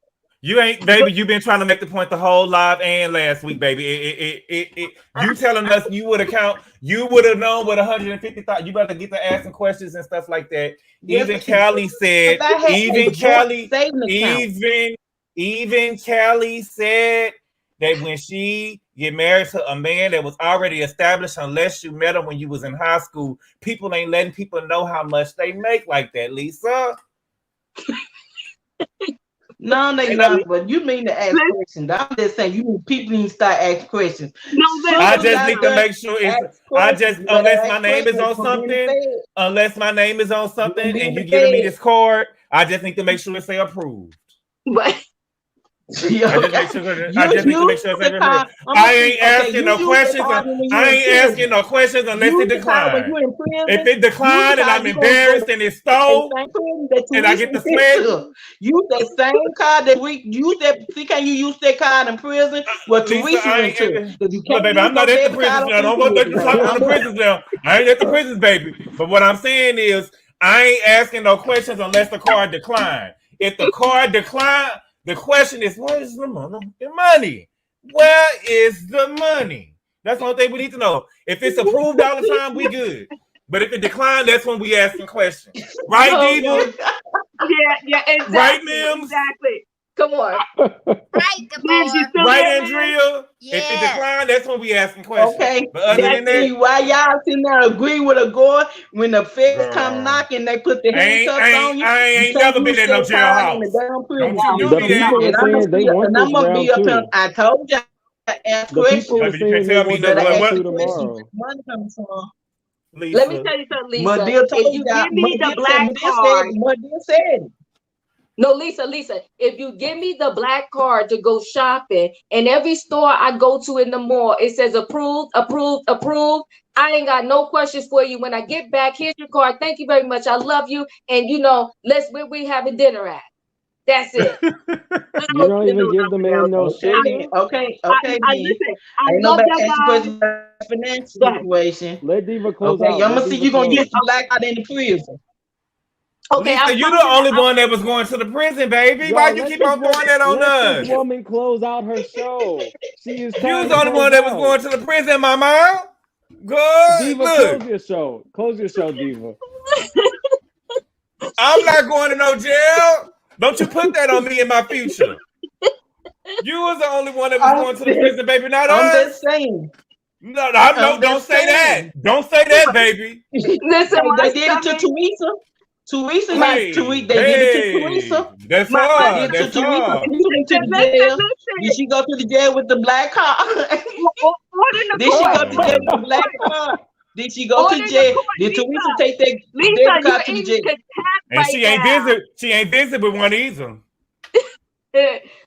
You ain't, baby. You've been trying to make the point the whole live and last week, baby. You telling us you would have known what 150,000. You better get to asking questions and stuff like that. Yes, even Callie said. Even Callie said that when she get married to a man that was already established, unless you met him when you was in high school, people ain't letting people know how much they make like that, Lisa. No, they not. But you mean to ask questions. I'm just saying people need to start asking questions. No, I just need to make sure unless my name is on something, and you giving me this card, I just need to make sure it say approved. But I just need to make sure it's approved. I ain't asking no questions. I ain't asking no questions unless it declines. If it declines and I'm embarrassed and it's stole, and I get the sweat. Use that same card that we use. See, can you use that card in prison? Well, Teresa went to. Baby, I'm not at the prisons now. Don't want to talk about the prisons now. I ain't at the prisons, baby. But what I'm saying is, I ain't asking no questions unless the card decline. If the card decline, The question is, where is the money? The money. Where is the money? That's the only thing we need to know. If it's approved all the time, we good. But if it declined, that's when we asking questions. Right, Diva? Yeah, exactly. Right, Mims? Exactly. Come on. Right, Gabor. Right, Andrea? Yes. If it declined, that's when we asking questions. Okay. But other than that, why y'all sitting there agree with a gore when the feds come knocking, they put the handcuffs on you. I ain't never been in no jailhouse. Don't you The do me people that. are saying they want this I'm gonna be round up here. two. I told you. Ask The people are Baby, you can't saying they tell me want the nothing. round What? two tomorrow. money coming from. Lisa. Let me tell you something, Lisa. Madil If told you y'all. give me the black card, Madil said it. no, Lisa, if you give me the black card to go shopping, and every store I go to in the mall, it says approved, approved, approved. I ain't got no questions for you. When I get back, here's your card. Thank you very much. I love you. And let's where we having dinner at. That's it. You don't even give the man no sugar. Okay. Listen, I Ain't love nobody that asking guy. questions about the financial situation. Let Diva close Okay, out. I'm Let gonna see Diva you gonna close. get some black out in the prison. Okay, Lisa, you the only one that was going to the prison, baby. Yo, Why you let keep this on woman- throwing that on Let this us? woman close out her show. She is You trying was to the only close one that was out. going to the prison, mama. Good. Diva, Look, close your show. Close your show, Diva. I'm not going to no jail. Don't you put that on me in my future. You was the only one that was going to the prison, baby, not I'm us. just saying. No, I'm don't just say that. saying. Don't say that, baby. Listen, They did it to Teresa. Teresa, Hey, they did it to Teresa. that's My- hard. They did it That's to Teresa. hard. Teresa went to the jail. Did she go to the jail with the black car? Did she go to jail with the black car? Did she go to jail? Did Teresa take that debit card to the jail? And she ain't visit with one either.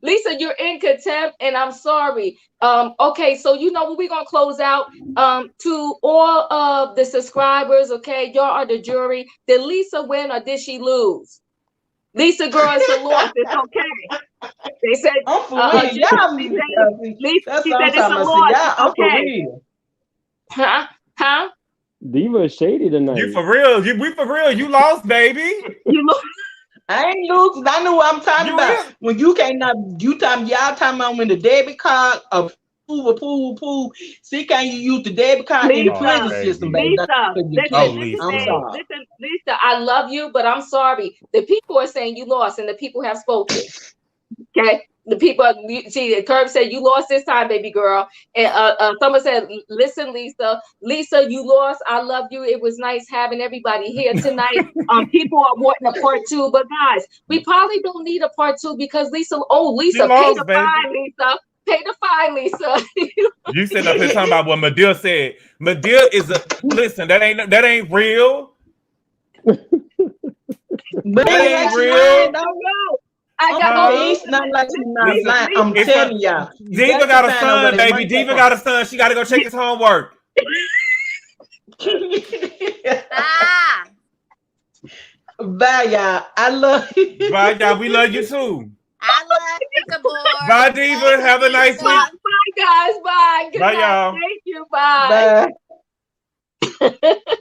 Lisa, you're in contempt, and I'm sorry. Okay, so what we're gonna close out. To all of the subscribers, okay, y'all are the jury. Did Lisa win or did she lose? Lisa, girl, it's a loss. It's okay. They said I'm for real. Y'all need to Lisa, that's she what said I'm it's a talking about. loss. Y'all, It's I'm for okay. real. Huh? Diva is shady tonight. You for real? We for real? You lost, baby. You look. I ain't losing. I know what I'm talking about. When you can't y'all talking about when the debit card approve. See, can you use the debit card in the prison system, baby? Lisa, I'm sorry. Lisa, I love you, but I'm sorry. The people are saying you lost, and the people have spoken. Okay, the people. See, Curb said you lost this time, baby girl, and someone said, "Listen, Lisa, you lost. I love you. It was nice having everybody here tonight. People are wanting a part two, but guys, we probably don't need a part two because Lisa. Oh, Lisa, pay the fine, Lisa. Pay the fine, Lisa. You sitting up here talking about what Madil said. Madil is listen. That ain't real. But that ain't real. I don't know. It's not like she's not lying. I'm telling y'all. Diva got a son, baby. Diva got a son. She got to go check his homework. Bye, y'all. I love you. Bye, y'all. We love you too. I love you, Gabor. Bye, Diva. Have a nice week. Bye, guys. Bye. Good Bye, night. y'all. Thank you. Bye. Bye.